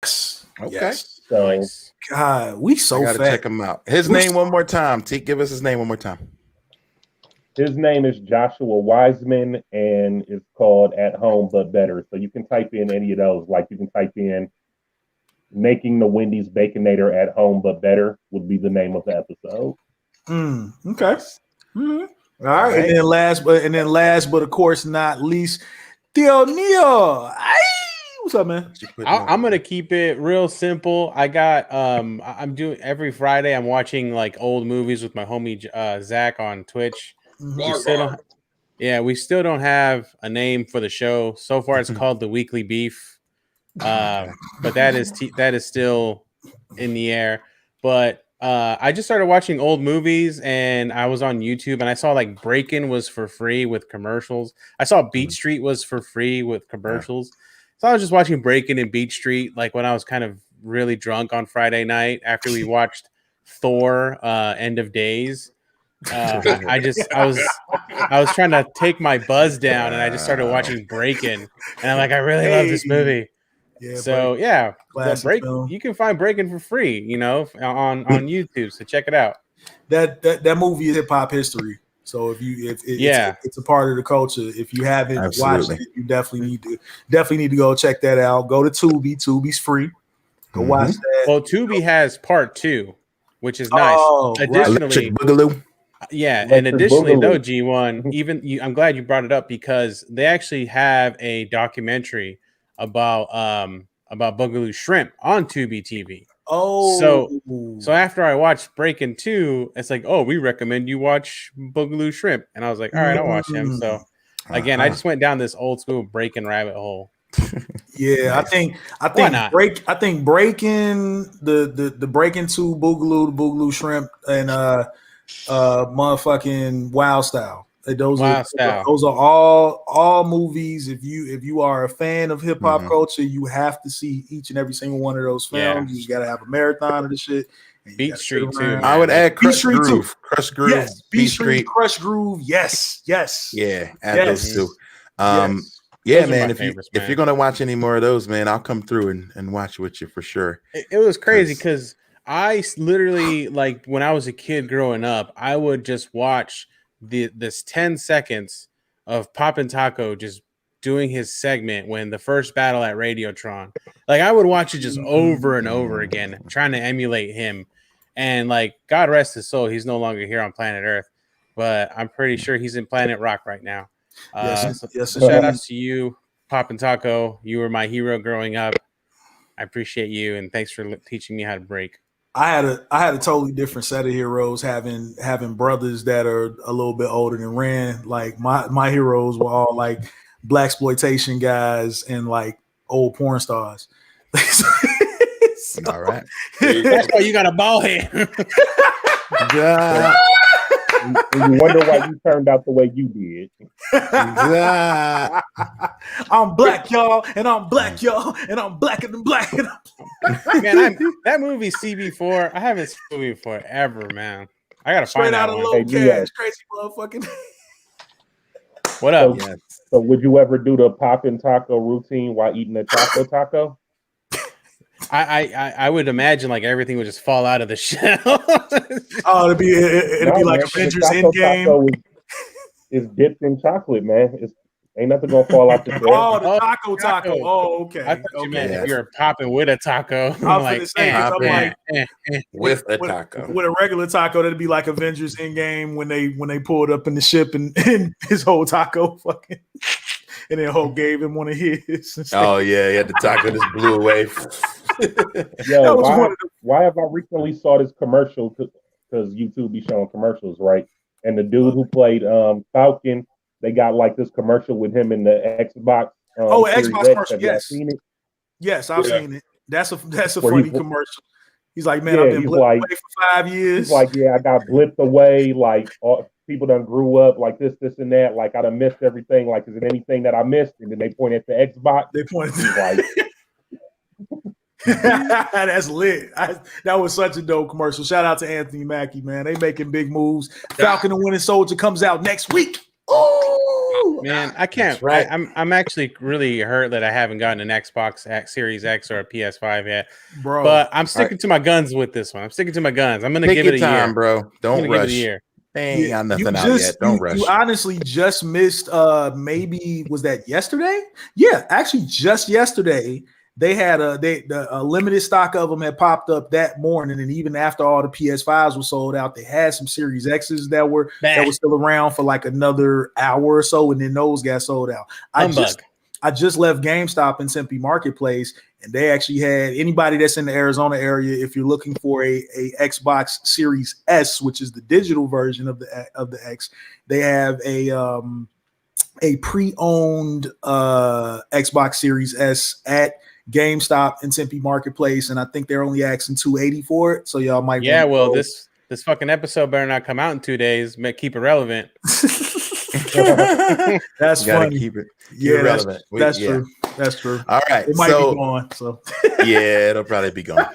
Okay. Yes. So Nice. God, we so I gotta fat. check him out. His name one more time. T, give us his name one more time. his name is Joshua Wiseman, and it's called At Home But Better. So you can type in any of those. Like you can type in "Making the Wendy's Baconator at Home But Better" would be the name of the episode. Okay. All right. And then last but of course not least, Theo Neo. Hey, what's up, man? I'm gonna keep it real simple. I got I'm doing every Friday. I'm watching like old movies with my homie Zach on Twitch. We still don't have a name for the show. So far, it's called the Weekly Beef, but that is still in the air. But I just started watching old movies, and I was on YouTube, and I saw like Breakin' was for free with commercials. I saw Beat Street was for free with commercials. So I was just watching Breakin' and Beat Street, like when I was kind of really drunk on Friday night after we watched Thor: End of Days. I was trying to take my buzz down, and I just started watching Breakin', and I'm like, I really love this movie. Yeah. So yeah, classic film. You can find Breakin' for free, on YouTube. So check it out. That movie is hip hop history. So it's a part of the culture. If you haven't watched it, you definitely need to go check that out. Go to Tubi. Tubi's free. Go watch that. Well, Tubi has part 2, which is nice. Additionally, Boogaloo. Yeah, and additionally, though, G1, I'm glad you brought it up because they actually have a documentary about Boogaloo Shrimp on Tubi TV. Oh, so after I watched Breakin' 2, it's like, oh, we recommend you watch Boogaloo Shrimp, and I was like, all right, I'll watch him. So again, I just went down this old school Breakin' rabbit hole. Yeah, nice. I think Breakin' the Breakin' 2 Boogaloo, the Boogaloo Shrimp, and motherfucking Wild Style. Those are all movies. If you are a fan of hip hop culture, you have to see each and every single one of those films. You got to have a marathon of the shit. Beat Street too. I would add Crush Street Groove. Too. Crush Groove. Yes, Beat Street, Crush Groove. Yes. Yeah, add those two. Yeah, man. If you're gonna watch any more of those, man, I'll come through and watch with you for sure. It was crazy because I literally, like, when I was a kid growing up, I would just watch this 10 seconds of Poppin' Taco just doing his segment when the first battle at Radiotron. Like, I would watch it just over and over again, trying to emulate him. And, like, God rest his soul, he's no longer here on planet Earth, but I'm pretty sure he's in Planet Rock right now. So shout out to you, Poppin' Taco. You were my hero growing up. I appreciate you, and thanks for teaching me how to break. I had a totally different set of heroes, having brothers that are a little bit older than Ren. Like my heroes were all like blaxploitation guys and like old porn stars. All right, that's why you got a bald head. Yeah. You wonder why you turned out the way you did. I'm black, y'all, and I'm black, y'all, and I'm blacker than black. Man, that movie CB4, I haven't seen the movie forever, man. I gotta find out. Straight out of low cash, crazy motherfucking. What up? So would you ever do the Poppin' Taco routine while eating a taco? I would imagine like everything would just fall out of the shell. It'd be like Avengers Endgame. It's dipped in chocolate, man. Ain't nothing gonna fall out the shell. Oh, the taco. Oh, okay. I thought you meant if you're popping with a taco. I'm like, with a taco. With a regular taco, that'd be like Avengers Endgame when they pulled up in the ship and his whole taco fucking. And then Hulk gave him one of his. Oh yeah, he had the taco just blew away. Yo, why have I recently saw this commercial? Because YouTube be showing commercials, right? And the dude who played Falcon, they got like this commercial with him in the Xbox. Xbox commercial. Yes, seen it? Yes, I've seen it. That's a funny commercial. He's like, man, I've been blipped away for 5 years. He's like, yeah, I got blipped away. Like, people done grew up like this, and that. Like, I done missed everything. Like, is it anything that I missed? And then they point at the Xbox. They point at That's lit. That was such a dope commercial. Shout out to Anthony Mackie, man. They making big moves. Falcon and Winter Soldier comes out next week. Oh, Man, I can't. Right. I'm actually really hurt that I haven't gotten an Xbox Series X or a PS5 yet, bro. But I'm sticking to my guns with this one. I'm sticking to my guns. I'm gonna give it a year, bro. Don't rush. Give it a year. Ain't got nothing out yet. Don't rush. You honestly just missed. Maybe was that yesterday? Yeah, actually, just yesterday. They had a limited stock of them had popped up that morning, and even after all the PS5s were sold out, they had some Series X's that were still around for like another hour or so, and then those got sold out. I just left GameStop in Tempe Marketplace, and they actually had anybody that's in the Arizona area. If you're looking for a Xbox Series S, which is the digital version of the X, they have a pre-owned Xbox Series S at GameStop and Tempe Marketplace, and I think they're only asking $280 for it. So y'all might. Yeah, well, this fucking episode better not come out in 2 days. Keep it relevant. That's funny. Keep it relevant. That's true. That's true. All right, it might be gone. So yeah, it'll probably be gone.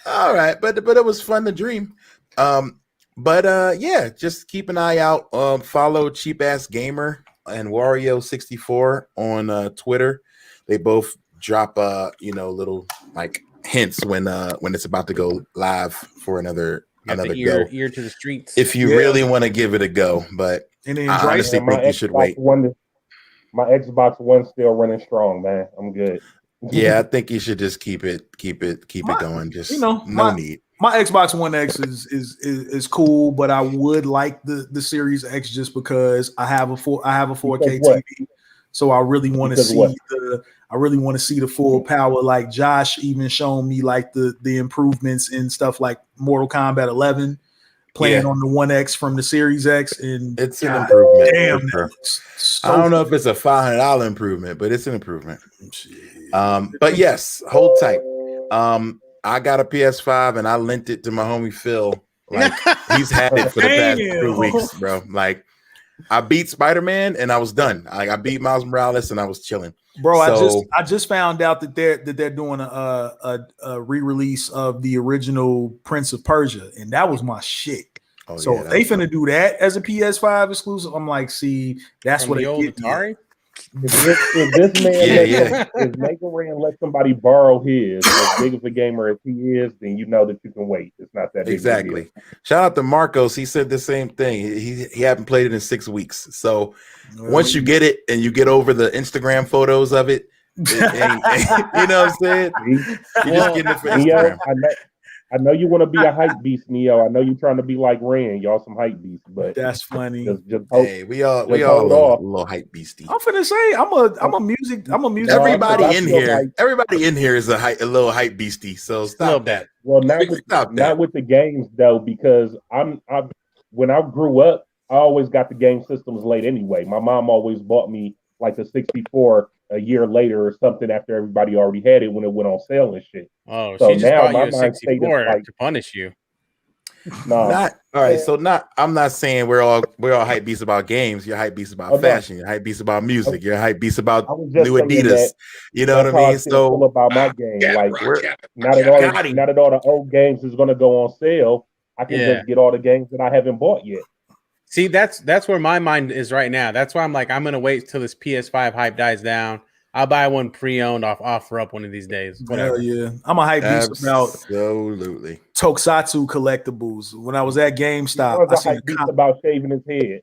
All right, but it was fun to dream. Yeah, just keep an eye out. Follow Cheap Ass Gamer and Wario64 on Twitter. They both drop little like hints when it's about to go live for another ear to the streets. If you really want to give it a go, but I honestly think you should wait. My Xbox One's still running strong, man. I'm good. Yeah, I think you should just keep it going. Just no need. My Xbox One X is cool, but I would like the Series X just because I have a 4K TV, so I really want to see the full power. Like Josh even shown me like the improvements in stuff like Mortal Kombat 11 playing on the One X from the Series X, and it's an improvement. Damn, I don't know if it's a $500 improvement, but it's an improvement. But yes, hold tight. I got a PS5 and I lent it to my homie Phil. Like he's had it for the past 2 weeks, bro. Like I beat Spider-Man and I was done. I beat Miles Morales and I was chilling. Bro, I just found out that they're doing a re-release of the original Prince of Persia, and that was my shit. Oh, so if they finna do that as a PS5 exclusive, I'm like, see, that's what the old Atari. If this man if Mega Ran let somebody borrow his, as big of a gamer as he is, then you know that you can wait. It's not that big exactly. Shout out to Marcos. He said the same thing. He hadn't played it in 6 weeks. So once you get it and you get over the Instagram photos of it, you know what I'm saying? You're just getting it for Instagram. I know you want to be a hype beast, Neo. I know you're trying to be like Ren. Y'all some hype beasts, but that's funny. Just hope, hey, we all a little hype beastie. I'm finna say I'm a music. Everybody in here is a little hype beastie. So stop that. Well, not with the games though, because when I grew up, I always got the game systems late anyway. My mom always bought me like the 64 a year later or something after everybody already had it when it went on sale and shit. Oh, so she just bought you a 64 to punish you. No. All right. So I'm not saying we're all hype beasts about games. You're hype beasts about fashion. You're hype beasts about music. You're hype beasts about new Adidas. You know what I mean? So about my game, like not at all the old games is going to go on sale. I can just get all the games that I haven't bought yet. See, that's where my mind is right now. That's why I'm like, I'm gonna wait till this PS5 hype dies down. I'll buy one pre-owned off OfferUp one of these days. Whatever. Yeah, I'm a hype beast about absolutely Tokusatsu collectibles. When I was at GameStop, I seen about shaving his head.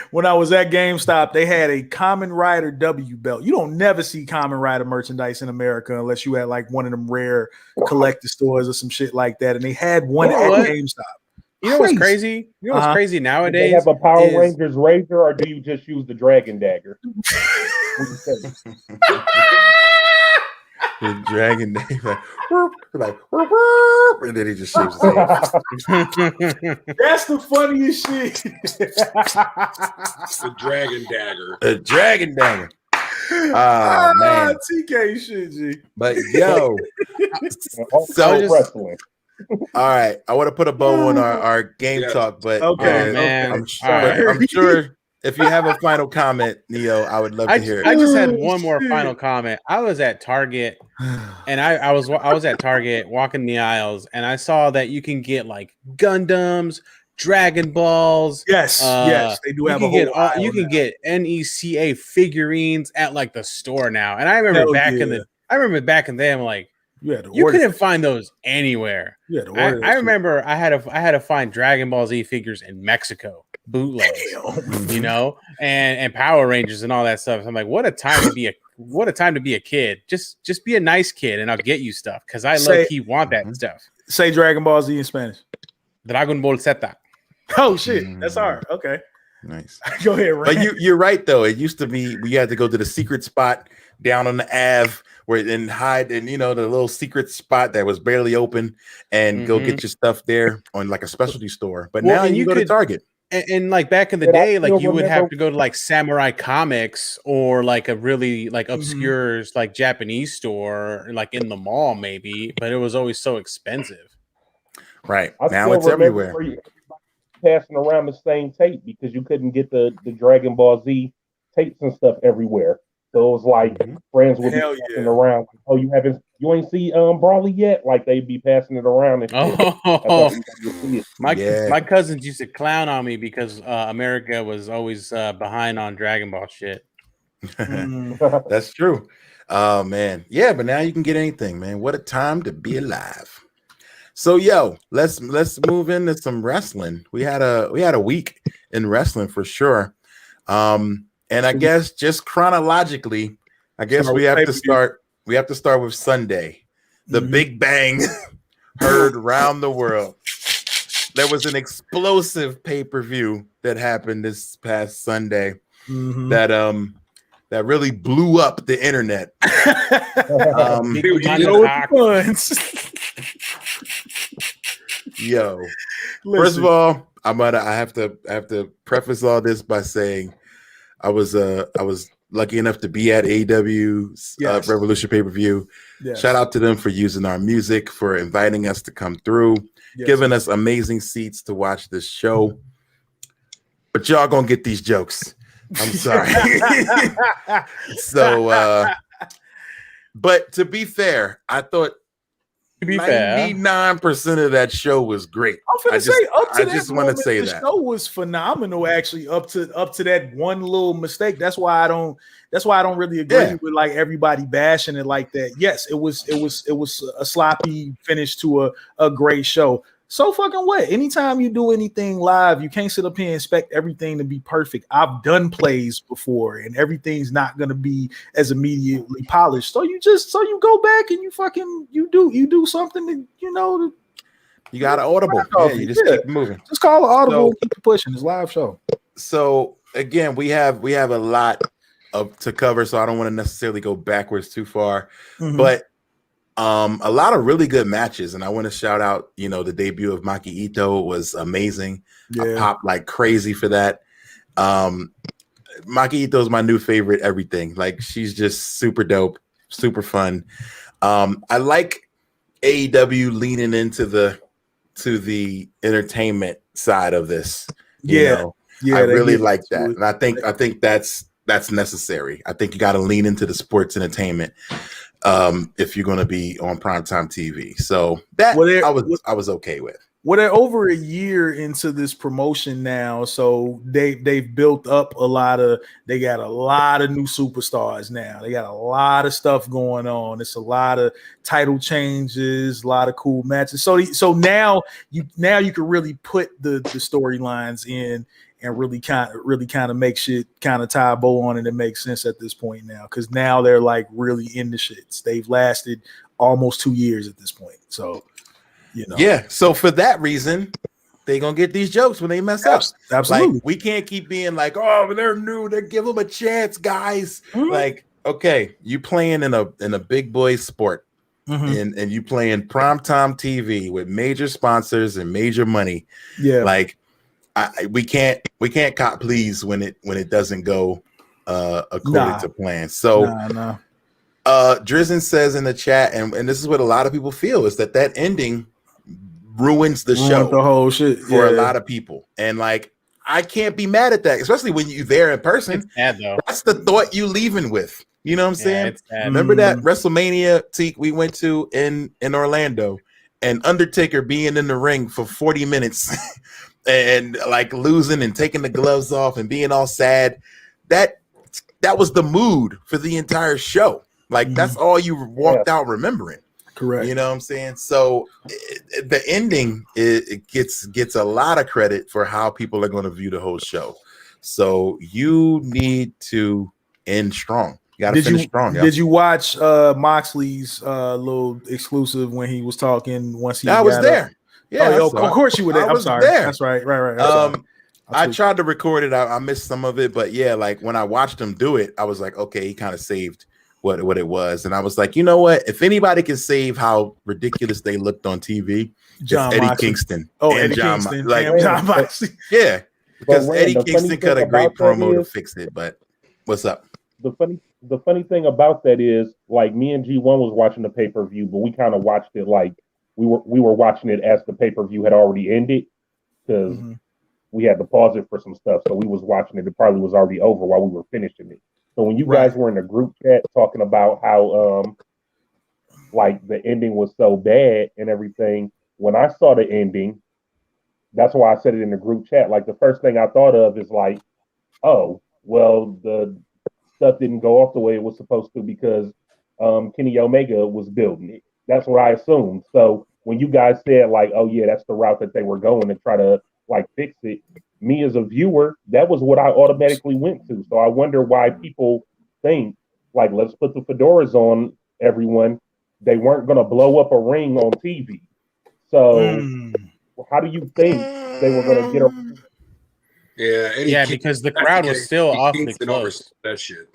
when I was at GameStop, they had a Kamen Rider W belt. You don't never see Kamen Rider merchandise in America unless you had like one of them rare collector stores or some shit like that. And they had one at GameStop. You know what's crazy? You know what's crazy nowadays? Do they have a Power Rangers razor, or do you just use the Dragon Dagger? The Dragon Dagger, and then he just shaves his head. That's the funniest shit. The Dragon Dagger. The Dragon Dagger. Oh man, TK shit, G. But yo, so wrestling. All right, I want to put a bow on our game talk, but okay, man. I'm sure if you have a final comment, Neo, I would love to hear it. I just had one more final comment. I was at Target, and I was at Target walking the aisles, and I saw that you can get like Gundams, Dragon Balls. Yes, they do have a whole. You can get NECA figurines at like the store now, and I remember back in the day, I'm like, you couldn't find those anywhere. I remember I had to find Dragon Ball Z figures in Mexico, bootlegs, you know, and Power Rangers and all that stuff. So I'm like, what a time to be a kid. Just be a nice kid, and I'll get you stuff because I low-key want that stuff. Say Dragon Ball Z in Spanish. Dragon Ball Z. Oh shit, that's hard. Okay, nice. Go ahead, Ryan. But you're right though. It used to be we had to go to the secret spot down on the Ave and hide in the little secret spot that was barely open and go get your stuff there on like a specialty store. But now you go to Target. And like back in the day, like you would have to go to like Samurai Comics or like a really like obscure like Japanese store, like in the mall maybe, but it was always so expensive. Right. Now it's everywhere. Passing around the same tape because you couldn't get the Dragon Ball Z tapes and stuff everywhere. So it was like friends would be passing around. Oh, you ain't see Brawly yet? Like they'd be passing it around. And my cousins used to clown on me because America was always behind on Dragon Ball shit. That's true. Oh man, yeah, but now you can get anything, man. What a time to be alive. So let's move into some wrestling. We had a week in wrestling for sure. And I guess just chronologically, we have to start with Sunday. The Big Bang heard around the world. There was an explosive pay-per-view that happened this past Sunday that really blew up the internet. First of all, I have to preface all this by saying I was lucky enough to be at AEW's Revolution pay-per-view. Yes. Shout out to them for using our music, for inviting us to come through, giving us amazing seats to watch this show. But y'all gonna get these jokes. I'm sorry. But to be fair, I thought 99% of that show was great. I just want to say that the show was phenomenal. Actually, up to that one little mistake. That's why I don't really agree with like everybody bashing it like that. Yes, it was a sloppy finish to a great show. So fucking what? Anytime you do anything live, you can't sit up here and expect everything to be perfect. I've done plays before, and everything's not gonna be as immediately polished. So you go back and you do something that you got an audible. Yeah, you just keep moving. Just call an audible and keep it pushing. It's a live show. So again, we have a lot to cover, so I don't want to necessarily go backwards too far, but. A lot of really good matches, and I want to shout out, the debut of Maki Ito was amazing. I popped like crazy for that. Maki Ito is my new favorite everything. Like, she's just super dope, super fun. I like AEW leaning into the entertainment side of this. I really like that, and I think that's necessary. I think you got to lean into the sports entertainment. If you're going to be on primetime TV. So that I was okay with. Well, they're over a year into this promotion now, so they've built up they got a lot of new superstars now. They got a lot of stuff going on. It's a lot of title changes, a lot of cool matches. So now you can really put the storylines in and really kind of make shit kind of tie a bow on it and make sense at this point now, because now they're like really in the shits. They've lasted almost 2 years at this point. So, So for that reason, they're going to get these jokes when they mess up. Absolutely. Like, we can't keep being like, oh, they're new. They give them a chance, guys. Like, okay, you playing in a big boy sport and you playing primetime TV with major sponsors and major money. Yeah. Like, we can't cop please when it doesn't go according to plan. So Drizzen says in the chat, and this is what a lot of people feel, is that ending ruins the show, the whole shit for a lot of people. And like, I can't be mad at that, especially when you're there in person. It's sad, though. That's the thought you leaving with. You know what I'm saying? Remember that WrestleMania we went to in Orlando, and Undertaker being in the ring for 40 minutes and like losing and taking the gloves off and being all sad. That was the mood for the entire show. Like that's all you walked out remembering. Correct. You know what I'm saying? So the ending it gets a lot of credit for how people are going to view the whole show. So you need to end strong. You got to finish strong. Did you watch Moxley's little exclusive when he was talking once he I was there? Yeah, of course you were there. I'm sorry. There. That's right. Right. I tried to record it. I missed some of it, but yeah, like when I watched him do it, I was like, okay, he kind of saved what it was, and I was like, you know what? If anybody can save how ridiculous they looked on TV, John it's Eddie Moxley. Kingston. Oh, and Eddie Kingston, John Moxley. Yeah, because But Eddie the Kingston funny cut a thing great about that promo to is- fix it. But what's up? The funny thing about that is, like, me and G1 was watching the pay-per-view, but we kind of watched it like we were watching it as the pay-per-view had already ended, because we had to pause it for some stuff. So we was watching it. It probably was already over while we were finishing it. So when you guys were in the group chat talking about how like the ending was so bad and everything, when I saw the ending, that's why I said it in the group chat. Like, the first thing I thought of is like, oh, well, the stuff didn't go off the way it was supposed to because Kenny Omega was building it. That's what I assumed. So when you guys said like, oh yeah, that's the route that they were going to try to like fix it, me as a viewer, that was what I automatically went to. So I wonder why people think like, let's put the fedoras on everyone. They weren't going to blow up a ring on TV. So how do you think they were going to get a... Yeah, Yeah, because the crowd was still awfully close. That shit.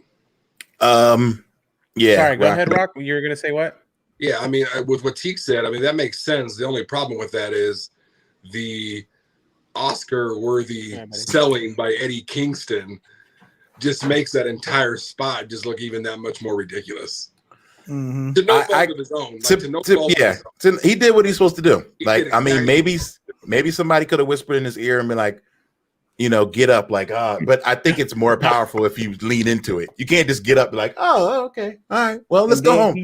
Yeah. Sorry, go ahead, Rock. You were gonna say what? Yeah, I mean, with what Teak said, I mean, that makes sense. The only problem with that is the Oscar-worthy selling by Eddie Kingston just makes that entire spot just look even that much more ridiculous. To no fault of his own. He did what he's supposed to do. He Like, did I mean, exactly. maybe somebody could have whispered in his ear and been like, you know, get up, like, but I think it's more powerful if you lean into it. You can't just get up and be like, oh, okay, all right, well, let's go home.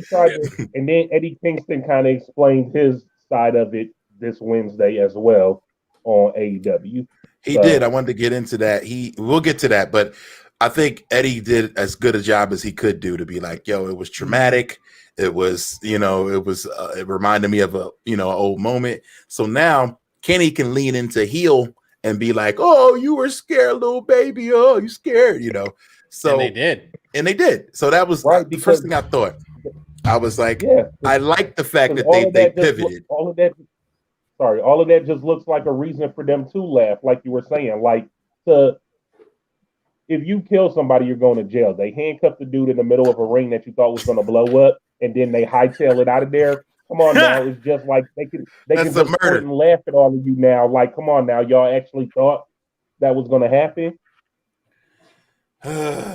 And then Eddie Kingston kind of explained his side of it this Wednesday as well on AEW. He did. I wanted to get into that. We'll get to that, but I think Eddie did as good a job as he could do to be like, yo, it was traumatic. It was, it reminded me of a, old moment. So now Kenny can lean into heel and be like, oh, you were scared, little baby. Oh, you scared, So and they did. So that was the first thing I thought. I was like, I like the fact that they pivoted. All of that just looks like a reason for them to laugh, like you were saying. Like, if you kill somebody, you're going to jail. They handcuffed the dude in the middle of a ring that you thought was going to blow up, and then they hightail it out of there. Come on now, it's just like they can just point and laugh at all of you now. Like, come on now, y'all actually thought that was going to happen.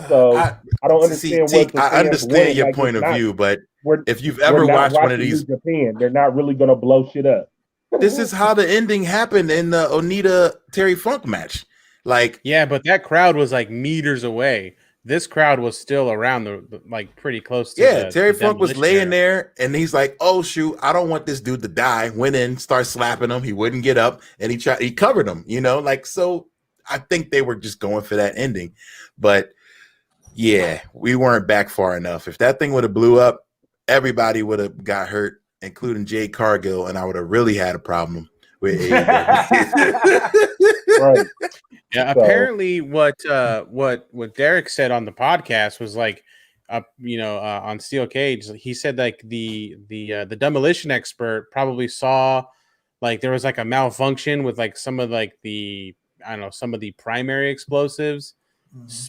So I don't understand I understand your point of view, but if you've ever watched one of these, Japan, they're not really going to blow shit up. This is how the ending happened in the Onita Terry Funk match. Like, yeah, but that crowd was like meters away. This crowd was still around like pretty close to Terry Funk was laying there and he's like, oh shoot, I don't want this dude to die. Went in, started slapping him, he wouldn't get up, and he covered him, like, so I think they were just going for that ending. But yeah, we weren't back far enough. If that thing would have blew up, everybody would have got hurt, including Jade Cargill, and I would have really had a problem with Right. Yeah, apparently what Derek said on the podcast was like, on Steel Cage, he said like the demolition expert probably saw like there was like a malfunction with like some of like some of the primary explosives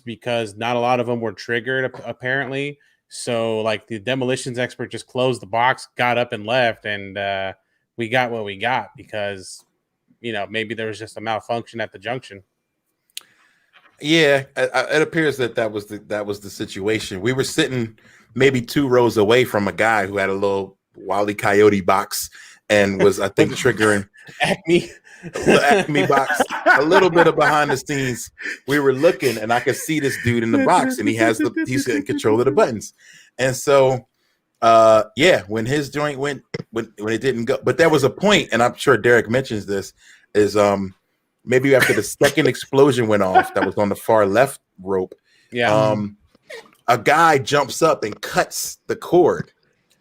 because not a lot of them were triggered apparently. So like the demolitions expert just closed the box, got up and left, and we got what we got because maybe there was just a malfunction at the junction. Yeah, it appears that was the situation. We were sitting maybe 2 rows away from a guy who had a little Wile E. Coyote box and was, I think, triggering Acme box. A little bit of behind the scenes. We were looking, and I could see this dude in the box, and he's in control of the buttons. And so, when his joint went, when it didn't go, but there was a point, and I'm sure Derek mentions this, is maybe after the second explosion went off that was on the far left rope. Yeah. A guy jumps up and cuts the cord.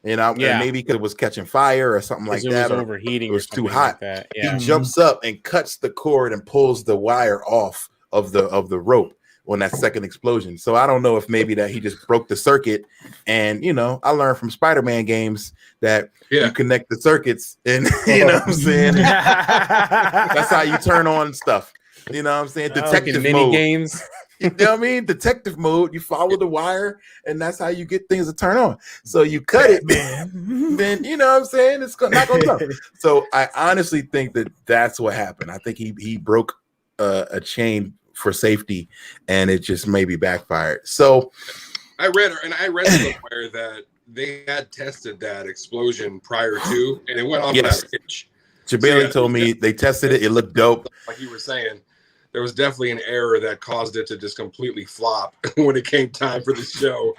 And maybe because it was catching fire or something like that. It was overheating. It was too Like hot. that. Yeah. He jumps up and cuts the cord and pulls the wire off of the rope on that second explosion. So I don't know if maybe that he just broke the circuit. And I learned from Spider-Man games that you connect the circuits, and you know what I'm saying. That's how you turn on stuff. You know what I'm saying? Detective mini mode. Games. You know what I mean? Detective mode. You follow the wire, and that's how you get things to turn on. So you cut it, man. Then you know what I'm saying? It's not going to go. So I honestly think that that's what happened. I think he broke a chain for safety, and it just maybe backfired. So I read somewhere that they had tested that explosion prior to, and it went off without a hitch. Jabali told me they tested it. It looked dope. Like you were saying, there was definitely an error that caused it to just completely flop when it came time for the show,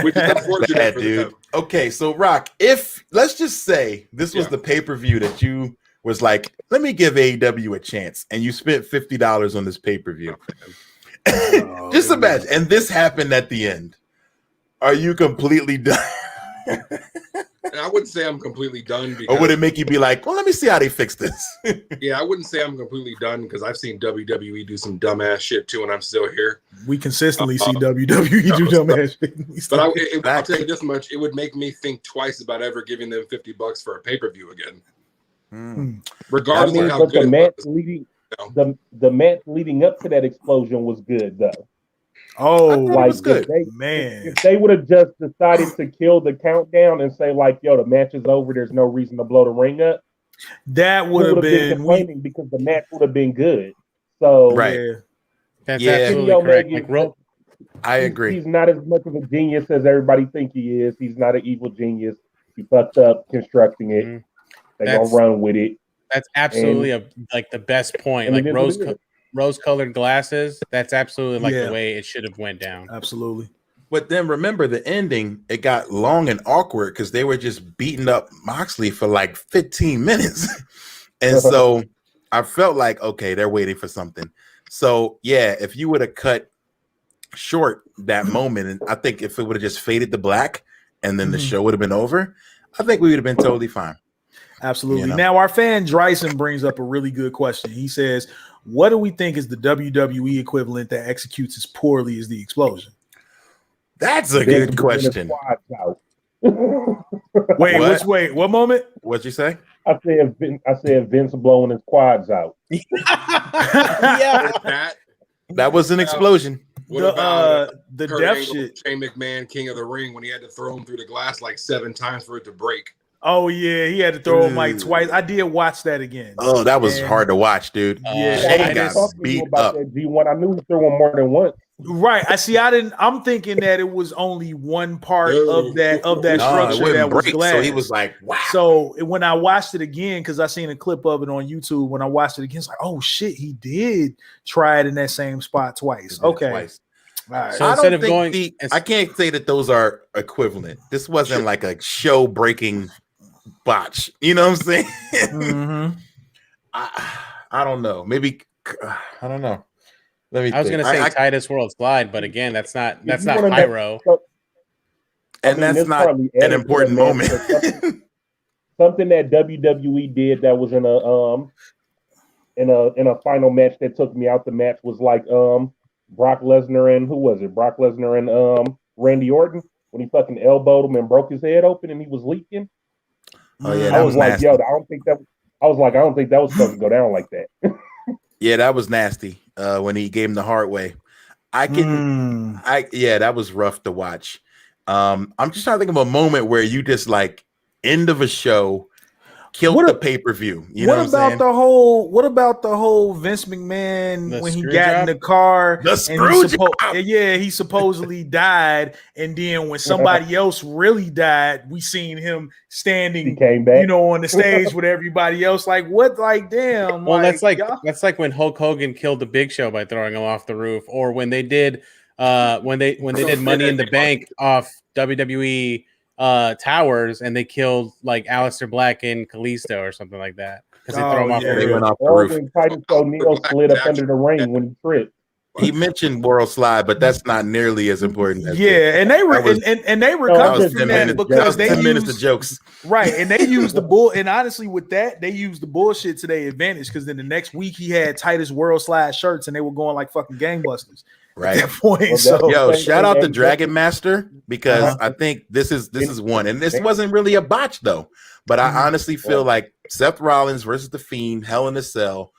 which is unfortunate for dude. them. Okay, so Rock, let's just say this was the pay-per-view that you was like, let me give AEW a chance, and you spent $50 on this pay-per-view. Just imagine, and this happened at the end. Are you completely done? I wouldn't say I'm completely done. Or would it make you be like, well, let me see how they fix this? Yeah, I wouldn't say I'm completely done because I've seen WWE do some dumbass shit too, and I'm still here. We consistently see WWE do dumbass shit. But I'll tell you this much: it would make me think twice about ever giving them $50 for a pay-per-view again. Regardless of how good the match leading up to that explosion was good, though. Oh, like was good. If they would have just decided to kill the countdown and say, like, yo, the match is over, there's no reason to blow the ring up, that would have been complaining because the match would have been good. So that's absolutely correct. Like, I agree. He's not as much of a genius as everybody think he is. He's not an evil genius. He fucked up constructing it. They're gonna run with it. That's absolutely the best point. Like rose-colored glasses. That's absolutely the way it should have went down. Absolutely. But then remember the ending, it got long and awkward because they were just beating up Moxley for like 15 minutes. And so I felt like, okay, they're waiting for something. So yeah, if you would have cut short that moment, and I think if it would have just faded to black and then the show would have been over, I think we would have been totally fine. Absolutely. Now our fan Dryson brings up a really good question. He says, what do we think is the WWE equivalent that executes as poorly as the explosion? That's a good question. What moment? What'd you say? I said Vince blowing his quads out. That was an explosion. What about the Kurt death Angle, shit? Shane McMahon, King of the Ring, when he had to throw him through the glass like 7 times for it to break. Oh yeah, he had to throw him like twice. I did watch that again. Oh, that was hard to watch, dude. Shane got beat up. G1. I knew he threw him more than once. Right. I'm thinking that it was only one part of that structure that was glass. So he was like, wow. So when I watched it again, because I seen a clip of it on YouTube, when I watched it again, it's like, oh shit, he did try it in that same spot twice. Okay. Twice. All right. So instead of going, I can't say that those are equivalent. This wasn't like a show breaking botch. You know what I'm saying? Mm-hmm. I don't know. Maybe I don't know. I was going to say Titus World Slide, but again, that's not pyro. That's not an important moment. Something that WWE did that was in a final match that took me out the match was like Brock Lesnar and who was it? Brock Lesnar and Randy Orton when he fucking elbowed him and broke his head open and he was leaking. Oh yeah, I was like, nasty. Yo, I don't think that was supposed to go down like that. Yeah, that was nasty. When he gave him the hard way. That was rough to watch. I'm just trying to think of a moment where you just like end of a show, killed the pay-per-view. What about the whole Vince McMahon when he got in the car? The screw job. He supposedly died, and then when somebody else really died, we seen him standing, he came back. On the stage with everybody else. Like what? Like damn. Well, that's like when Hulk Hogan killed the Big Show by throwing him off the roof, or when they did when they did Money in the Bank off WWE towers and they killed like Aleister Black and Kalisto or something like that. because they throw him off the They roof. went off the Or roof. when Titus O'Neil slid up under the ring when he tripped. He mentioned world slide, but that's not nearly as important. As and they were was- and they that recovered was from 10 that minutes. because they 10 minutes used of jokes. right, and they used the bull. And honestly, with that, they used the bullshit to their advantage because then the next week he had Titus World Slide shirts and they were going like fucking gangbusters Right. at that point. Well, So Yo, Same shout thing out to AEW. Dragon Master because I think this is one, and this wasn't really a botch though. But I honestly feel like Seth Rollins versus the Fiend, Hell in a Cell.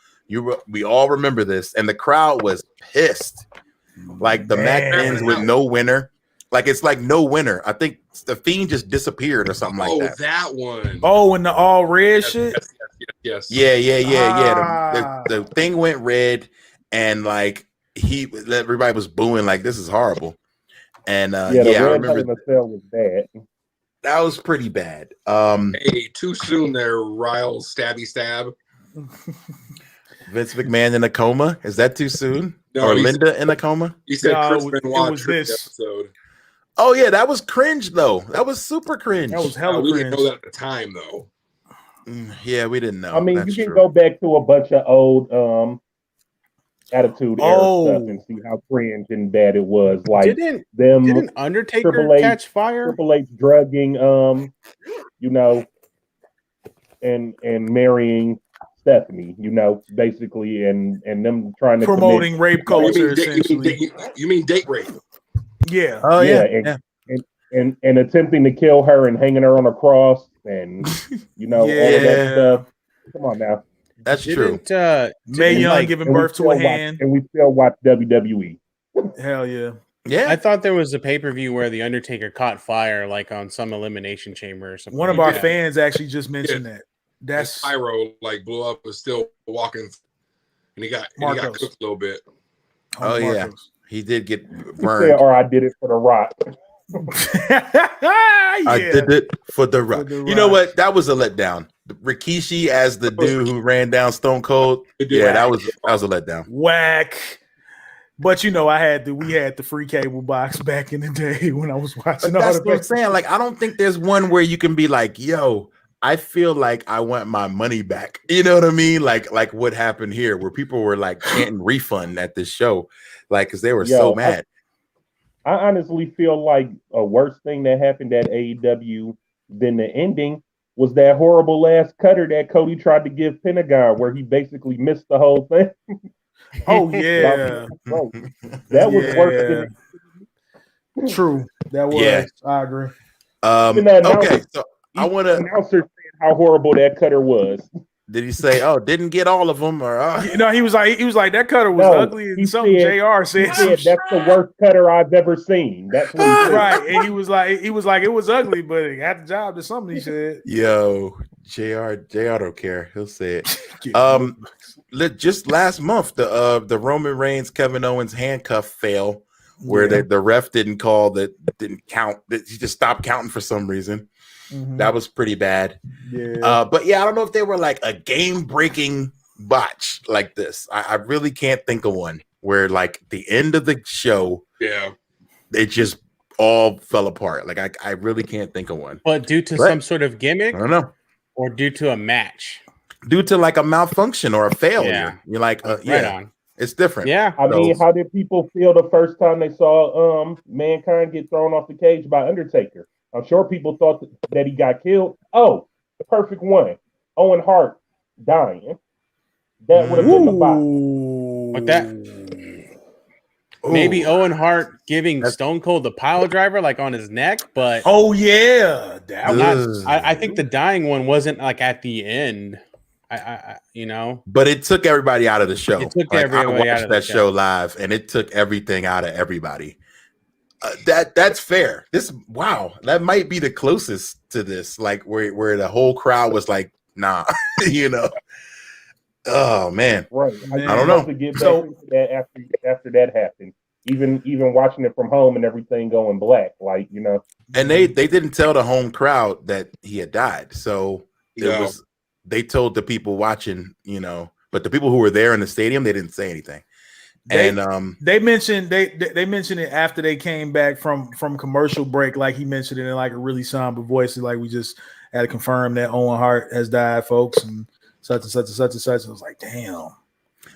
We all remember this, and the crowd was pissed. Like the match ends with no winner. Like it's like no winner. I think the Fiend just disappeared or something like that. That one. and the all red shit. Yes. Yeah. The thing went red, and like everybody was booing like this is horrible. And the I red remember in the cell was bad. that was pretty bad. Hey, too soon there, Ryle stabby stab. Vince McMahon in a coma. Is that too soon? No, or he Linda in a coma? He said No, Chris it Benoit was tripped this. episode. Oh yeah, that was cringe though. That was super cringe. That was hella We cringe. didn't know that at the time, though. Yeah, we didn't know. I mean, That's you can true. go back to a bunch of old Attitude Era stuff and see how cringe and bad it was. Like Didn't them Undertaker Triple H- catch fire? Triple H drugging, and marrying Stephanie, basically, and them trying to Promoting rape culture, essentially. You mean date rape? Yeah. Oh commit, yeah. and attempting to kill her and hanging her on a cross and all of that stuff. Come on now. That's true. Mae Young giving birth to a hand. And we still watch WWE. Hell yeah. Yeah. I thought there was a pay-per-view where the Undertaker caught fire, like on some elimination chamber or something. One of like our that. fans actually just mentioned that. That's Pyro blew up, was still walking, and he got Marcos. cooked a little bit. Oh, yeah. He did get He said, burned. or I did it for the Rock. I did it for the Rock. The You know Rock. what? That was a letdown. Rikishi as the dude who ran down Stone Cold. Yeah, that was a letdown. Whack. But we had the free cable box back in the day when I was watching all That's the what I'm saying. Like, I don't think there's one where you can be like, yo, I feel like I want my money back. You know what I mean? Like what happened here, where people were like chanting refund at this show, like because they were so mad. I honestly feel like a worse thing that happened at AEW than the ending was that horrible last cutter that Cody tried to give Pentagon, where he basically missed the whole thing. Oh yeah. That was worse than True. That was. Yeah. I agree. Okay, so I want to. Announcer saying how horrible that cutter was. Did he say, "Oh, didn't get all of them"? Or He was like that cutter was ugly and something. JR said, that's the worst cutter I've ever seen. That's what he said. Right, and he was like it was ugly, but it got the job to something. He said, "Yo, Jr. don't care. He'll say it." Just last month, the Roman Reigns Kevin Owens handcuff fail, where the ref didn't count. That he just stopped counting for some reason. Mm-hmm. That was pretty bad. Yeah. But yeah, I don't know if they were like a game-breaking botch like this. I really can't think of one where like the end of the show, it just all fell apart. Like I really can't think of one. But due to some sort of gimmick, I don't know. Or due to a match, due to like a malfunction or a failure. Yeah. You're like, right on. It's different. Yeah. I mean, how did people feel the first time they saw Mankind get thrown off the cage by Undertaker? I'm sure people thought that he got killed. Oh, the perfect one. Owen Hart dying. That would have been the box. But that maybe Owen Hart giving Stone Cold the pile driver like on his neck, but yeah, I think the dying one wasn't like at the end. I But it took everybody out of the show. It took like, everybody I out watched of the that show live, and it took everything out of everybody. That's fair. That might be the closest to this, like where the whole crowd was like, nah, Oh man, right? I don't know. To get back into that after that happened, even watching it from home and everything going black, like And they didn't tell the home crowd that he had died, so they told the people watching, but the people who were there in the stadium, they didn't say anything. They mentioned they mentioned it after they came back from commercial break, like he mentioned it in like a really somber voice, like we just had to confirm that Owen Hart has died, folks, and such and such and such and such. And I was like, damn.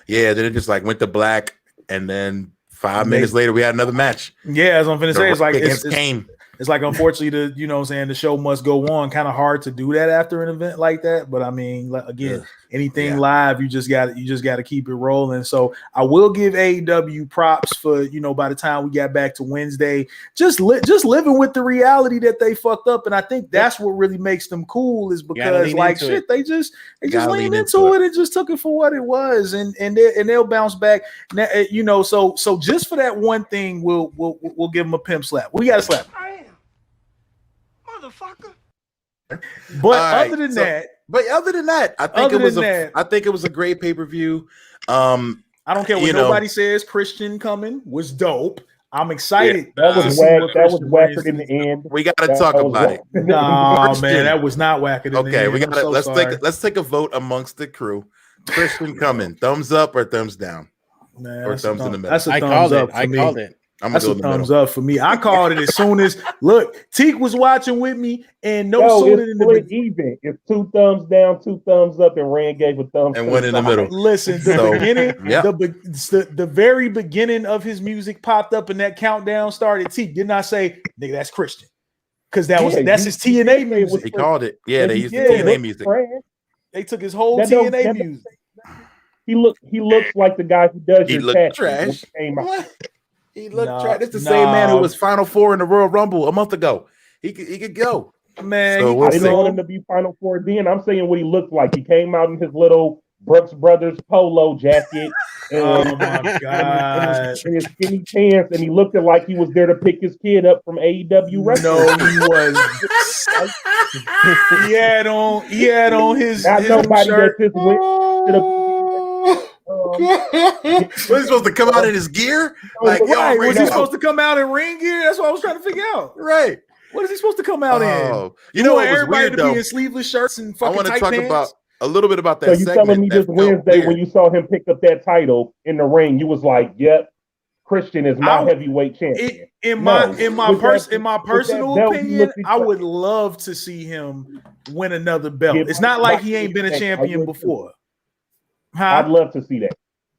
Yeah, then it just like went to black, and then 5 minutes later we had another match. Yeah, as I'm finna say, it's like against Kane. It's like, unfortunately, the show must go on. Kind of hard to do that after an event like that. But I mean, again, anything live, you just got to keep it rolling. So I will give AEW props for, by the time we got back to Wednesday, just living with the reality that they fucked up. And I think that's what really makes them cool, is because like shit, they just leaned into it and just took it for what it was, and they'll bounce back. Now, so just for that one thing, we'll give them a pimp slap. We got to slap. Motherfucker. But other than that, I think it was a great pay-per-view. I don't care what nobody says. Christian coming was dope. I'm excited. That was whacked in the end. We got to talk about it. Nah, man, that was not whacked in the end. Okay, let's take a vote amongst the crew. Christian coming, thumbs up or thumbs down? Man, or thumbs in the middle? That's a thumbs up. I called it. That's a thumbs up for me. I called it as soon as Teak was watching with me, and sooner than even. It's 2 thumbs down, 2 thumbs up, and Rand gave a thumbs and one in the middle. Listen, the very beginning of his music popped up, and that countdown started. Teak did not say, "Nigga, that's Christian," because that's his TNA music. He called it. Yeah, they used the TNA music. They took his whole TNA music. He looks like the guy who does your trash. He looked trash. It's the same man who was Final Four in the Royal Rumble a month ago. He could go. Man, I didn't want him to be Final Four then. I'm saying what he looked like. He came out in his little Brooks Brothers polo jacket. Oh my god! And his skinny pants, and he looked like he was there to pick his kid up from AEW wrestling. No, he was. He had on his. Not nobody shirt. that just went to the. Was he supposed to come out in his gear? Like, was he supposed to come out in ring gear? That's what I was trying to figure out. Right. What is he supposed to come out in? You know what was everybody weird, to though? be in sleeveless shirts and fucking I want to talk pants? about a little bit about that. So you telling me this Wednesday when you saw him pick up that title in the ring, you was like, "Yep, Christian is my heavyweight champion." In my personal opinion, I would love to see him win another belt. It's not like he ain't been a champion before. I'd love to see that.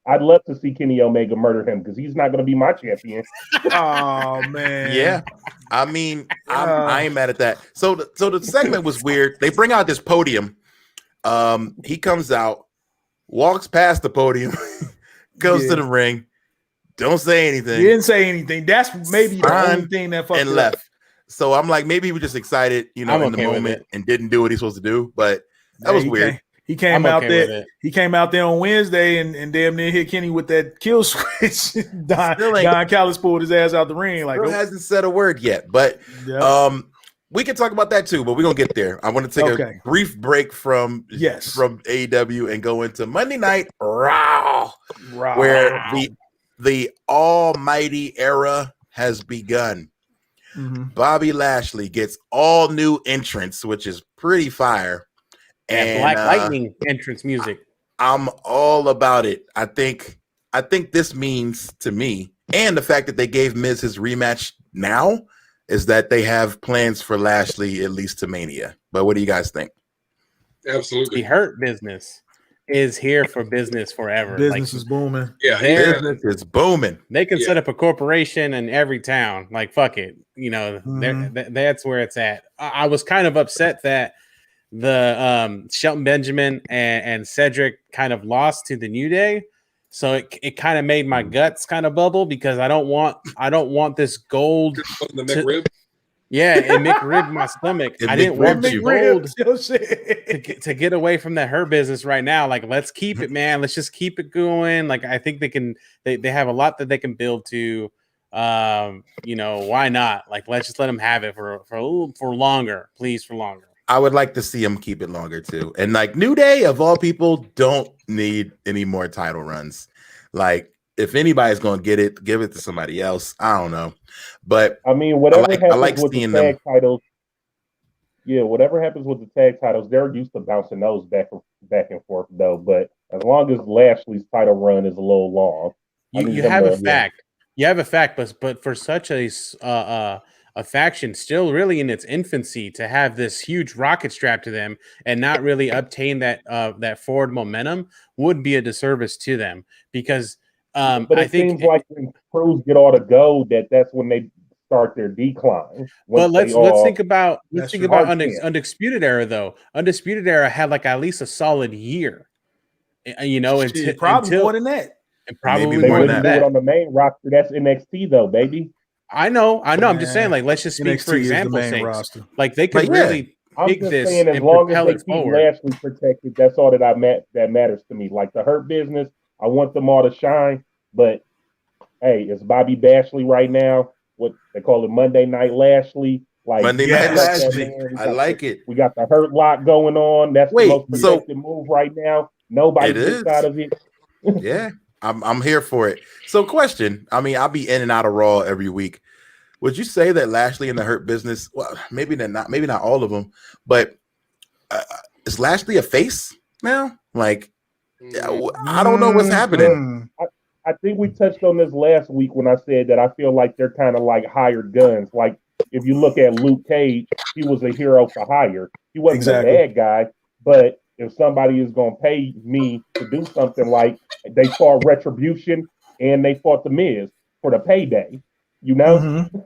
I'd love to see Kenny Omega murder him because he's not going to be my champion. Oh man, yeah. I mean, I ain't mad at that. So the segment was weird. They bring out this podium. He comes out, walks past the podium, goes to the ring, don't say anything. He didn't say anything. That's maybe the only thing that fucked and left. So I'm like, maybe he was just excited, in the moment and didn't do what he's supposed to do. But that was weird. He came out there. He came out there on Wednesday and damn near hit Kenny with that kill switch. Don Callis pulled his ass out the ring. Like, hasn't said a word yet, but we can talk about that too. But we're gonna get there. I want to take a brief break from AEW and go into Monday Night Raw, where the almighty era has begun. Mm-hmm. Bobby Lashley gets all new entrants, which is pretty fire. And Black Lightning entrance music. I'm all about it. I think this means to me, and the fact that they gave Miz his rematch now, is that they have plans for Lashley at least to Mania. But what do you guys think? Absolutely. The Hurt Business is here for business forever. Business is booming. Yeah, business is booming. They can set up a corporation in every town. Like, fuck it. That's where it's at. I was kind of upset that the Shelton Benjamin and Cedric kind of lost to the New Day, so it kind of made my guts kind of bubble because I don't want this gold. The McRib. Yeah, it McRib my stomach. I didn't want this gold to get away from that Hurt Business right now. Like, let's keep it, man. Let's just keep it going. Like, I think they have a lot that they can build to. Why not? Like, let's just let them have it for longer, please, for longer. I would like to see him keep it longer too. And like New Day, of all people, don't need any more title runs. Like, if anybody's going to get it, give it to somebody else. I don't know. But I mean, whatever happens with the tag titles. Yeah, whatever happens with the tag titles, they're used to bouncing those back and forth though. But as long as Lashley's title run is a little long, you have a fact. You have a fact, but for such a a faction still really in its infancy to have this huge rocket strapped to them and not really obtain that forward momentum would be a disservice to them because but it seems like when crews get all the gold, that's when they start their decline. But let's think about Undisputed Era though. Undisputed Era had like at least a solid year, you know, probably more than that. And probably they more wouldn't than do that. it on the main roster. That's NXT though, baby. I know. I'm just saying, like, let's just speak NXT for example's sake. roster. Like, they could really pick this saying, as and long as propel they it keep forward. Lashley protected, that's all that matters to me. Like the Hurt Business, I want them all to shine, but hey, it's Bobby Bashley right now. What they call it, Monday Night Lashley. Like Monday Night Lashley. I like it. We got the Hurt Lock going on. That's the most protected move right now. Nobody gets out of it. Yeah, I'm here for it. So, question. I mean, I'll be in and out of Raw every week. Would you say that Lashley and the Hurt Business? Well, maybe not all of them, but is Lashley a face now? Like, I don't know what's happening. I think we touched on this last week when I said that I feel like they're kind of like hired guns. Like if you look at Luke Cage, he was a hero for hire. He wasn't a bad guy, but if somebody is going to pay me to do something, like they fought Retribution and they fought The Miz for the payday, you know? Mm-hmm.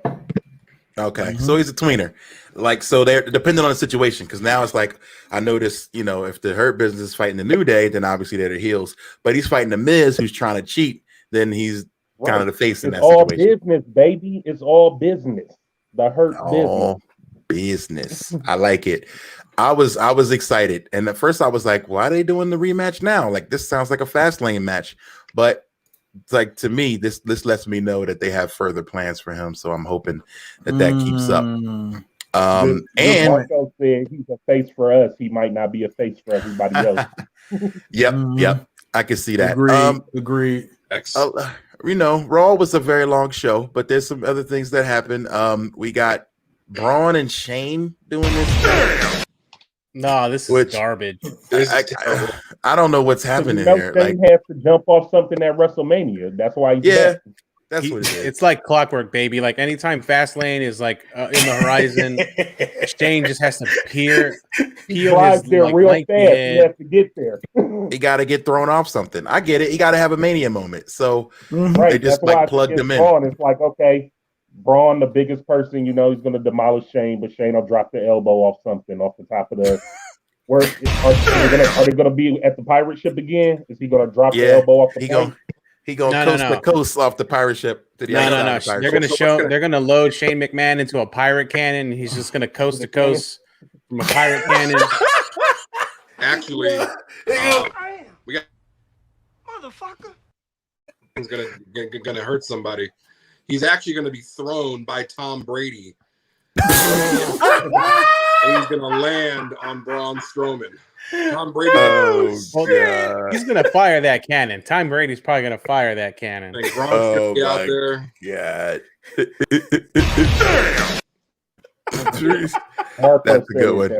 Okay, so he's a tweener. Like, so they're depending on the situation, because now it's like, I notice, you know, if the Hurt Business is fighting the New Day, then obviously they're the heels. But he's fighting the Miz, who's trying to cheat, then he's kind of the face in that situation. It's all business, baby. It's all business. The Hurt business. I like it. I was excited. And at first I was like, why are they doing the rematch now? Like, this sounds like a Fastlane match. But it's like, to me, this lets me know that they have further plans for him. So I'm hoping that keeps up. And Marco said he's a face for us. He might not be a face for everybody else. Yep. I can see that. Agreed. You know, Raw was a very long show, but there's some other things that happened. We got Braun and Shane doing this. No, this is garbage. I don't know what's happening here. Shane has to jump off something at WrestleMania. That's why he's back. That's what it is. It's like clockwork, baby. Like anytime Fastlane is like in the horizon, Shane just has to peel his there real fast. He has to get there. He got to get thrown off something. I get it. He got to have a Mania moment. So they just like plugged him in. Braun, it's like, okay, Braun, the biggest person, you know, he's going to demolish Shane, but Shane will drop the elbow off something off the top of the. Are they going to be at the pirate ship again? Is he going to drop the elbow off the plane? He gonna coast the coast off the pirate ship. To the no. They're gonna load Shane McMahon into a pirate cannon. And he's just gonna coast to coast from a pirate cannon. Actually, we got motherfucker. He's gonna hurt somebody. He's actually gonna be thrown by Tom Brady. And he's gonna land on Braun Strowman. Tom Brady. He's gonna fire that cannon. Tom Brady's probably gonna fire that cannon. Braun's out there. God. That's a good one.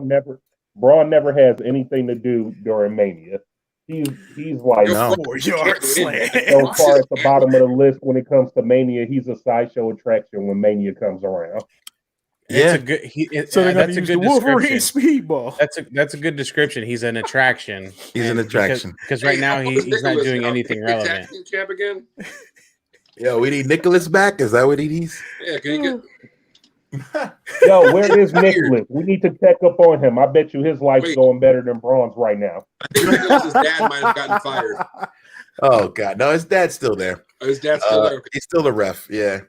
That Braun never has anything to do during Mania. He's like 4-yard slam. So far at the bottom of the list when it comes to Mania, he's a sideshow attraction when Mania comes around. Yeah, so they're going to use the Wolverine speedball. That's a good description. He's an attraction. He's an attraction because right now he's not doing anything relevant. Champ again? Yo, we need Nicholas back. Is that what he needs? Yeah, can you get? Yo, where is Nicholas? We need to check up on him. I bet you his life's going better than Braun's right now. I think Nicholas's dad might have gotten fired. Oh God, no, his dad's still there. Oh, his dad's still there. He's still the ref. Yeah.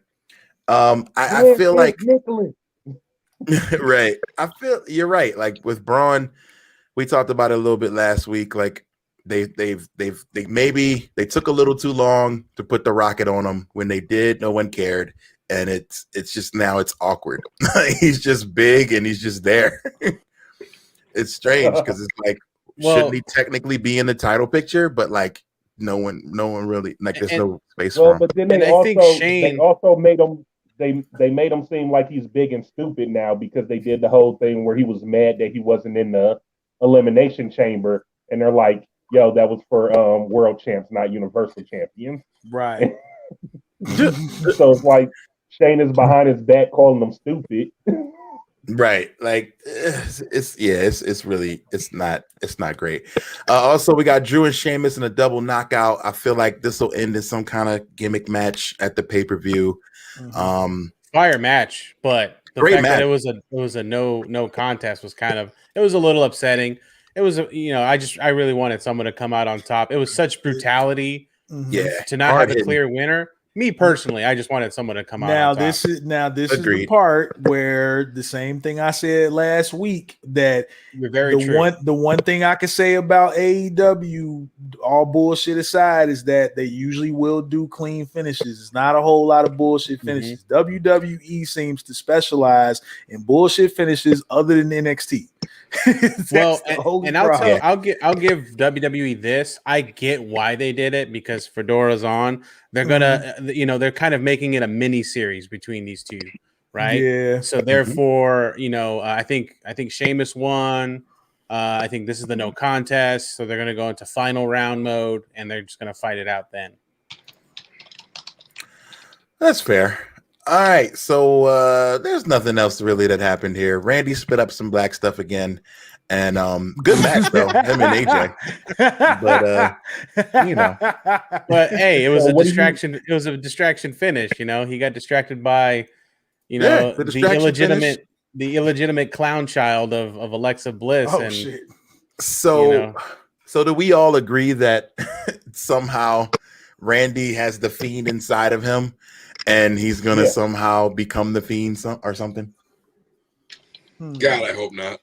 I feel like Nicholas. Right. I feel you're right. Like with Braun, we talked about it a little bit last week. Like they maybe they took a little too long to put the rocket on him. When they did, no one cared. And it's just now it's awkward. He's just big and he's just there. It's strange because it's like, shouldn't he technically be in the title picture? But like no one really like there's no space for him. But then they also made him. They made him seem like he's big and stupid now because they did the whole thing where he was mad that he wasn't in the elimination chamber, and they're like, "Yo, that was for world champs, not universal champions." Right. So it's like Shane is behind his back calling them stupid. Right, like it's not great. Also, we got Drew and Sheamus in a double knockout. I feel like this will end in some kind of gimmick match at the pay-per-view. Fire match, but the Great fact match. that it was a no contest was it was a little upsetting. It was I really wanted someone to come out on top. It was such brutality to not have a clear winner. Me personally, I just wanted someone to come out on top. This is the part where the same thing I said last week, that the one thing I can say about AEW, all bullshit aside, is that they usually will do clean finishes. It's not a whole lot of bullshit finishes. WWE seems to specialize in bullshit finishes other than NXT. I'll give WWE this. I get why they did it, because Fedora's on. They're gonna, they're kind of making it a mini series between these two, right? Yeah. So therefore, I think Sheamus won. I think this is the no contest, so they're gonna go into final round mode and they're just gonna fight it out then. That's fair. All right, so there's nothing else really that happened here. Randy spit up some black stuff again, and good match though, him and AJ. But hey, it was a distraction. It was a distraction finish. He got distracted by, the illegitimate clown child of Alexa Bliss. Oh, shit. So do we all agree that somehow Randy has the Fiend inside of him? And he's gonna somehow become the Fiend or something. God, I hope not.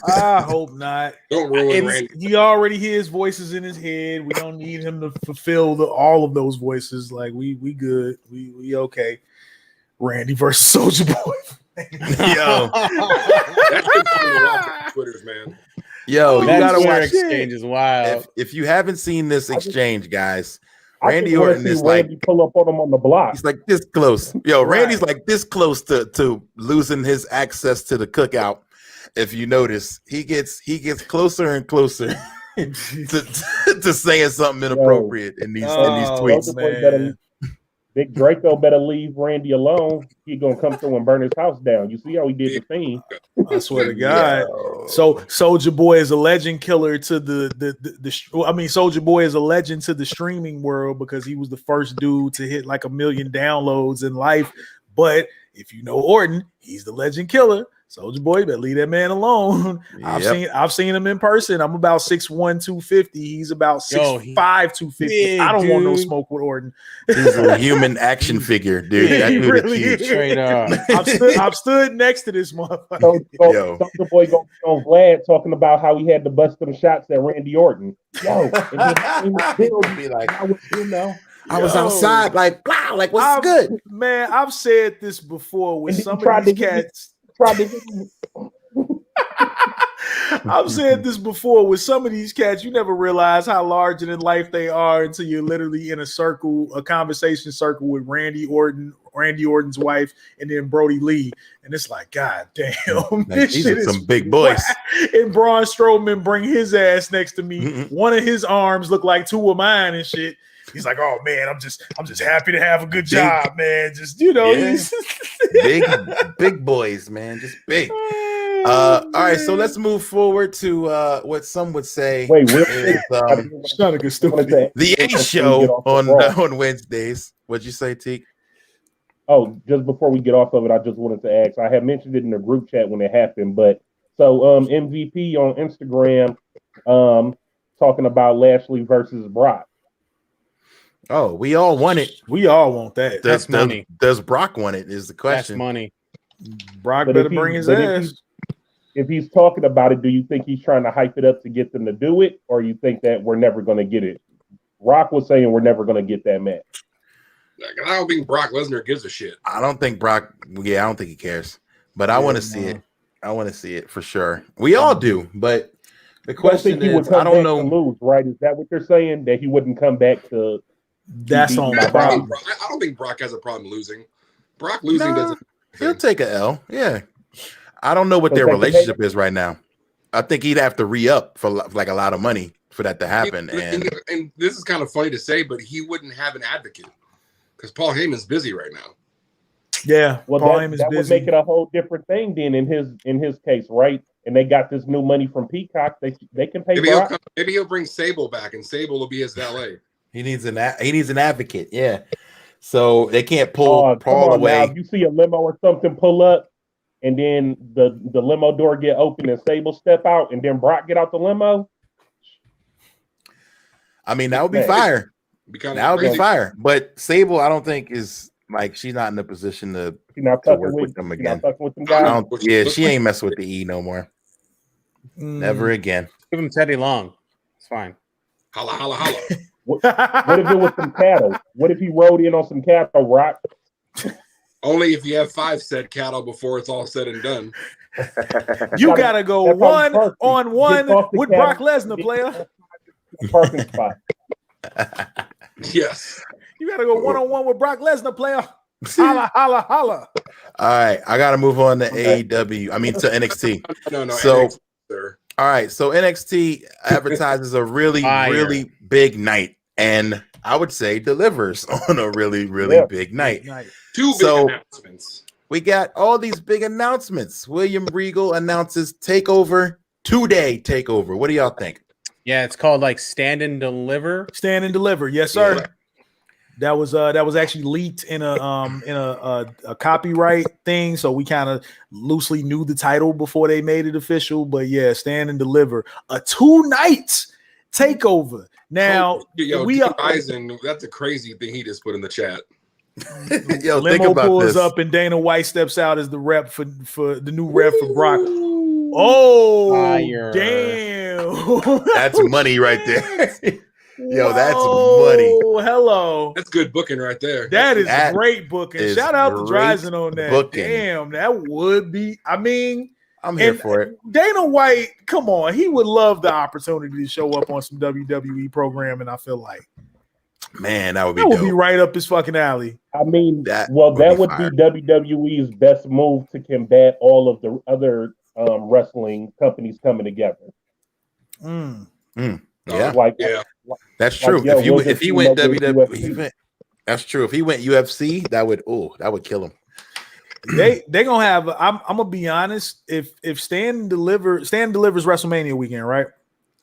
I hope not. Don't ruin Randy. He already hears voices in his head. We don't need him to fulfill all of those voices. Like we good. We okay. Randy versus Soulja Boy. Yo, that's good Twitters, man. Yo, you gotta watch exchange is wild. If you haven't seen this exchange, guys. Randy Orton is Randy pull up on him on the block. He's like this close. Yo, Randy's like this close to losing his access to the cookout. If you notice, he gets closer and closer to saying something inappropriate in these tweets. Big Draco better leave Randy alone. He gonna come through and burn his house down. You see how he did the thing? I swear to God. So Soulja Boy is a legend killer to Soulja Boy is a legend to the streaming world because he was the first dude to hit like 1 million downloads in life. But if you know Orton, he's the legend killer. Soulja Boy, better leave that man alone. I've seen him in person. I'm about 6'1", 250. He's about 6'5", 250. I don't want no smoke with Orton. He's a human action figure, dude. That dude really is straight up. I've stood next to this motherfucker. Soulja Boy going on Vlad talking about how he had to bust them shots at Randy Orton. Yo, and be like, I was outside, like, wow, like what's good, man. I've said this before with some of these cats. I've said this before with some of these cats. You never realize how larger than life they are until you're literally in a conversation circle with Randy Orton's wife, and then Brody Lee, and it's like, God damn, these are some big boys. And Braun Strowman bring his ass next to me. One of his arms look like two of mine and shit. He's like, oh man, I'm just happy to have a good job, man. Just he's big boys, man, just big. All right, so let's move forward to what some would say is the A show on Wednesdays. What'd you say, Teak? Oh, just before we get off of it, I just wanted to ask. I had mentioned it in the group chat when it happened, but so MVP on Instagram talking about Lashley versus Brock. Oh, we all want it. We all want that. That's money. Does Brock want it? Is the question. That's money. Brock better bring his ass. If he's talking about it, do you think he's trying to hype it up to get them to do it, or you think that we're never going to get it? Rock was saying we're never going to get that match. I don't think Brock Lesnar gives a shit. I don't think Brock. Yeah, I don't think he cares. But I want to see it. I want to see it for sure. We all do, but the question is, I don't know. Lose, right? Is that what you're saying? That he wouldn't come back to? That's on my problem. I don't think Brock has a problem losing. Brock losing doesn't. He'll take a L. Yeah. I don't know what their relationship is right now. I think he'd have to re-up for like a lot of money for that to happen. And this is kind of funny to say, but he wouldn't have an advocate because Paul Heyman's busy right now. Yeah. Well, Paul that Heyman's would busy. make it a whole different thing then in his case, right? And they got this new money from Peacock. They can pay Brock. Maybe he'll bring Sable back, and Sable will be his valet. He needs an advocate. Yeah. So they can't pull Come Paul on away. now. If you see a limo or something pull up, and then the limo door get open and Sable step out, and then Brock get out the limo. I mean, that would be fire. That would be fire. But Sable, I don't think is like she's not in the position to work with them again. With them guys. She ain't messing with the E no more. Never again. Give him Teddy Long. It's fine. Holla, holla, holla. What if it was some cattle? What if he rode in on some cattle, Rock? Only if you have 5 said cattle before it's all said and done. You gotta go 1-on-1 with Brock Lesnar, player. Parking spot. Yes. You gotta go 1-on-1 with Brock Lesnar, player. Holla, holla, holla. All right, I gotta move on to AEW. I mean to NXT. No. So, NXT, sir. All right, so NXT advertises a really, really big night, and I would say delivers on a really, really big night. 2 big announcements. We got all these big announcements. William Regal announces Takeover, 2-day Takeover. What do y'all think? Yeah, it's called like Stand and Deliver. Stand and Deliver, yes, sir. Yeah. That was actually leaked in a copyright thing, so we kind of loosely knew the title before they made it official. But yeah, Stand and Deliver, a 2 nights takeover. Now Eisen, that's a crazy thing he just put in the chat. Yo, limo think about pulls this. up and Dana White steps out as the rep for the new rep for Brock. Oh, fire. Damn! That's money right there. Yo, that's money. Hello. That's good booking right there. That is great booking. Shout out to Dryzen on that. Booking. Damn, that would be. I mean, I'm here for it. Dana White, come on, he would love the opportunity to show up on some WWE programming. I feel like, man, that would be right up his fucking alley. I mean, that would be WWE's best move to combat all of the other wrestling companies coming together. Yeah, that's true. If he went WWE, that's true. If he went UFC, that would kill him. They gonna have. I'm gonna be honest. If Stan delivers WrestleMania weekend, right?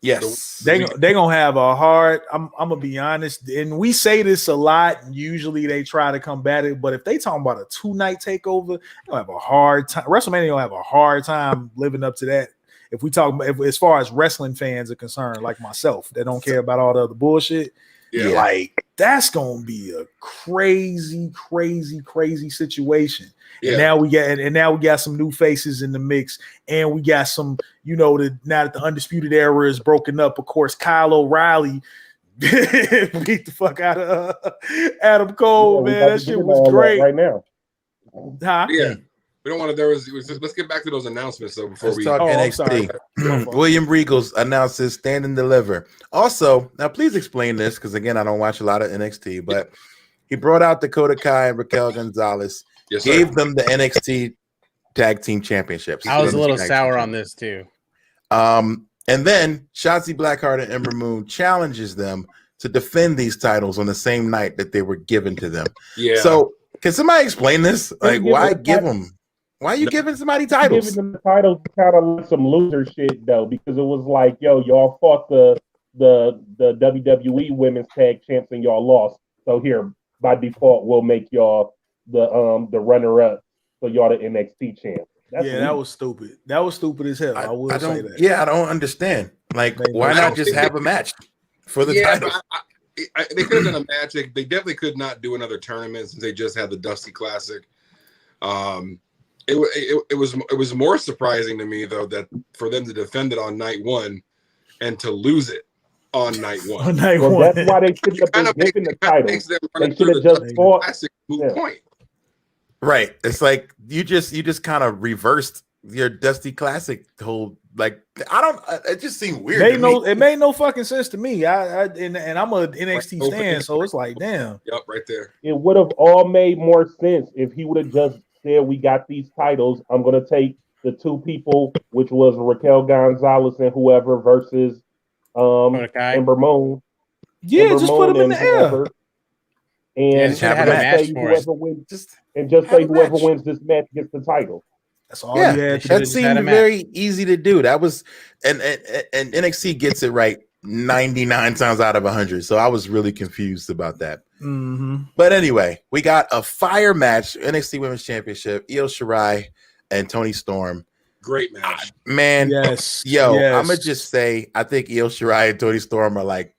Yes, they gonna have a hard. I'm gonna be honest, and we say this a lot. Usually they try to combat it, but if they talking about a 2-night takeover, they'll have a hard time. WrestleMania will have a hard time living up to that. If we talk about, as far as wrestling fans are concerned, like myself, that don't care about all the other bullshit, like that's gonna be a crazy situation. Yeah. And now we got some new faces in the mix, and we got some, now that the Undisputed Era is broken up, of course, Kyle O'Reilly beat the fuck out of Adam Cole, man. That shit was great right now. Huh? Yeah. We don't want to. Let's get back to those announcements though before Let's talk NXT. William Regal announces Stand and Deliver. Also, now please explain this because again, I don't watch a lot of NXT, but he brought out Dakota Kai and Raquel Gonzalez, gave them the NXT Tag Team Championships. I was a little sour on this too. And then Shotzi Blackheart and Ember Moon challenges them to defend these titles on the same night that they were given to them. Yeah. So can somebody explain this? Like, why give them? Why are you giving somebody titles? Giving them the titles kind of like some loser shit though, because it was like, y'all fought the WWE Women's Tag Champs and y'all lost. So here, by default, we'll make y'all the runner up. So y'all the NXT champs. That was stupid. That was stupid as hell. I will say that. Yeah, I don't understand. Like, why not just have a match for the title? They could have done a match. They definitely could not do another tournament since they just had the Dusty Classic. It was more surprising to me though that for them to defend it on night 1 and to lose it on night 1. On night 1. That's why they should have been given the title. They should have just fought. Classic point. Right. It's like you just kind of reversed your Dusty Classic whole. Like it just seemed weird. It made no fucking sense to me. And I'm a NXT stan, so it's like, damn. Yep, right there. It would have all made more sense if he would have just said, "We got these titles. I'm gonna take the 2 people, which was Raquel Gonzalez and whoever versus Ember Moon." Yeah, just put them in the air. And just have a match for it. Just say whoever wins this match gets the title. That's all. Yeah, that seemed very easy to do. That was, and NXT gets it right 99 times out of 100. So I was really confused about that. Mm-hmm. But anyway, we got a fire match, NXT Women's Championship, Io Shirai and Toni Storm. Great match, man. Yes, I'm gonna just say I think Io Shirai and Toni Storm are like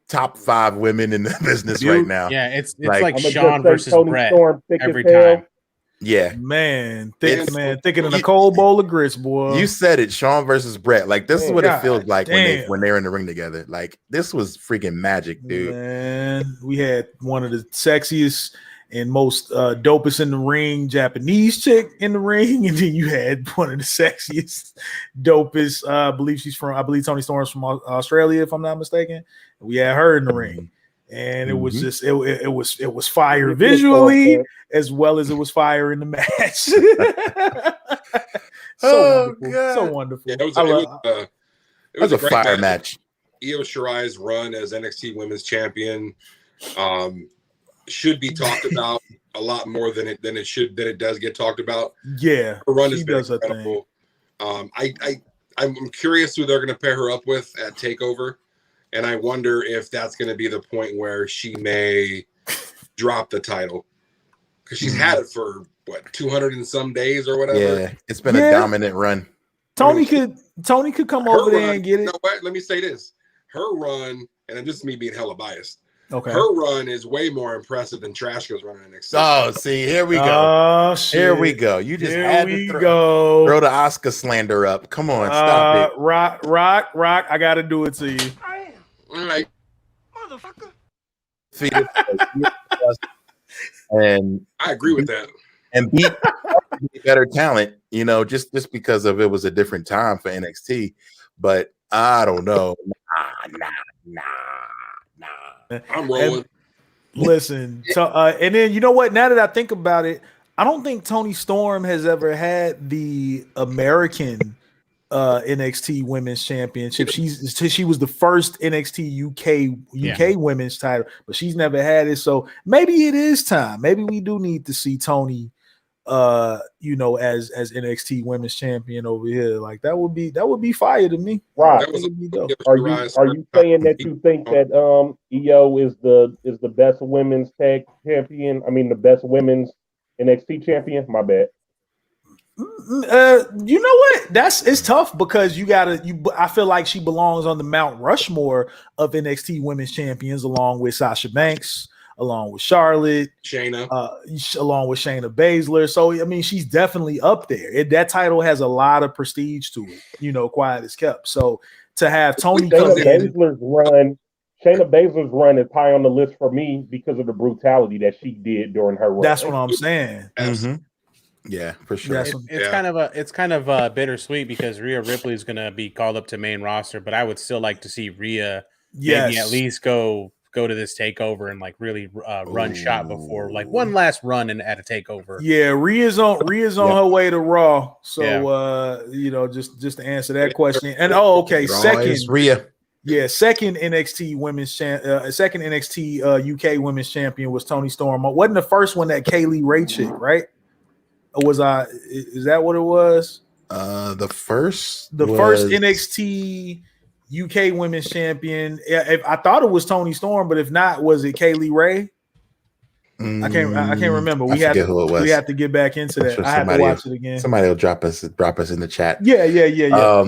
top 5 women in the business right now. Yeah, it's like Sean versus Toni Brett Storm every time. Yeah, man, thicker than a cold bowl of grits, boy. You said it, Sean versus Brett. Like this is what it feels like when they're in the ring together. Like this was freaking magic, dude. Man, we had one of the sexiest and most dopest in the ring Japanese chick in the ring, and then you had one of the sexiest, dopest. I believe Toni Storm's from Australia, if I'm not mistaken. We had her in the ring. And it was just it was fire visually as well as it was fire in the match. So wonderful. Yeah, it was a fire match. Io Shirai's run as NXT Women's Champion should be talked about a lot more than it does get talked about. Yeah, her run has been incredible. I'm curious who they're going to pair her up with at Takeover. And I wonder if that's going to be the point where she may drop the title, because she's had it for 200 and some days or whatever. Yeah, it's been a dominant run. Tony could come over there and get it. You know what? Let me say this: her run, and this is me being hella biased. Okay, her run is way more impressive than Trashka's run in NXT. Oh, see, here we go. Oh, shit. Here we go. You just had to throw the Oscar slander up. Come on, stop it. Rock. I got to do it to you. All right, motherfucker. And I agree with that. And beat better talent, just because of it was a different time for NXT. But I don't know. Nah. I'm rolling. Listen, so and then you know what? Now that I think about it, I don't think Toni Storm has ever had the American NXT Women's Championship. She was the first NXT UK Women's title, but she's never had it. So maybe it is time. Maybe we do need to see Toni, as NXT Women's Champion over here. Like that would be fire to me. Right. Are you saying that you think that Io is the best women's tag champion? I mean, the best women's NXT champion? My bad. You know what? It's tough because I feel like she belongs on the Mount Rushmore of NXT Women's Champions, along with Sasha Banks, along with Charlotte, Shayna, along with Shayna Baszler. So I mean, she's definitely up there. That title has a lot of prestige to it. Quiet as kept. So to have Toni Shayna Baszler's run is high on the list for me because of the brutality that she did during her run. That's what I'm saying. Mm-hmm. Yeah, for sure. It's kind of bittersweet because Rhea Ripley is going to be called up to main roster, but I would still like to see Rhea maybe at least go to this takeover and like really run shot before like one last run at a takeover. Yeah, Rhea's on her way to Raw. So just to answer that question. And second Rhea. Yeah, second NXT UK Women's Champion was Toni Storm. Wasn't the first one that Kaylee Ray chick, right? Or is that what it was? The first NXT UK Women's Champion. I thought it was Toni Storm, but if not, was it Kaylee Ray? I can't remember. We have to get back into that. I have to watch it again. Somebody will drop us in the chat. Yeah.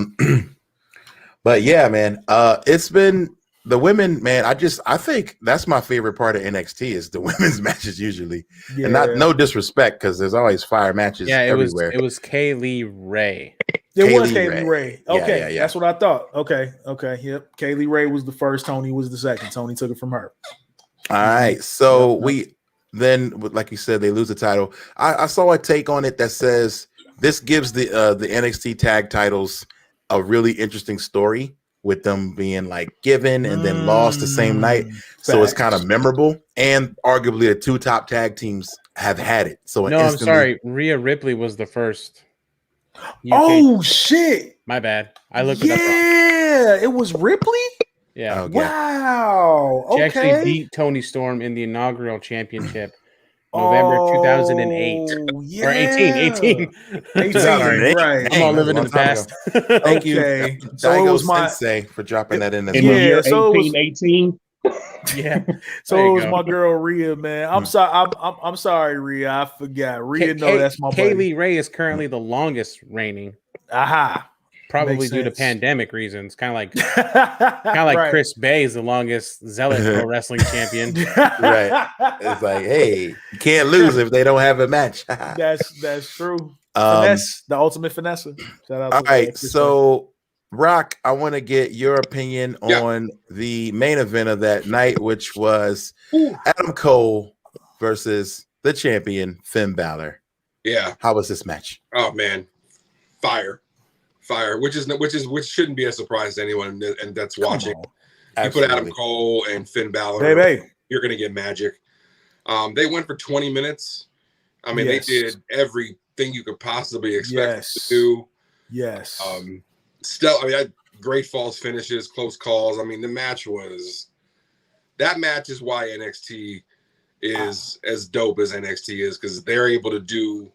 But yeah, man, it's been the women, man. I think that's my favorite part of NXT is the women's matches usually, and no disrespect because there's always fire matches. Yeah, everywhere. It was Kaylee Ray. It was Kaylee Ray. Okay, that's what I thought. Okay, yep. Kaylee Ray was the first. Toni was the second. Toni took it from her. All right, so we then, like you said, they lose the title. I saw a take on it that says this gives the NXT tag titles a really interesting story with them being like given and then lost the same night. So it's kind of memorable, and arguably the two top tag teams have had it. So I'm sorry, Rhea Ripley was the first. Oh shit! My bad. I looked it up wrong. Yeah, it was Ripley. Yeah. Okay. Wow. She Okay. actually beat Toni Storm in the inaugural championship, November 2008 yeah. or 18. 18, Sorry, right. I'm all Dang, living in the that's a long past. Thank you, Okay. So Daigo it was my Sensei, for dropping that in as In well. the year so it was 1818. Yeah. so There it you was go. my girl Rhea, man. I'm sorry. I'm sorry, Rhea. I forgot. Rhea, no, that's my buddy. Kaylee Ray is currently the longest reigning, Aha. probably Makes due to sense. pandemic reasons. Kind of like Right. Chris Bay is the longest Zealot Pro Wrestling champion. Right. It's like, hey, you can't lose if they don't have a match. That's true. Finesse, the ultimate finesse. Shout out All to right, Chris Bay. so Rock, I want to get your opinion on the main event of that night, which was Adam Cole versus the champion Finn Balor. Yeah. How was this match? Oh man, fire, which shouldn't be a surprise to anyone and that's watching. You put Adam Cole and Finn Balor, baby, you're gonna get magic. They went for 20 minutes. I mean, they did everything you could possibly expect them to do. Yes. Still, I mean, great false finishes, close calls. I mean, that match is why NXT is as dope as NXT is, because they're able to do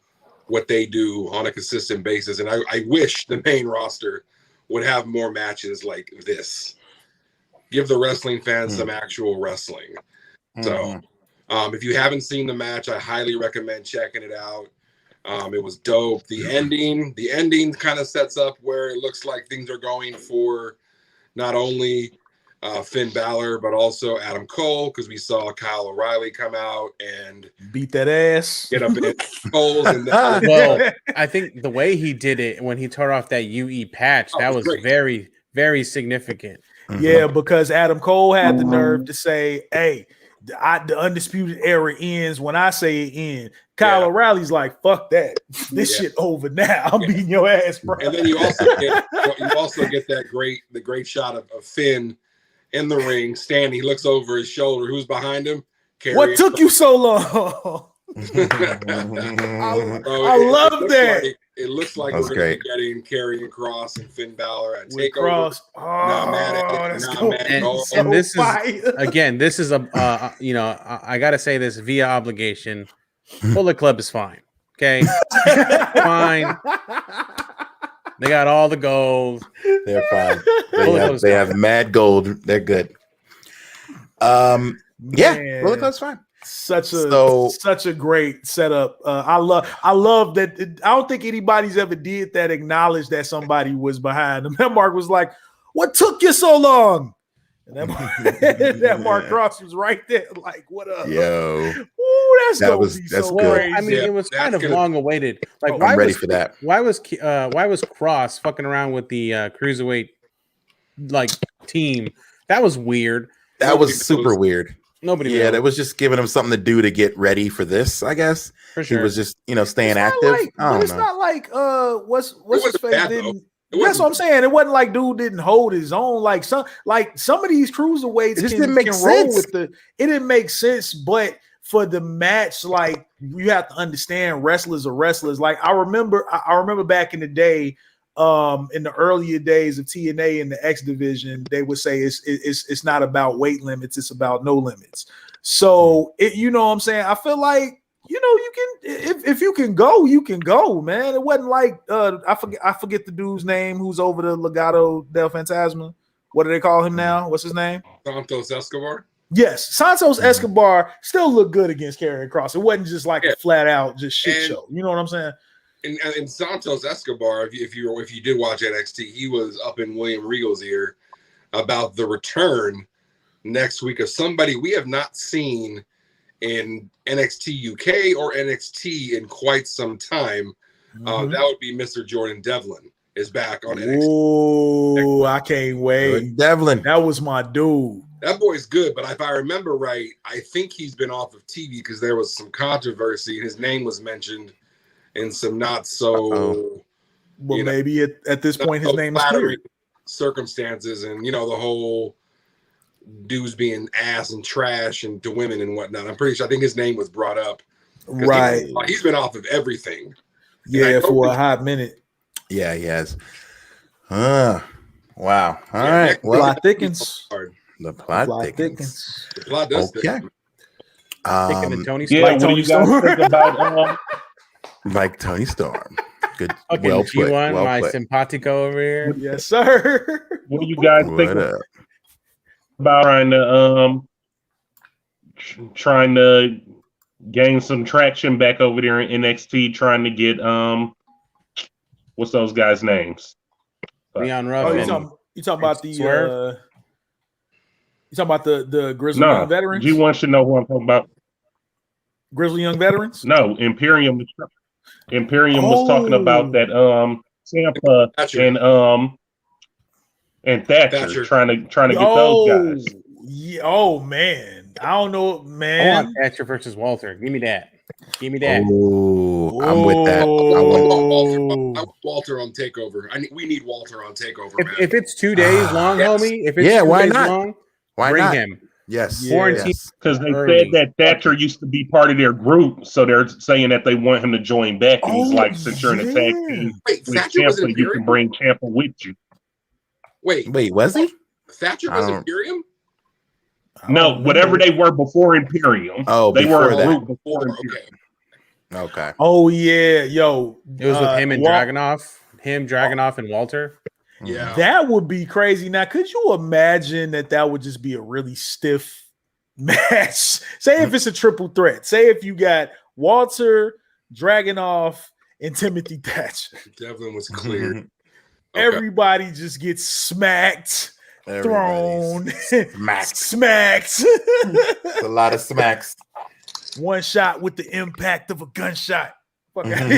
what they do on a consistent basis. And I wish the main roster would have more matches like this. Give the wrestling fans some actual wrestling. So if you haven't seen the match, I highly recommend checking it out. It was dope. The ending kind of sets up where it looks like things are going for not only Finn Balor, but also Adam Cole, because we saw Kyle O'Reilly come out and beat that ass, get up in Cole's. And well, I think the way he did it when he tore off that UE patch, that was great. very, very significant. Yeah, because Adam Cole had the nerve to say, "Hey, the undisputed era ends when I say it ends." Kyle O'Reilly's like, "Fuck that, this shit over now. I'm beating your ass, bro." And then you also get the great shot of Finn in the ring standing. He looks over his shoulder. Who's behind him? What took you so long? I love that. It looks like we're going to be getting Karrion Kross and Finn Balor at TakeOver. Cross. And this is again, this is I gotta say this via obligation. Bullet Club is fine. Okay, fine. They got all the gold. They're fine. They have mad gold. They're good. Bullet Club's fine. Such a great setup. I love that. I don't think anybody's ever did that. Acknowledge that somebody was behind them. That Mark was like, "What took you so long?" And that Mark Cross was right there, like, "What up?" Yo, ooh, that's good. Crazy. I mean, it was kind of long awaited. Like, I'm ready for that. Why was Cross fucking around with the cruiserweight team? That was weird. That was super weird. Nobody. Yeah, that was just giving him something to do to get ready for this. I guess for sure. He was just staying active. It's not like what's his face didn't. That's what I'm saying. It wasn't like dude didn't hold his own. Like some of these cruiserweights can roll with the. It didn't make sense, but for the match, like you have to understand, wrestlers are wrestlers. Like I remember back in the day. In the earlier days of TNA in the X division, they would say it's not about weight limits, it's about no limits. So you know what I'm saying? I feel like you can if you can go, you can go, man. It wasn't like I forget the dude's name who's over the Legado del Fantasma. What do they call him now? What's his name? Santos Escobar. Yes, Santos Escobar still looked good against Karrion Kross. It wasn't just like a flat out just shit show. You know what I'm saying? And Santos Escobar, if you did watch NXT, he was up in William Regal's ear about the return next week of somebody we have not seen in NXT UK or NXT in quite some time. That would be Mr. Jordan Devlin is back on NXT. Oh, I can't wait. Jordan Devlin. That was my dude. That boy's good, but if I remember right, I think he's been off of TV because there was some controversy. His name was mentioned in some not so maybe at this point his name is clear. Circumstances, and the whole dudes being ass and trash and to women and whatnot. I'm pretty sure I think his name was brought up. Right. He's been off of everything. Yeah, for a hot minute. Yeah, he has. Wow. All right. Well, thickens. The plot Plot thickens. The plot does Okay. Thicker than Tony Yeah, Stark. what do you guys think about Like Tony Storm. Good. Fucking Well put. G1, Well my put. simpatico over here. Yes, sir. what do you guys think What up? about trying to gain some traction back over there in NXT, trying to get what's those guys' names? Leon Ruff Oh, and you talking about the Swerve? you talking about the Grizzly No, Young Veterans? G1 should know who I'm talking about. Grizzly Young Veterans? No, Imperium. Imperium was talking about that Ciampa and Thatcher. trying to get those guys. Yeah, oh man. I don't know, I man. want Thatcher versus Walter. Give me that. Give me that. Oh, I'm with that. I Oh. want Walter on Takeover. We need Walter on Takeover, man. If it's 2 days long, Yes. homie, if it's Yeah, 2 why days not? long, Why bring not? him. Yes. Quarantine. Yes. Because they Early. said that Thatcher used to be part of their group, so they're saying that they want him to join back. And he's like, since you're in a tag team Wait, with Thatcher was Ciampa, you Imperium? can bring Ciampa with you. Wait, Was he? Thatcher I was don't- Imperium? No, whatever they were before Imperium. Oh, they were before a that. group before Imperium. Okay. Okay. Oh yeah, yo. It was with him and Walt- Dragunov. Him, Dragunov, and Walter. Yeah. That would be crazy. Now, could you imagine that would just be a really stiff match? Say if it's a triple threat. Say if you got Walter, Dragunov, and Timothy Thatcher. Devlin was cleared. Okay. Everybody just gets smacked, thrown, Smacked. smacked. It's a lot of smacks. One shot with the impact of a gunshot. Fuck out.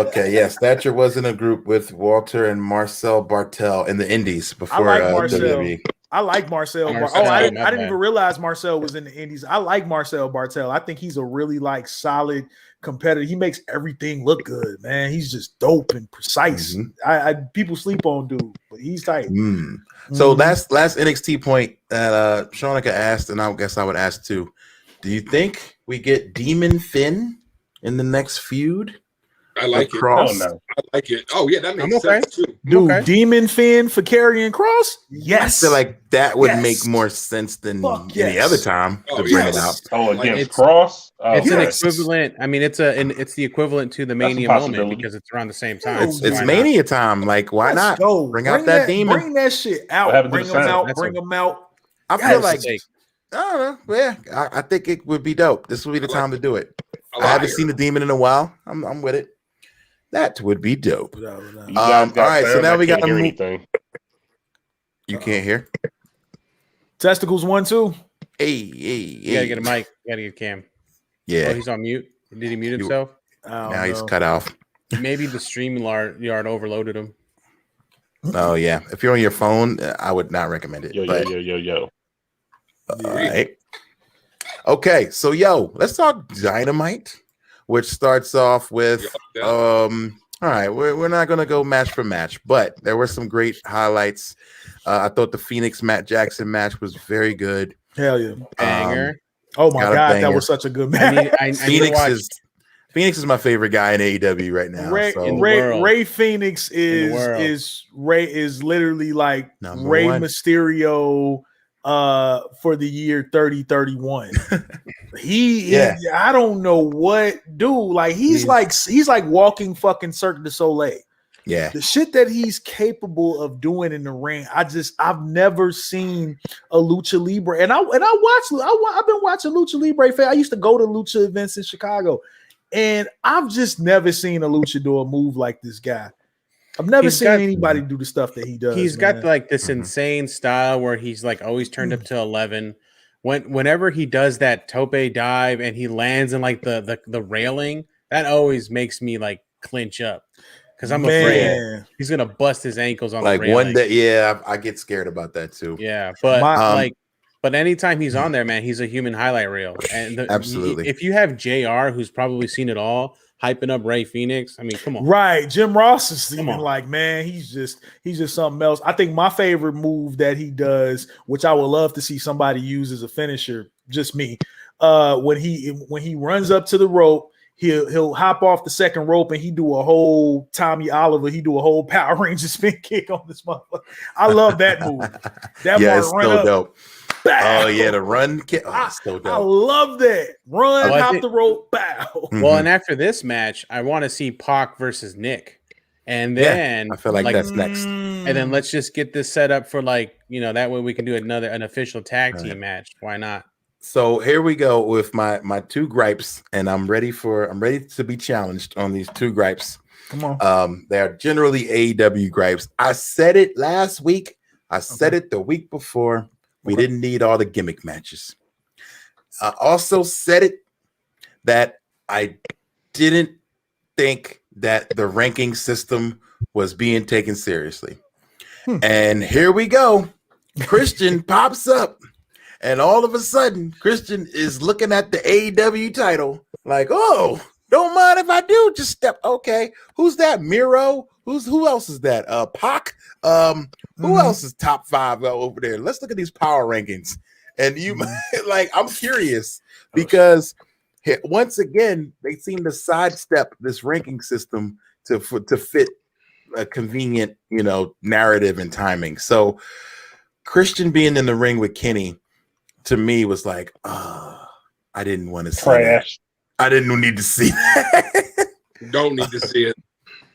Okay, yes, Thatcher was in a group with Walter and Marcel Bartel in the Indies before I like Marcel. WWE. I like Marcel. Marcel, I my didn't bad. even realize Marcel was in the Indies. I like Marcel Bartel. I think he's a really solid competitor. He makes everything look good, man. He's just dope and precise. I people sleep on dude, but he's tight. So last NXT point that Shonika asked, and I guess I would ask too. Do you think we get Demon Finn in the next feud? I like Across? it. I like it. Oh, yeah, that makes I'm okay. sense too. Dude, Okay. Demon Finn for Karrion Cross? Yes. I feel like that would Yes. make more sense than Fuck any yes. other time Oh, to bring it yes. out. Oh, Like, against it's- Cross? Oh, It's Yes. an equivalent. I mean, it's the equivalent to the That's a Mania moment possibility. because it's around the same time. It's- So It's why Mania time. Like, why Let's not? go. Bring out that demon. Bring that shit out. What happened to Bring the them sound? out. That's Bring them out. I feel Yes. like Take. I don't know. Yeah, I think it would be dope. This would be the I like time to it. do it. I I like haven't it. seen the demon in a while. I'm with it. That would be dope. You guys all got right, so sound? now I we can't got hear to move. anything. You can't hear. Testicles 1, 2. Hey, You gotta get a mic. You gotta get Cam. Yeah. Oh, he's on mute. Did he mute himself? Now he's cut off. Maybe the stream yard overloaded him. Oh yeah. If you're on your phone, I would not recommend it. Yo. All right. Okay, so let's talk Dynamite, which starts off with Yeah. all right, we're not gonna go match for match, but there were some great highlights. I thought the Phoenix Matt Jackson match was very good. Hell yeah. Banger. Oh my got a God, that banger. was such a good I match. need, I need to watch. Phoenix is my favorite guy in AEW right now. Ray, so in the Ray, world. Ray Phoenix In the world. is literally like Number Ray one. Mysterio for the year 3031. Yeah. I don't know what dude, like he's like walking fucking Cirque du Soleil. yeah, The shit that he's capable of doing in the ring, I've never seen a lucha libre, and I've been watching lucha libre. I used to go to lucha events in Chicago, and I've just never seen a luchador move like this guy. I've never He's seen got- anybody do the stuff that he does. He's man. got like this Mhm. insane style where he's like always turned up to 11. Whenever he does that tope dive and he lands in like the railing, that always makes me like clinch up because I'm afraid Man. he's gonna bust his ankles on like the railing. one day. Yeah, I get scared about that too. Yeah, but My- but anytime he's on there, man, he's a human highlight reel. And Absolutely. if you have JR, who's probably seen it all, hyping up Ray Phoenix, I mean, come on. Right, Jim Ross is even on. like, man, he's just something else. I think my favorite move that he does, which I would love to see somebody use as a finisher, just me, when he runs up to the rope, he'll hop off the second rope and he do a whole Tommy Oliver. He do a whole Power Ranger spin kick on this motherfucker. I love that move. That it's so dope. Bow. Oh yeah, the run kick. Oh, so dope. I love that. Run, hop the rope, bow. Well, and after this match, I want to see Pac versus Nick. And then I feel like that's next. And then let's just get this set up for that way we can do an official tag team match. Why not? So here we go with my two gripes, and I'm ready to be challenged on these two gripes. Come on. They are generally AEW gripes. I said it last week. I said it the week before. We didn't need all the gimmick matches. I also said it that I didn't think that the ranking system was being taken seriously. And here we go. Christian pops up, and all of a sudden, Christian is looking at the AEW title like, oh, don't mind if I do. Just step. Okay, who's that? Miro? Who else is that? Pac? Who else is top 5 over there? Let's look at these power rankings. And you I'm curious because once again, they seem to sidestep this ranking system to fit a convenient, narrative and timing. So Christian being in the ring with Kenny to me was like, I didn't want to see trash. That. I didn't need to see that. Don't need to see it.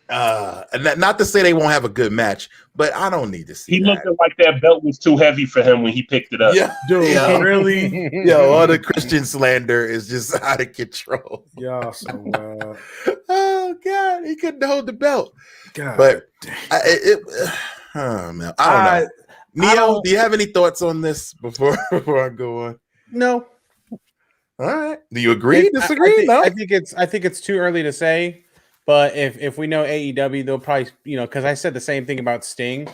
And not to say they won't have a good match, but I don't need to see. He looked like that belt was too heavy for him when he picked it up. Yeah, dude, really? All the Christian slander is just out of control. Yeah, so wild. Oh God, he couldn't hold the belt. God, but man, I don't know. Neo, do you have any thoughts on this before I go on? No. All right. Do you agree? Disagree? I think it's too early to say. But if we know AEW, they'll probably, because I said the same thing about Sting,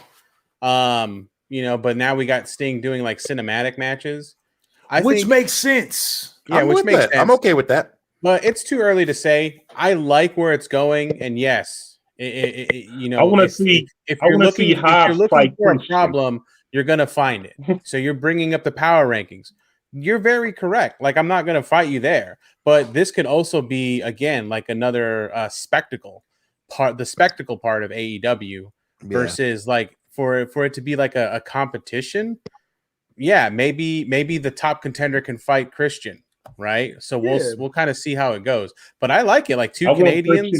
but now we got Sting doing like cinematic matches, which makes sense. Yeah, which makes sense. I'm okay with that. But it's too early to say. I like where it's going, and yes, I want to see. If you're looking for a problem, you're gonna find it. So you're bringing up the power rankings. You're very correct. Like, I'm not going to fight you there, but this could also be, again, like another spectacle part, the spectacle part of AEW versus like for it to be like a competition. Yeah, maybe the top contender can fight Christian, right? So we'll kind of see how it goes. But I like it, like two Canadians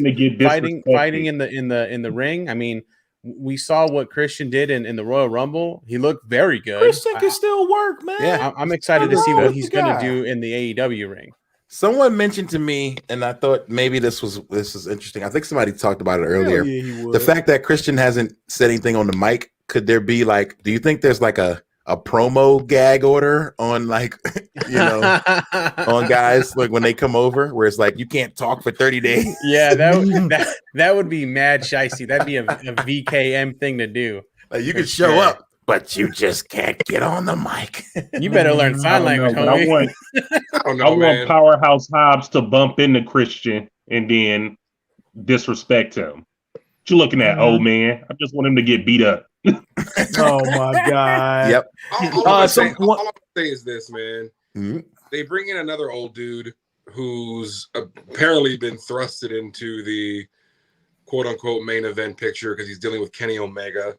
fighting in the ring. I mean, we saw what Christian did in the Royal Rumble. He looked very good. Christian can still work, man. Yeah, I'm excited to see what he's going to do in the AEW ring. Someone mentioned to me, and I thought maybe this was interesting. I think somebody talked about it earlier. The fact that Christian hasn't said anything on the mic. Could there be do you think there's like a promo gag order on on guys like when they come over where it's like you can't talk for 30 days? Yeah, that would be mad shicey. That'd be a VKM thing to do. Like you could show up, but you just can't get on the mic. You better learn sign language, homie. I want Powerhouse Hobbs to bump into Christian and then disrespect him. What you looking at, old man? I just want him to get beat up. Oh my God. Yep. All I'm gonna say is this, man. Mm-hmm. They bring in another old dude who's apparently been thrusted into the quote unquote main event picture because he's dealing with Kenny Omega.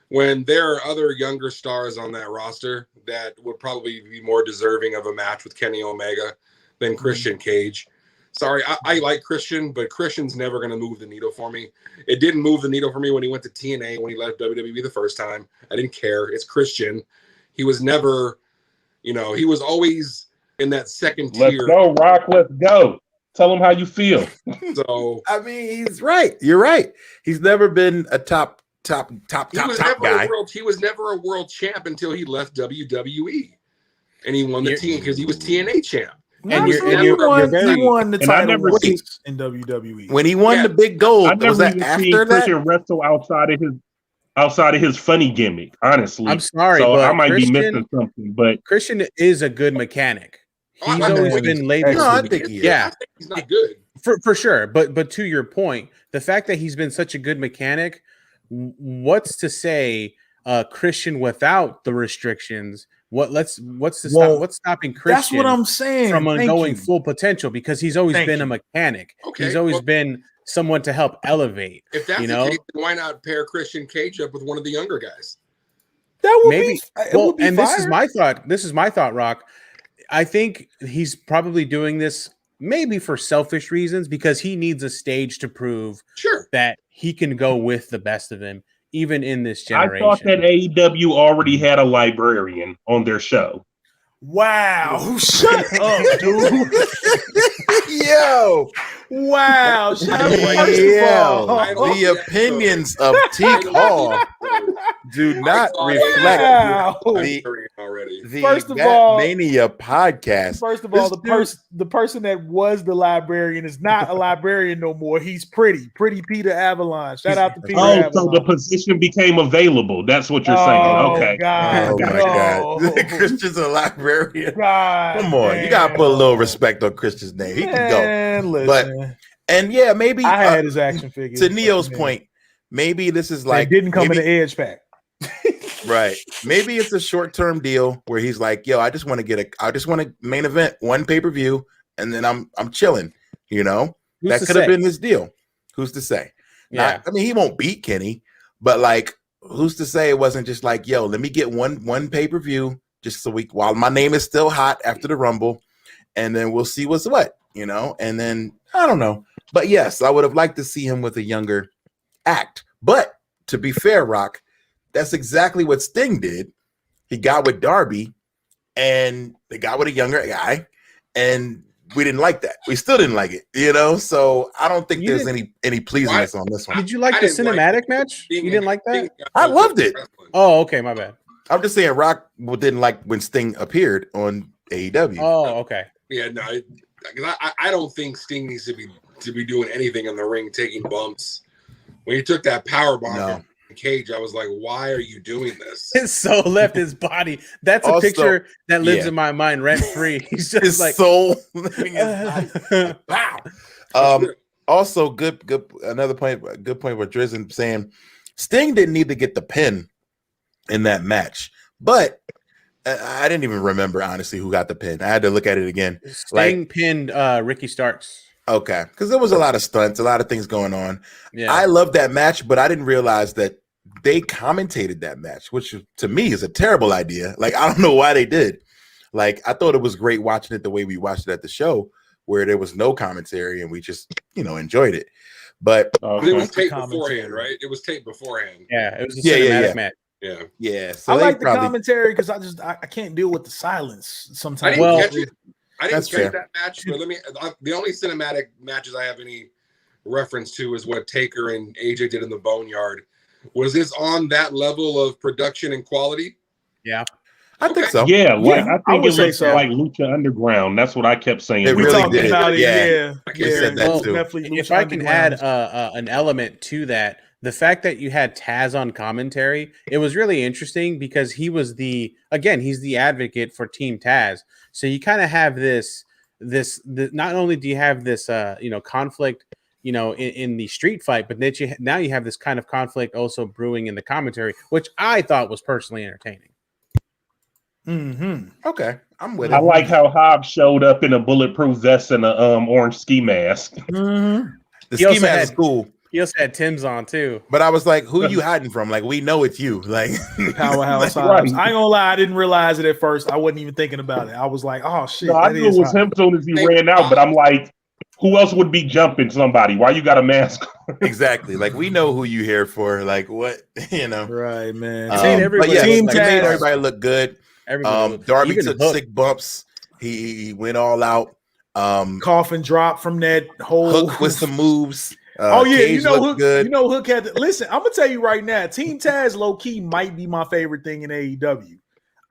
When there are other younger stars on that roster that would probably be more deserving of a match with Kenny Omega than Christian Cage. Sorry, I like Christian, but Christian's never going to move the needle for me. It didn't move the needle for me when he went to TNA, when he left WWE the first time. I didn't care. It's Christian. He was never, he was always in that second tier. Let's go, Rock. Let's go. Tell him how you feel. So I mean, he's right. You're right. He's never been a top guy. He was never a world champ until he left WWE, and he won the team because he was TNA champ. He won the title in WWE. When he won the big gold, was that after that? Christian wrestle outside of his funny gimmick. Honestly, I'm sorry, so but I might be missing something. But Christian is a good mechanic. He's always been labeled. No, I think he is. Yeah, he's not good for sure. But to your point, the fact that he's been such a good mechanic, what's to say Christian without the restrictions What's stopping Christian? That's what I'm saying. From Thank going you. full potential, because he's always been a mechanic. Okay, he's always been someone to help elevate. If that's you the know, case, then why not pair Christian Cage up with one of the younger guys? That would maybe. be And this is my thought. This is my thought, Rock. I think he's probably doing this maybe for selfish reasons, because he needs a stage to prove that he can go with the best of them, even in this generation. I thought that AEW already had a librarian on their show. Wow. Shut up, dude. Yo. Wow. The opinions of Teak Hall do not reflect the First of all, Mania podcast. First of all, the person that was the librarian is not a librarian no more. He's Pretty Peter Avalon. Shout out to Peter Avalon. So the position became available. That's what you're saying. Okay. God, oh my God. Christian's a librarian. God, come on. You gotta put a little respect on Christian's name. He can go. Listen. And yeah, maybe I had his action figure. To Neo's point, maybe this is like it didn't come in the Edge pack. Right. Maybe it's a short-term deal where he's like, yo, I just want to main event one pay-per-view, and then I'm chilling, you know? That could have been his deal. Who's to say? Yeah. I mean, he won't beat Kenny, but like, who's to say it wasn't just like, yo, let me get one pay-per-view just so while my name is still hot after the Rumble, and then we'll see what's what, you know? And then I don't know. But yes, I would have liked to see him with a younger act. But to be fair, Rock, that's exactly what Sting did. He got with Darby, and they got with a younger guy, and we didn't like that. We still didn't like it, you know? So I don't think there's any pleasingness on this one. Did you like the cinematic match? You didn't like that? I loved it. Oh, okay, my bad. I'm just saying Rock didn't like when Sting appeared on AEW. Oh, okay. Yeah, no, I don't think Sting needs to be doing anything in the ring, taking bumps. When he took that power bomb from Cage, I was like, why are you doing this? His soul left his body. That's a picture that lives in my mind rent free. He's just his like soul leaving his body. Wow. Also, good another point, good point with Drizzen saying Sting didn't need to get the pin in that match, but I didn't even remember honestly who got the pin. I had to look at it again. Sting pinned Ricky Starks. Okay, because there was a lot of stunts, a lot of things going on. Yeah. I love that match, but I didn't realize that they commentated that match, which to me is a terrible idea. Like, I don't know why they did. Like, I thought it was great watching it the way we watched it at the show, where there was no commentary and we just, enjoyed it. But it was taped beforehand, right? It was taped beforehand. Yeah, it was a cinematic match. Yeah. So I like the commentary because I can't deal with the silence sometimes. I didn't catch that match, but the only cinematic matches I have any reference to is what Taker and AJ did in the Boneyard. Was this on that level of production and quality? Yeah. I think so. Yeah, I think it looks like Lucha Underground. That's what I kept saying. It really did. About it. Yeah. Said that too. If I can add an element to that, the fact that you had Taz on commentary, it was really interesting because he was he's the advocate for Team Taz. So you kind of have this not only do you have this conflict, in the street fight, but then now you have this kind of conflict also brewing in the commentary, which I thought was personally entertaining. Mm-hmm. Okay, I'm with it. I like how Hobbs showed up in a bulletproof vest and a orange ski mask. Mm-hmm. The ski mask is cool. He also had Tim's on too. But I was like, who are you hiding from? Like, we know it's you. Like, Powerhouse Hobbs. I ain't gonna lie, I didn't realize it at first. I wasn't even thinking about it. I was like, oh shit. No, I knew it was him as soon as he ran out, but I'm like, who else would be jumping somebody? Why you got a mask? Exactly. Like, we know who you here for. Like, what? Right, man. But yeah, it made everybody look good. Darby took Hook. 6 bumps. He went all out. Coffin drop from that whole Hook with some moves. Cage Hook. Good. Hook had to listen. I'm gonna tell you right now, Team Taz low key might be my favorite thing in AEW.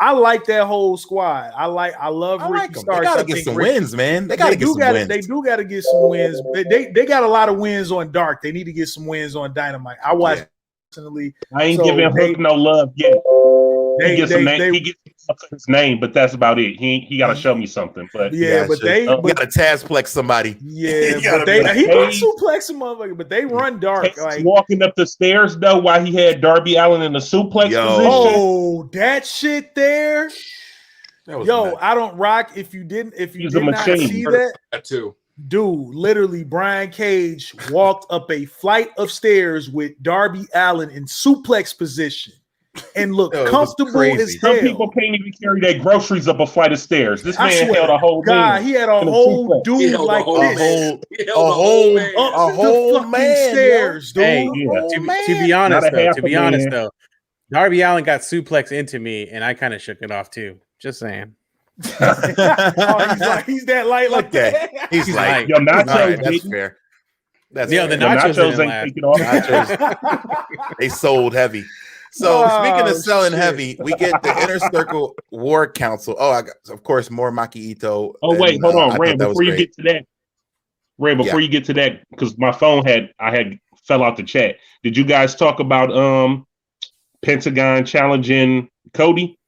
I like that whole squad. I love Ricky Starks. They gotta get some wins, man. They gotta get some wins. They do gotta get some wins. They got a lot of wins on Dark. They need to get some wins on Dynamite. I watched personally. I ain't giving Hook no love yet. He gets his name, but that's about it. He got to show me something. But you got to Tazplex somebody. Yeah, but he might suplex a motherfucker. But they run Dark. Like walking up the stairs though, while he had Darby Allin in the suplex position. Oh, that shit there. Yo, I don't rock. If you did not see that too. Dude, literally, Brian Cage walked up a flight of stairs with Darby Allin in suplex position and looked comfortable as hell. Some people can't even carry their groceries up a flight of stairs. This man held a whole man. He had a whole dude like this. A whole man. Stairs, dude. Hey, to be honest though, Darby Allin got suplex into me, and I kind of shook it off too. Just saying. He's that light like that. He's like, yo, nachos. That's fair. The nachos ain't taking off. Nachos, they sold heavy. So speaking of selling heavy, we get the Inner Circle War Council. Oh, of course, more Maki Ito. Oh wait, hold on, Ray. Before you get to that, because my phone had fell out the chat. Did you guys talk about Pentagon challenging Cody?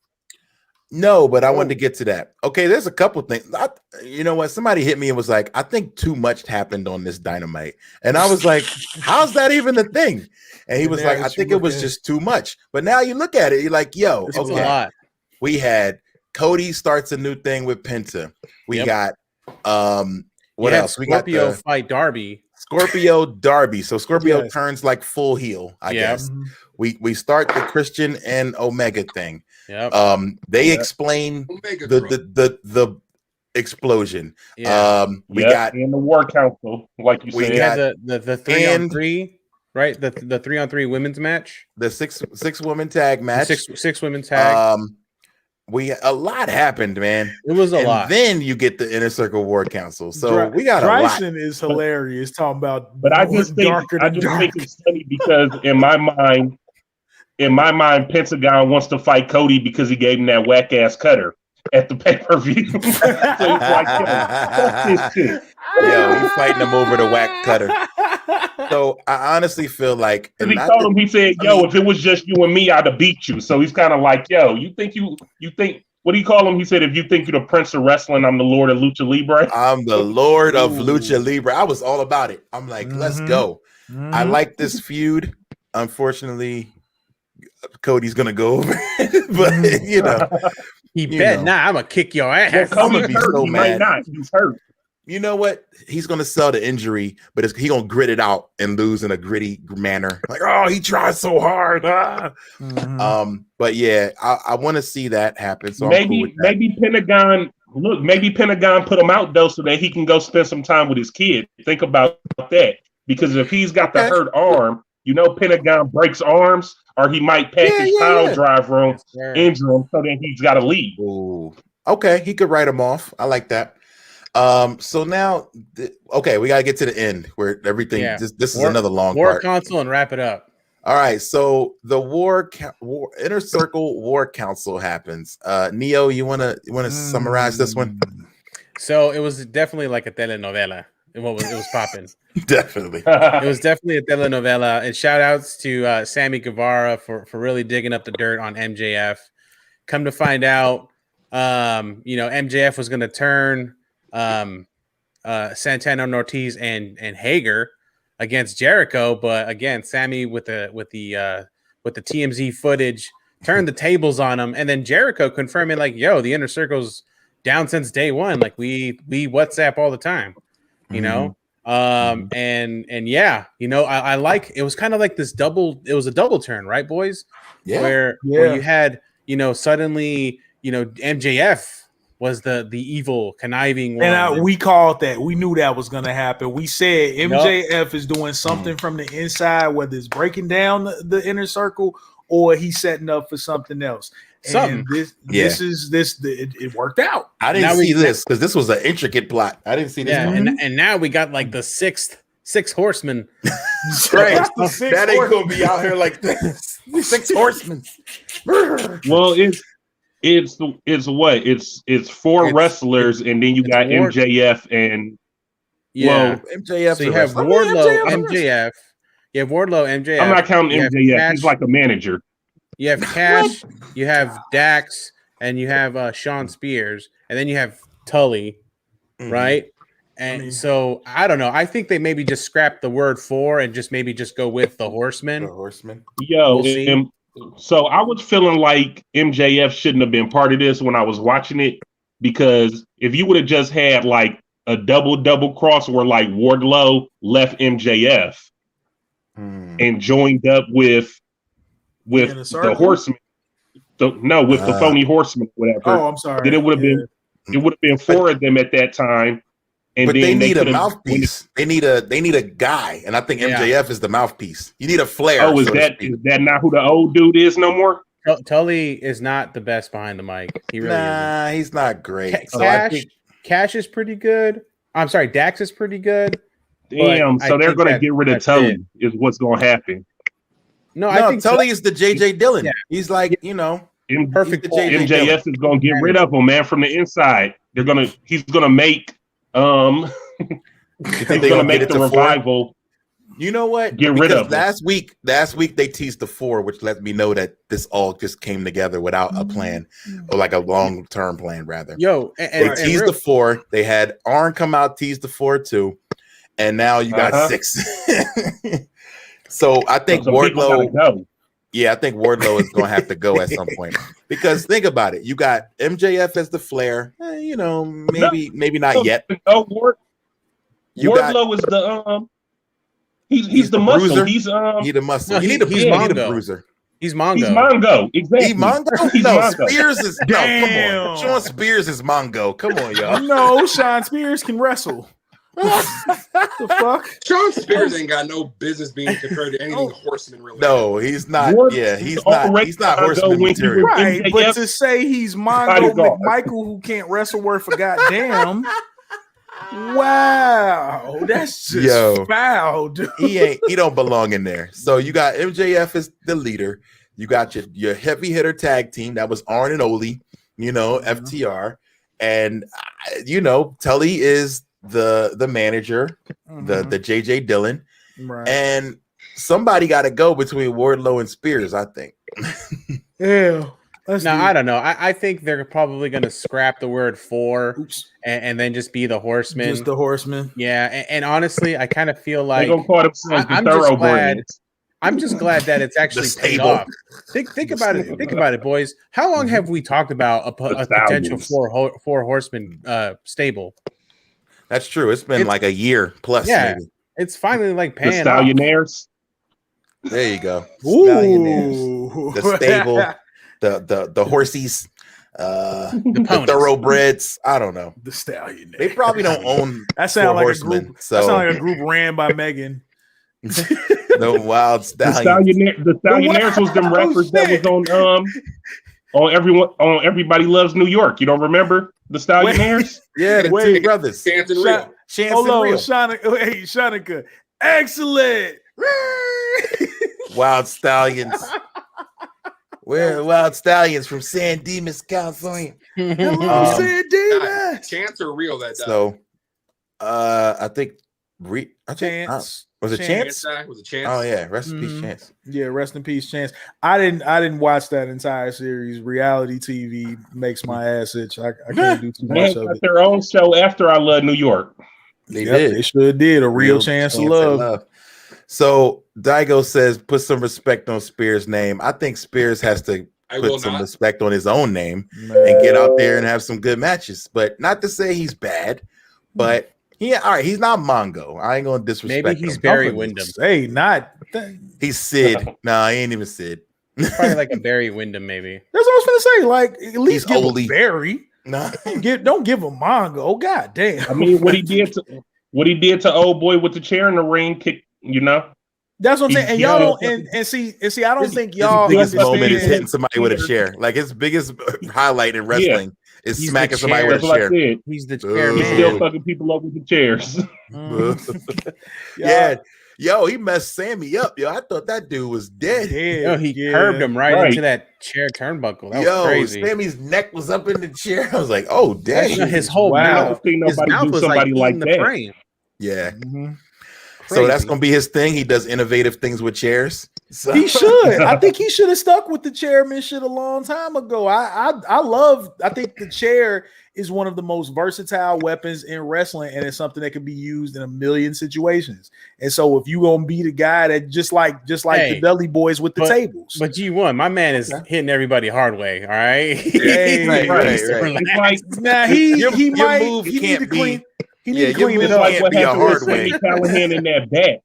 No, but I wanted to get to that. Okay, there's a couple things. You know what? Somebody hit me and was like, I think too much happened on this Dynamite. And I was like, how's that even a thing? And he was like, I think it was just too much. But now you look at it, you're like, yo, okay. We had Cody starts a new thing with Penta. We got what else? We got Scorpio fight Darby. Scorpio Darby. So Scorpio turns like full heel, I guess. We start the Christian and Omega thing. Yep. They explain the explosion. We got in the War Council, like you said. We got the 3-on-3, right? The 3-on-3 women's match. The six woman tag match. Six women tag. A lot happened, man. It was a lot. Then you get the Inner Circle War Council. So we got Bryson is hilarious talking about. But I just think it's funny because in my mind, Pentagon wants to fight Cody because he gave him that whack ass cutter at the pay-per-view. So he's like, fuck this shit. Yo, he's fighting him over the whack cutter. So I honestly feel like he told him, he said, yo, if it was just you and me, I'd have beat you. So he's kind of like, yo, you think what do you call him? He said, if you think you're the Prince of Wrestling, I'm the Lord of Lucha Libre. I'm the Lord of Lucha Libre. I was all about it. I'm like, let's go. I like this feud. Unfortunately, Cody's gonna go over, but you know, he bet. Nah, I'm gonna kick your ass. Well, I'm gonna be so mad. He's hurt. You know what? He's gonna sell the injury, but he's gonna grit it out and lose in a gritty manner. Like, oh, he tried so hard. But yeah, I want to see that happen. So maybe Pentagon. Look, maybe Pentagon put him out though, so that he can go spend some time with his kid. Think about that, because if he's got the hurt arm, you know, Pentagon breaks arms, or he might pack his pile driver on, injure him, so then he's got to leave. Ooh. Okay, he could write him off. I like that. So now, we gotta get to the end where everything. This is another long War Council and wrap it up. All right, so the Inner Circle War Council happens. Neo, you wanna summarize this one? So it was definitely like a telenovela. It was popping. Definitely. It was definitely a telenovela. And shout outs to Sammy Guevara for really digging up the dirt on MJF. Come to find out, MJF was going to turn Santana and Ortiz and Hager against Jericho, but again, Sammy with the TMZ footage turned the tables on him, and then Jericho confirming like, "Yo, the Inner Circle's down since day one. Like we WhatsApp all the time." You know, and yeah, you know, I like, it was kind of like this it was a double turn, right, boys? Yeah. Where you had, you know, suddenly, you know, MJF was the evil conniving one. And we called that. We knew that was going to happen. We said MJF is doing something from the inside, whether it's breaking down the Inner Circle or he's setting up for something else. And it worked out. I didn't see this because this was an intricate plot. I didn't see this. Yeah, and now we got like the six horsemen. Right. That ain't gonna be out here like this. 6 horsemen. Well, it's 4 wrestlers, and then you got MJF and MJF. So you have Wardlow, MJF. You have Wardlow, MJF. I'm not counting MJF. He's like a manager. You have Cash, you have Dax, and you have Sean Spears, and then you have Tully, right? And so I don't know. I think they maybe just scrap the word 4 and just maybe just go with the Horsemen. Yo, we'll So I was feeling like MJF shouldn't have been part of this when I was watching it, because if you would have just had like a double cross where like Wardlow left MJF and joined up with the Horseman, with the phony Horseman, whatever. Oh, I'm sorry. Then it would have been four of them at that time. And but then they need a mouthpiece. They need a guy, and I think MJF is the mouthpiece. You need a flair. Oh, is that not who the old dude is no more? Tully is not the best behind the mic. He really isn't. He's not great. Cash is pretty good. I'm sorry, Dax is pretty good. Damn, so they're going to get rid of Tully is what's going to happen. No, I think Tully is the JJ Dillon. Yeah. He's like, perfect. MJF is going to get rid of him, man, from the inside. He's going to make he's going to make the revival. You know what? Get rid of last week they teased the 4, which lets me know that this all just came together without a plan, or like a long-term plan, rather. Yo, they teased the 4. They had Arn come out, tease the 4 too, and now you got 6. So I think Wardlow. Yeah, I think Wardlow is going to have to go at some point, because think about it. You got MJF as the flair. Maybe not yet. No, Wardlow is the He's the muscle. Bruiser. He's the muscle. No, you need a bruiser. He's Mongo. He's Mongo. Exactly. He's Mongo. He's no, Mongo. Spears is come on. Sean Spears is Mongo. Come on, y'all. No, Sean Spears can wrestle. The fuck? Sean Spears ain't got no business being compared to anything Horseman related. No, he's not. He's not Horseman material. Right, but to say he's Mongo McMichael who can't wrestle worth for goddamn. Wow, that's just foul, dude. He don't belong in there. So you got MJF as the leader. You got your heavy hitter tag team that was Arn and Ole, FTR, and Tully is the manager, the JJ Dillon, right. And somebody got to go between Wardlow and Spears, I think. Yeah. I don't know. I think they're probably going to scrap the word 4 and then just be the Horseman. Just the Horseman. Yeah, and honestly, I kind of feel like I'm just glad that it's actually paid off. Think about it. Think about it, boys. How long have we talked about a potential four horseman stable? That's true. It's been like a year plus. Yeah, maybe. It's finally like paying the Stallionaires. Off. There you go. Stallionaires. The stable. The horsies, the thoroughbreds. I don't know. The Stallion. They probably don't own. That sounds like a group. So. That sounds like a group ran by Megan. The Wild Stallions. The Stallionaires was them rappers that was on Everybody Loves New York. You don't remember the Stallionaires? Yeah, the two brothers. Chance and Real. Shanika. Excellent. Wild Stallions. We're Wild Stallions from San Dimas, California. Hello, San Dimas. Chance or Real that day? So, I think Chance. Was it Chance? Was it Chance? Oh yeah, rest in peace, Chance. Yeah, rest in peace, Chance. I didn't watch that entire series. Reality TV makes my ass itch. I can't do too much of it. Their own show after I Love New York. They did. They sure did. A real chance of love. So Daigo says, put some respect on Spears' name. I think Spears has to put some respect on his own name and get out there and have some good matches. But not to say he's bad, but all right, he's not Mongo. I ain't gonna disrespect him. Maybe he's Barry Windham. Hey, not he's Sid. No, he ain't even Sid. Probably like a Barry Windham, maybe. That's what I was gonna say. Like, at least give him Barry. No, don't give him Mongo. God damn. I mean, what he did to old boy with the chair in the ring, That's what I'm saying. And y'all don't and see, I don't think y'all biggest moment is hitting somebody with a chair. Like his biggest highlight in wrestling is smacking somebody with a chair. He's the chair. He's still fucking people up with the chairs. Yeah. Yo, he messed Sammy up. Yo, I thought that dude was dead. Yo, he curved him right into that chair turnbuckle. That was crazy. Sammy's neck was up in the chair. I was like, oh, damn. His whole mouth. His mouth was like the frame. Yeah. Mm-hmm. So that's gonna be his thing. He does innovative things with chairs. So. He should. I think he should have stuck with the chairman shit a long time ago. I think the chair is one of the most versatile weapons in wrestling, and it's something that can be used in a million situations. And so if you gonna be the guy that just like the Dudley Boys with the tables. But G1, my man is hitting everybody hard way, all right? Hey, right. It's like, now he might move he can't need to be- clean he need to clean it move up. can't what be a happened hard with way. Sami Callihan in that back.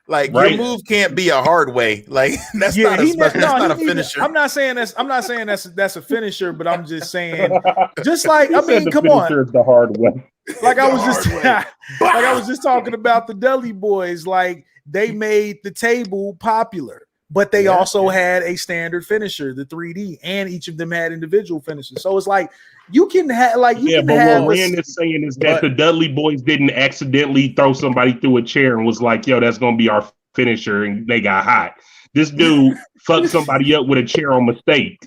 Like Right. your move can't be a hard way. Like that's not a finisher. I'm not saying that's a finisher, but I'm just saying, just like He I said mean, the come finisher on, is the hard way. like I was The just hard like I was just talking about the Dudley Boys. Like they made the table popular, but they also had a standard finisher, the 3D, and each of them had individual finishes. So it's like you can have What Rand is saying is that the Dudley Boys didn't accidentally throw somebody through a chair and was like, yo, that's gonna be our finisher, and they got hot. This dude fucked somebody up with a chair on mistake.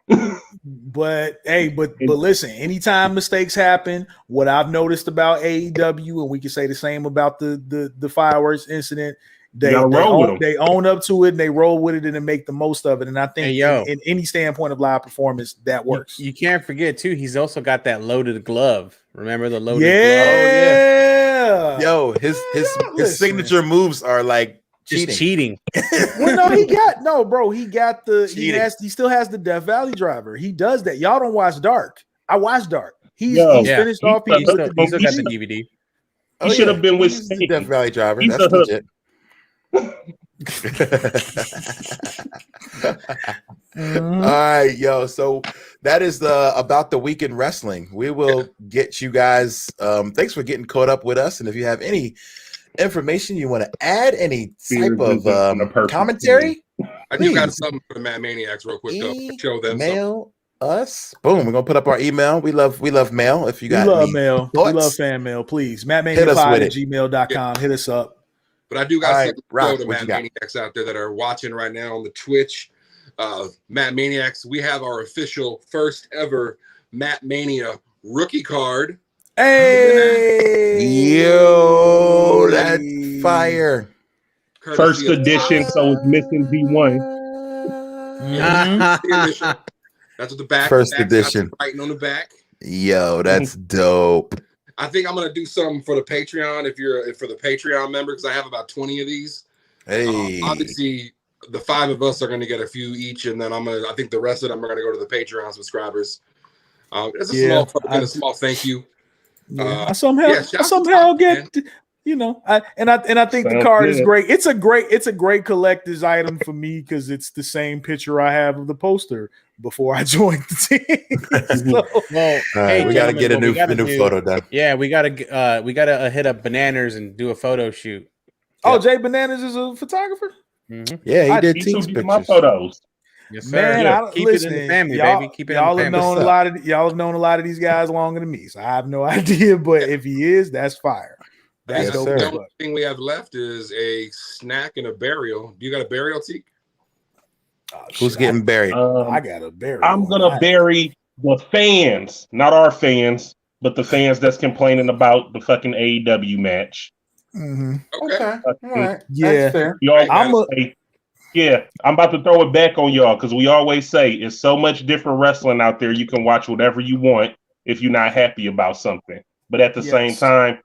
But listen, anytime mistakes happen, what I've noticed about AEW, and we can say the same about the fireworks incident, they own up to it and they roll with it and they make the most of it. And I think in any standpoint of live performance, that works. You can't forget too, he's also got that loaded glove. Remember the loaded glove? Oh, yeah. Yo, his signature moves are like cheating. Well, no, he got he still has the Death Valley driver. He does that. Y'all don't watch Dark. I watch Dark. He's finished off. He still got the DVD. He should have been with Death Valley driver. He's That's legit. All right, yo. So that is about the week in wrestling. We will get you guys. Thanks for getting caught up with us. And if you have any information you want to add, any type of commentary, I do got something for the Mad Maniacs real quick. Show them mail us. Boom. We're gonna put up our email. We love mail. If you got mail, we love fan mail. Please, MadManiaPod@gmail.com. Hit us up. But I do got something for the Mad Maniacs out there that are watching right now on the Twitch. Mad Maniacs, we have our official first ever Mad Mania rookie card. Hey, yo, that's fire. First edition, so it's missing V1. That's what the back. First edition. Writing on the back. Yo, that's dope. I think I'm gonna do something for the Patreon for the Patreon member, because I have about 20 of these. Hey, obviously the 5 of us are gonna get a few each, and then I think the rest of them are gonna go to the Patreon subscribers. It's a small thank you. I somehow get, you know, I think the card is great. It's a great collector's item for me because it's the same picture I have of the poster before I joined the team. Hey, we got to get a new photo done. Yeah, we gotta hit up Bananas and do a photo shoot. Oh, Jay Bananas is a photographer. Mm-hmm. Yeah, he did team pictures. My photos. Yes, sir. Man, keep it in the family, baby. Keep it y'all in the family. Y'all have known a lot of these guys longer than me, so I have no idea. But if he is, that's fire. That's dope. The only thing we have left is a snack and a burial. Do you got a burial, Teak? Who's getting buried? I got a burial. I'm gonna bury the fans, not our fans, but the fans that's complaining about the fucking AEW match. Mm-hmm. Okay. All right. Yeah. That's fair. I'm about to throw it back on y'all because we always say it's so much different wrestling out there. You can watch whatever you want if you're not happy about something. But at the same time,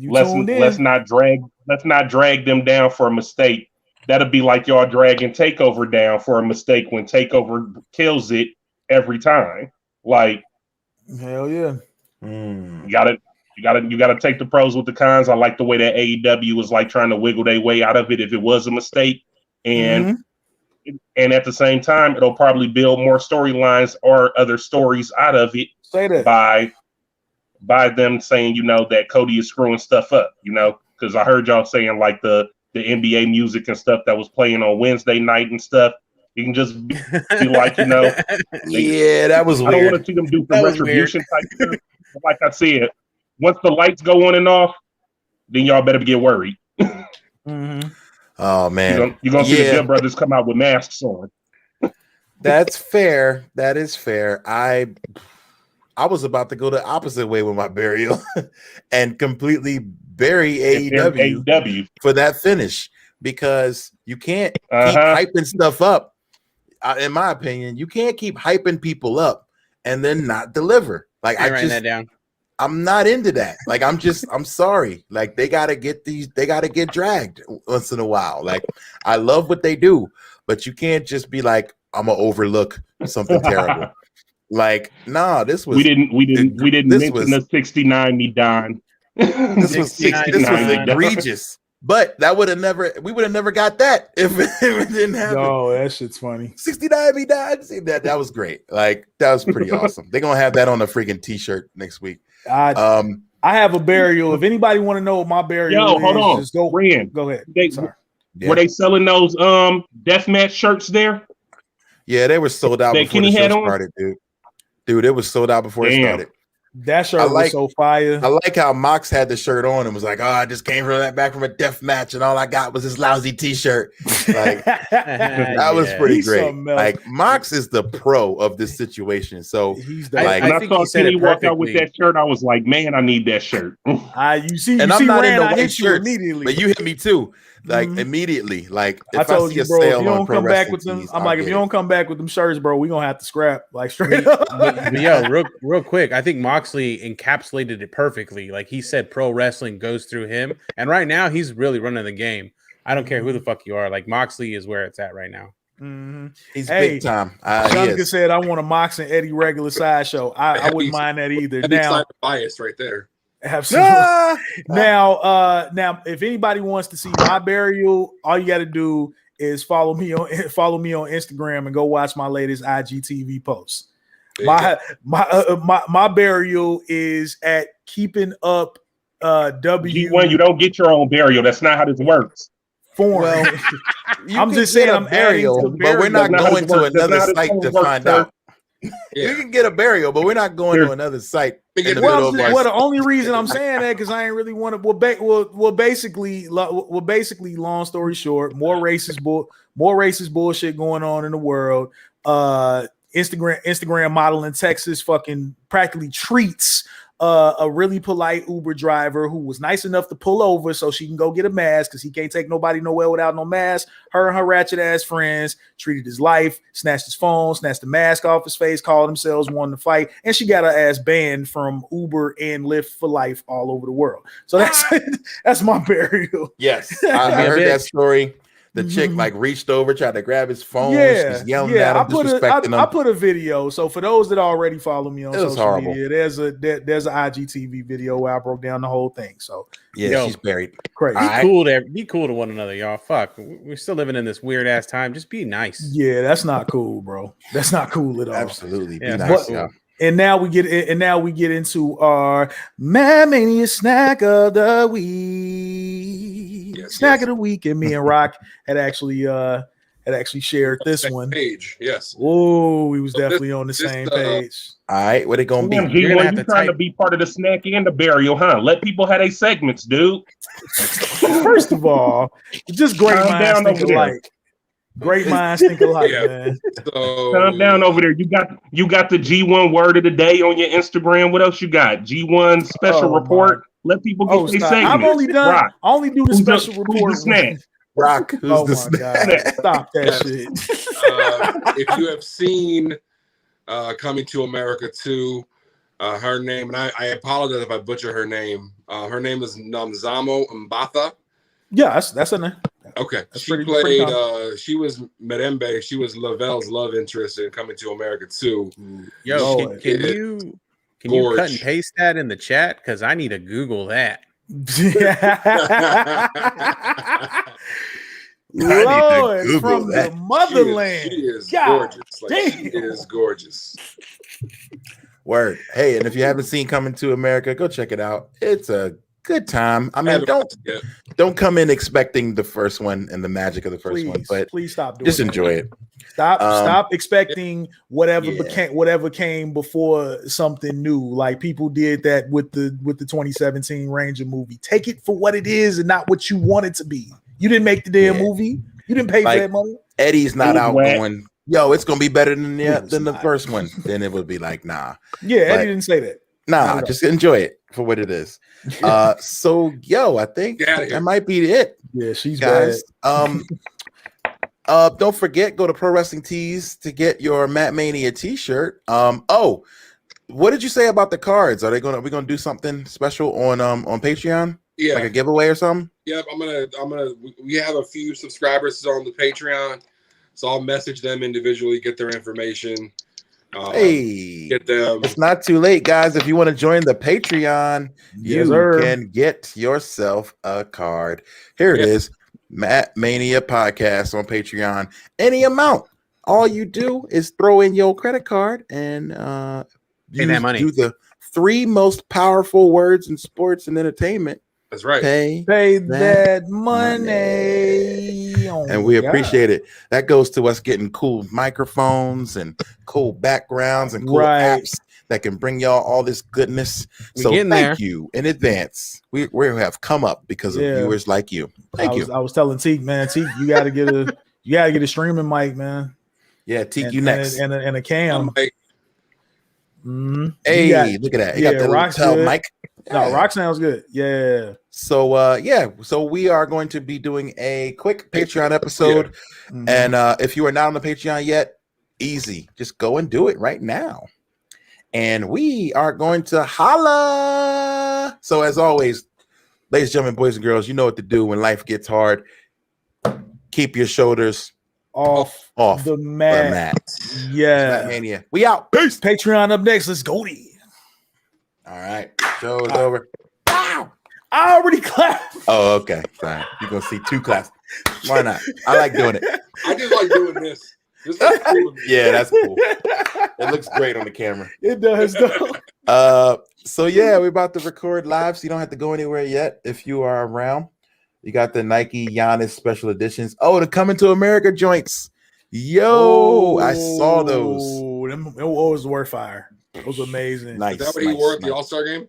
let's not drag them down for a mistake. That'll be like y'all dragging TakeOver down for a mistake when TakeOver kills it every time. Like, hell yeah. You gotta take the pros with the cons. I like the way that AEW was like trying to wiggle their way out of it if it was a mistake. And at the same time, it'll probably build more storylines or other stories out of it. Say that. By them saying, you know, that Cody is screwing stuff up, you know, because I heard y'all saying like the NBA music and stuff that was playing on Wednesday night and stuff. You can just be like, you know, yeah, that was weird. I don't want to see them do some retribution type stuff. Like I said, once the lights go on and off, then y'all better get worried. Oh man, you're gonna see the Good Brothers come out with masks on. That's fair. That is fair. I was about to go the opposite way with my burial and completely bury AEW for that finish because you can't keep hyping stuff up. In my opinion, you can't keep hyping people up and then not deliver. Like I'm writing that down. I'm not into that. Like I'm sorry. Like they gotta get dragged once in a while. Like I love what they do, but you can't just be like, I'm gonna overlook something terrible. Like, nah, this was we didn't mention the 69 me Don. This was egregious. But we would have never got that if it didn't happen. No, that shit's funny. 69 me died. That was great. Like that was pretty awesome. They're gonna have that on a freaking t-shirt next week. I have a burial. If anybody want to know what my burial is, hold on. just go ahead. Were they selling those deathmatch shirts there? Yeah, they were sold out before the show started, dude. Dude, it was sold out before it started. That shirt was so fire. I like how Mox had the shirt on and was like, "Oh, I just came back from a death match, and all I got was this lousy T-shirt." Like that was pretty great. Like Mox is the pro of this situation. So he's like, when I saw Kenny walk out with that shirt, I was like, "Man, I need that shirt." You see, I'm not into white shirts, immediately, but you hit me too. Like immediately, like if I told you, bro, if you don't come back with them, I'm like, if you don't come back with them shirts, bro, we gonna have to scrap, like straight up. But real quick, I think Moxley encapsulated it perfectly. Like he said, pro wrestling goes through him, and right now he's really running the game. I don't care who the fuck you are. Like Moxley is where it's at right now. He's big time. Shanika said, "I want a Mox and Eddie regular sideshow." I wouldn't mind that either. Now, bias right there. Absolutely. Now, if anybody wants to see my burial, all you got to do is follow me on Instagram and go watch my latest IGTV posts. My burial is at Keeping Up W. G1, you don't get your own burial. That's not how this works. Well, I'm just saying I'm burial, but we're not going to another site to find out. You can get a burial, but we're not going to another site. Well, the only reason I'm saying that because I ain't really want to. Well, basically, long story short, more racist bullshit going on in the world. Instagram model in Texas fucking practically treats a really polite Uber driver who was nice enough to pull over so she can go get a mask because he can't take nobody nowhere without no mask. Her and her ratchet ass friends treated his life, snatched his phone, snatched the mask off his face, called themselves, wanting to fight, and she got her ass banned from Uber and Lyft for life all over the world. So that's my burial. Yes, I heard that story. The chick like reached over, tried to grab his phone. She's yelling at him, disrespecting him. I put a video. So for those that already follow me on social media, there's an IGTV video where I broke down the whole thing. So she's buried. Crazy. Be cool to one another, y'all. Fuck, we're still living in this weird ass time. Just be nice. Yeah, that's not cool, bro. That's not cool at all. Absolutely, be nice. And now we get into our Mania snack of the week. Snack of the week, and me and Rock had actually shared this one page. Yes. Oh, we was definitely on the same page. All right, what it gonna be? You're trying to be part of the snack and the burial, huh? Let people have their segments, dude. First of all, just great minds think alike. Great minds think alike, man. So, calm down over there. You got the G1 word of the day on your Instagram. What else you got? G1 special report. Let people get their segments. I've only done. I only do the special report. Who's the snack? Rock. Who's the snack? God. Stop that shit. If you have seen Coming to America 2, her name, and I apologize if I butcher her name. Her name is Nomzamo Mbatha. Yeah, that's her name. Okay, she played. She was Merembe. She was Lavelle's love interest in Coming to America 2. Yo, can you cut and paste that in the chat? Because I need to Google that. Lord, from the motherland. She is gorgeous. She is gorgeous. Word. Hey, and if you haven't seen Coming to America, go check it out. It's a good time. I mean, don't come in expecting the first one and the magic of the first one, but please stop doing just enjoy it. Stop expecting whatever came before something new. Like people did that with the 2017 Ranger movie. Take it for what it is and not what you want it to be. You didn't make the damn movie. You didn't pay for that money. Eddie's not out going, yo, it's gonna be better than the first one. Then it would be like, nah. Yeah, Eddie didn't say that. Nah, just enjoy it for what it is. So yo, I think that might be it. Yeah, she's guys. Don't forget, go to Pro Wrestling Tees to get your Matt Mania t-shirt. what did you say about the cards? Are we gonna do something special on Patreon? Yeah, like a giveaway or something? Yep, I'm gonna. We have a few subscribers on the Patreon, so I'll message them individually, get their information. Get them. It's not too late, guys. If you want to join the Patreon, you can get yourself a card. Here it is, Mania Podcast on Patreon. Any amount. All you do is throw in your credit card and pay that money. Do the 3 most powerful words in sports and entertainment. That's right. Pay that money. And we appreciate it. That goes to us getting cool microphones and cool backgrounds and cool apps that can bring y'all all this goodness. So thank you in advance. We have come up because of viewers like you. Thank you. I was telling Teak, man, Teak, you gotta get a streaming mic, man. Yeah, Teak, you next. And a cam. Hey, look at that. You got the Roxel mic. No, Rock sounds good. Yeah. So we are going to be doing a quick Patreon episode. And if you are not on the Patreon yet, easy. Just go and do it right now. And we are going to holla. So as always, ladies and gentlemen, boys and girls, you know what to do when life gets hard. Keep your shoulders off the mat. Yeah. Mania. We out. Peace. Patreon up next. Let's go. All right. Show is over. Wow. I already clapped. Oh, okay. Fine. You're going to see 2 claps. Why not? I like doing it. I just like doing this. This is cool. Yeah, that's cool. It looks great on the camera. It does, though. So, yeah, we're about to record live, so you don't have to go anywhere yet if you are around. You got the Nike Giannis special editions. Oh, the Coming to America joints. Yo, I saw those. Them always worth fire. It was amazing. Nice. Is that what he wore at the All-Star game?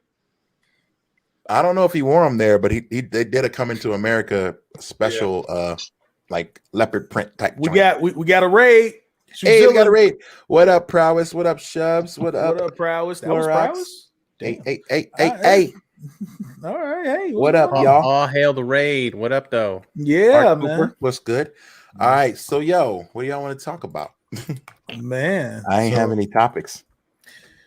I don't know if he wore them there, but they did a Coming to America special, like leopard print type. We got a raid. Hey, we got a raid. What up, Prowess? What up, Shubs? What up, Prowess? That was Prowess. Hey. All right, hey. What up, y'all? All hail the raid. What up, though? Yeah, man. What's good? All right, so what do y'all want to talk about? Man, I ain't have any topics.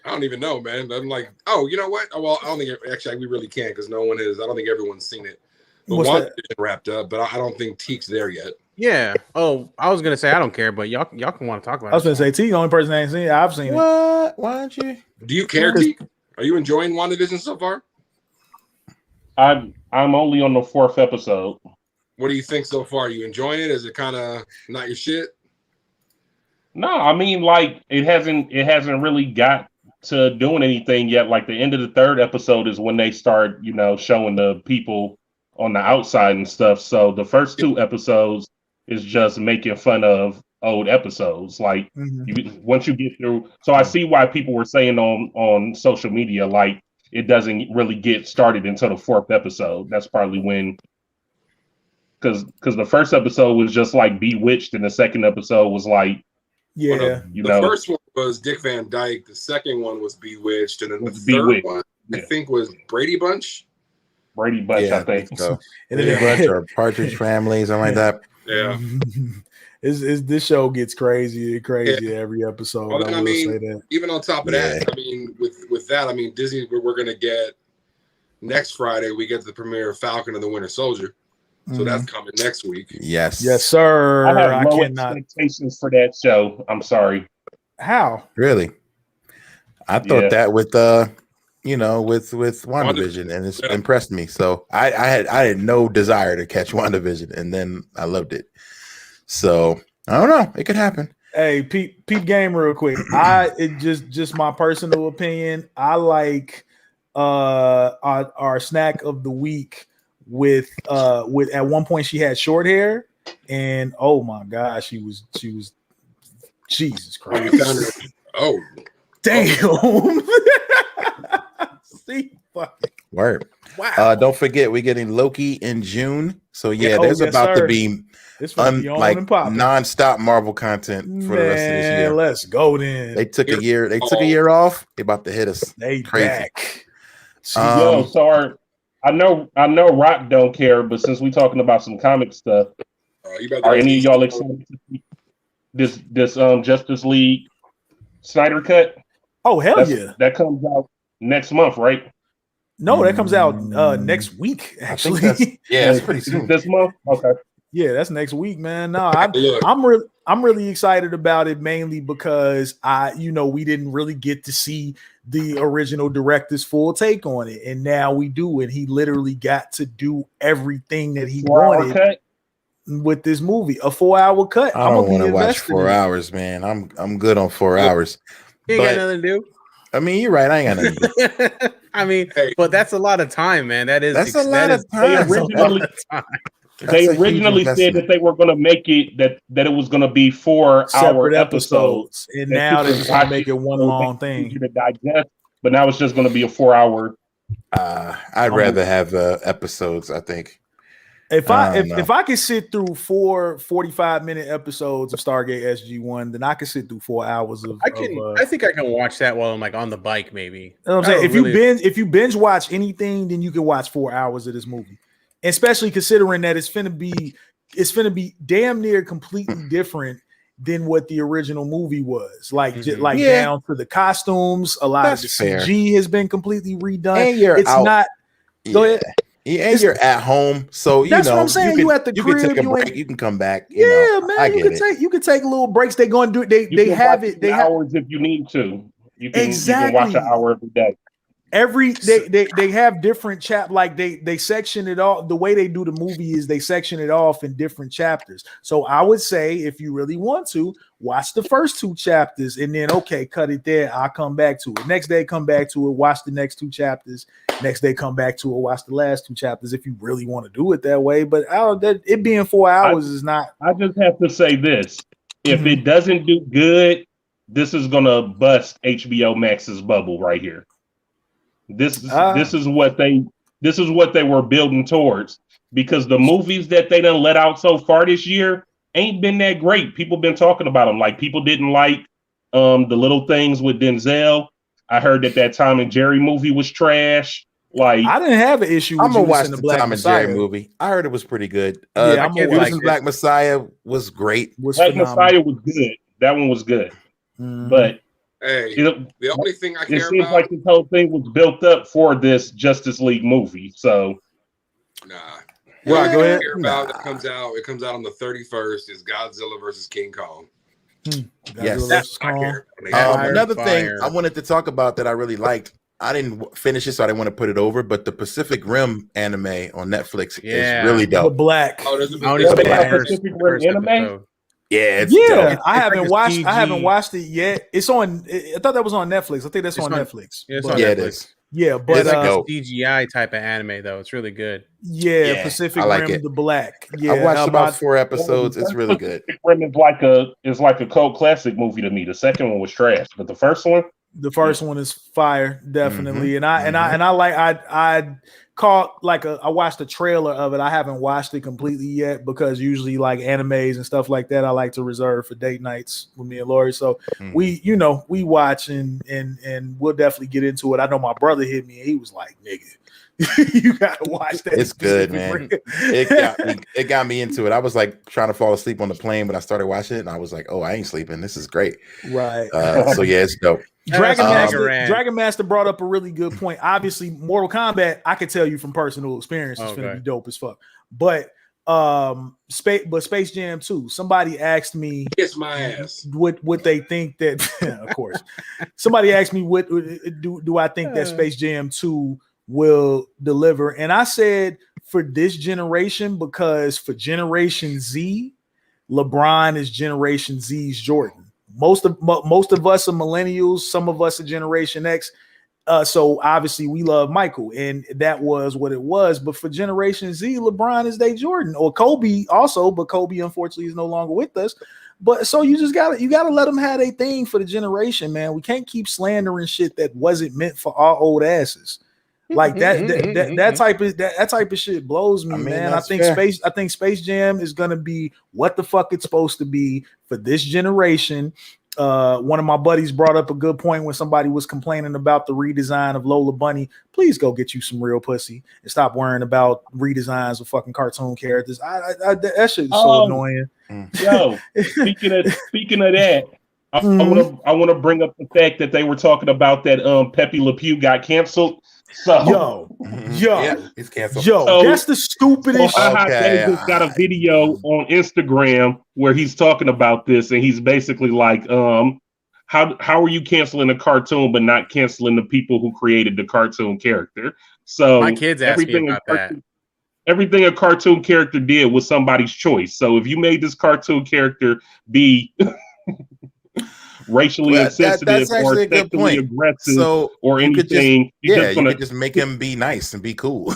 I don't even know, man. I'm like, oh, you know what? Well, I don't think actually we really can't because no one is. I don't think everyone's seen it. But one wrapped up, but I don't think Teek's there yet. Yeah. Oh, I was gonna say I don't care, but y'all can want to talk about it. I was gonna say Teek, the only person that ain't seen it. I've seen it. What? Why don't you? Do you care, Teek? Are you enjoying WandaVision so far? I'm only on the 4th episode. What do you think so far? Are you enjoying it? Is it kind of not your shit? No, I mean, like it hasn't really got to doing anything yet. Like the end of the 3rd episode is when they start, showing the people on the outside and stuff. So the first 2 episodes is just making fun of old episodes. Like once you get through, so I see why people were saying on social media, like it doesn't really get started until the 4th episode. That's probably when, because the first episode was just like Bewitched, and the second episode was like, the first one was Dick Van Dyke, the second one was Bewitched, and then the third one I think was Brady Bunch. I think so. Brady Bunch or Partridge Family, something like that. Yeah. This show gets crazy every episode. Well, I mean, even on top of that, I mean, with that, I mean, Disney, we're gonna get next Friday. We get the premiere of Falcon and the Winter Soldier, so that's coming next week. Yes, sir. I have low expectations for that show. I'm sorry. How? Really? I thought that with with WandaVision, and it's impressed me. So I had no desire to catch WandaVision, and then I loved it. So I don't know. It could happen. Hey, peep game real quick. It just my personal opinion. I like our snack of the week with at one point she had short hair, and oh my gosh, she was Jesus Christ. Oh damn. See, fucking word. Wow. Don't forget we're getting Loki in June. So there's about to be non-stop Marvel content for the rest of this year. Let's go then. They took a year off. They about to hit us. They crazy. Back. So I know Rock don't care, but since we're talking about some comic stuff, are any of y'all excited to see this Justice League Snyder cut? Oh hell yeah! That comes out next month, right? No, that comes out next week. Actually, that's pretty soon. This month, okay. Yeah, that's next week, man. No, Look. I'm really excited about it, mainly because we didn't really get to see the original director's full take on it, and now we do, and he literally got to do everything that he wanted with this movie. A 4-hour cut. I don't want to watch 4 hours, man. I'm good on 4 hours. You ain't got nothing to do. I mean, you're right. I ain't got nothing to do. I mean, but that's a lot of time, man. That's a lot of time. They originally said that they were going to make it that it was going to be 4-hour episodes, and now they're just going to make it one long thing to digest. But now it's just going to be a 4-hour. I'd rather have episodes. I think if I could sit through 4 45-minute episodes of Stargate SG-1, then I could sit through 4 hours of. I think I can watch that while I'm like on the bike, maybe. You know what I'm saying? If you binge watch anything, then you can watch 4 hours of this movie. Especially considering that it's finna be damn near completely different than what the original movie was. Down to the costumes, a lot of the CG has been completely redone. And go ahead. Yeah, and you're at home, so that's what I'm saying. You at the crib, can take a break. You can come back. Man. You can take little breaks. They're going to do it. They have it. They have hours if you need to. You can watch an hour every day. They have different they section it all. The way they do the movie is they section it off in different chapters. So I would say if you really want to watch the first 2 chapters and then cut it there. I'll come back to it. Next day, come back to it. Watch the next 2 chapters. Next day, come back to it. Watch the last 2 chapters if you really want to do it that way. But it being 4 hours is not. I just have to say this: if it doesn't do good, this is gonna bust HBO Max's bubble right here. This is what they were building towards, because the movies that they done let out so far this year ain't been that great. People been talking about them. Like, people didn't like the Little Things with Denzel. I heard that Tom and Jerry movie was trash. Like, I didn't have an issue with I'm gonna watch the Black Tom Messiah. And Jerry movie. I heard it was pretty good. Black Messiah was great. Black Messiah was good. That one was good. But hey, the only thing I care about, it seems like this whole thing was built up for this Justice League movie. So, nah. Right, go ahead. It comes out on the 31st. Is Godzilla versus King Kong. Yes, that's another thing I wanted to talk about that I really liked. I didn't finish it, so I didn't want to put it over. But the Pacific Rim anime on Netflix is really dope. The Black. Oh, there's Pacific Rim anime. Yeah, I haven't watched it yet. It's on. I thought that was on Netflix. I think that's on Netflix. It's on Netflix. It is. Yeah, but it's like a CGI type of anime though. It's really good. Yeah, Pacific Rim, The Black. Yeah, I watched about 4 episodes. It's really good. Pacific Rim is like a cult classic movie to me. The second one was trash, but the first one is fire, definitely. And I caught I watched the trailer of it. I haven't watched it completely yet because usually like animes and stuff like that I like to reserve for date nights with me and Lori. So we watch and we'll definitely get into it. I know my brother hit me and he was like, nigga, you gotta watch that. It's good, man. It got me into it. I was like trying to fall asleep on the plane, but I started watching it and I was like, oh, I ain't sleeping. This is great. Right. So yeah, it's dope. Dragon Master brought up a really good point. Obviously, Mortal Kombat, I can tell you from personal experience, it's gonna be dope as fuck. But Space Jam 2, somebody asked me, kiss my ass, what they think that of course. Somebody asked me what do I think that Space Jam 2 will deliver, and I said for this generation, because for Generation Z, LeBron is Generation Z's Jordan. Most of us are millennials. Some of us are Generation X. So obviously we love Michael, and that was what it was. But for Generation Z, LeBron is their Jordan, or Kobe also. But Kobe unfortunately is no longer with us. But so you gotta let them have a thing for the generation, man. We can't keep slandering shit that wasn't meant for our old asses. Like that type of shit blows me, man. I think Space Jam is gonna be what the fuck it's supposed to be for this generation. One of my buddies brought up a good point when somebody was complaining about the redesign of Lola Bunny. Please go get you some real pussy and stop worrying about redesigns of fucking cartoon characters. That shit is so annoying. Yo, speaking of that, I want to bring up the fact that they were talking about that Pepe Le Pew got canceled. So he's canceled. That's the stupidest. Davis got a video on Instagram where he's talking about this, and he's basically like, how are you canceling a cartoon but not canceling the people who created the cartoon character? So my kids ask me about that. Everything a cartoon character did was somebody's choice. So if you made this cartoon character be racially insensitive or sexually aggressive or anything, you could just make him be nice and be cool.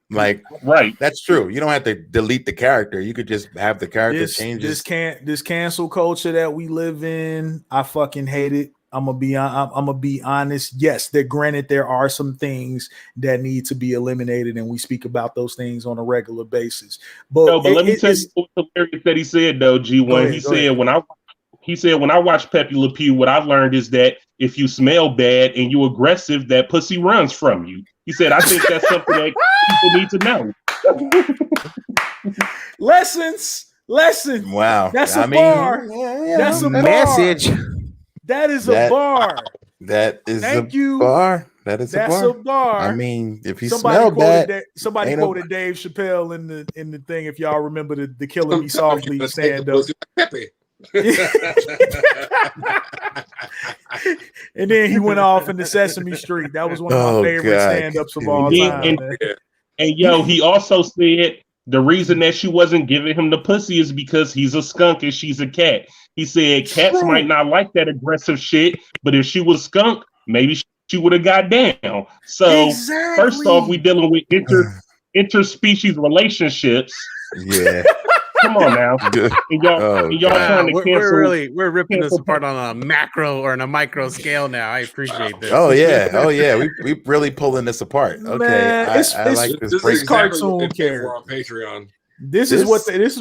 Like, right, that's true. You don't have to delete the character. You could just have the character change. This cancel culture that we live in, I fucking hate it. I'm gonna be honest. Yes, granted there are some things that need to be eliminated, and we speak about those things on a regular basis. But let me tell you what's hilarious that he said though, G1. He said when I watch Pepe Le Pew, what I've learned is that if you smell bad and you aggressive, that pussy runs from you. He said, I think that's something that people need to know. Lessons. Wow. That's a bar. That's a message. That is a bar. That is Thank a you. bar. That's a bar. I mean, if you smell bad, somebody quoted Dave Chappelle in the thing. If y'all remember the "Killing Me Softly" stand up. And then he went off into Sesame Street. That was one of my favorite stand-ups of all time. And he also said the reason that she wasn't giving him the pussy is because he's a skunk and she's a cat. He said cats might not like that aggressive shit, but if she was skunk, maybe she would have got down. So first off, we dealing with interspecies relationships. Yeah. Come on now. And y'all trying to cancel. We're ripping this apart on a macro or on a micro scale now. I appreciate this. Oh yeah. We really pulling this apart. Okay. Man, I like this. This is cartoon character on Patreon. This is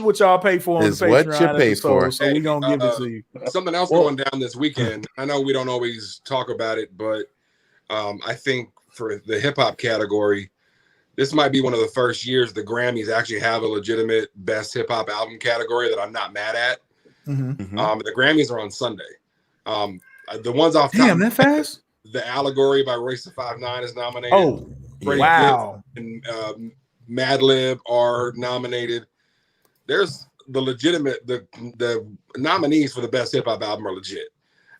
what y'all pay for on the Patreon. What you pay for. So we gonna give it to you. Something else going down this weekend. I know we don't always talk about it, but I think for the hip hop category, this might be one of the first years the Grammys actually have a legitimate best hip hop album category that I'm not mad at. Mm-hmm. The Grammys are on Sunday. The ones off top. Damn, that fast. The Allegory by Royce the 5'9" is nominated. Oh, wow. And Madlib are nominated. There's the legitimate, the nominees for the best hip hop album are legit.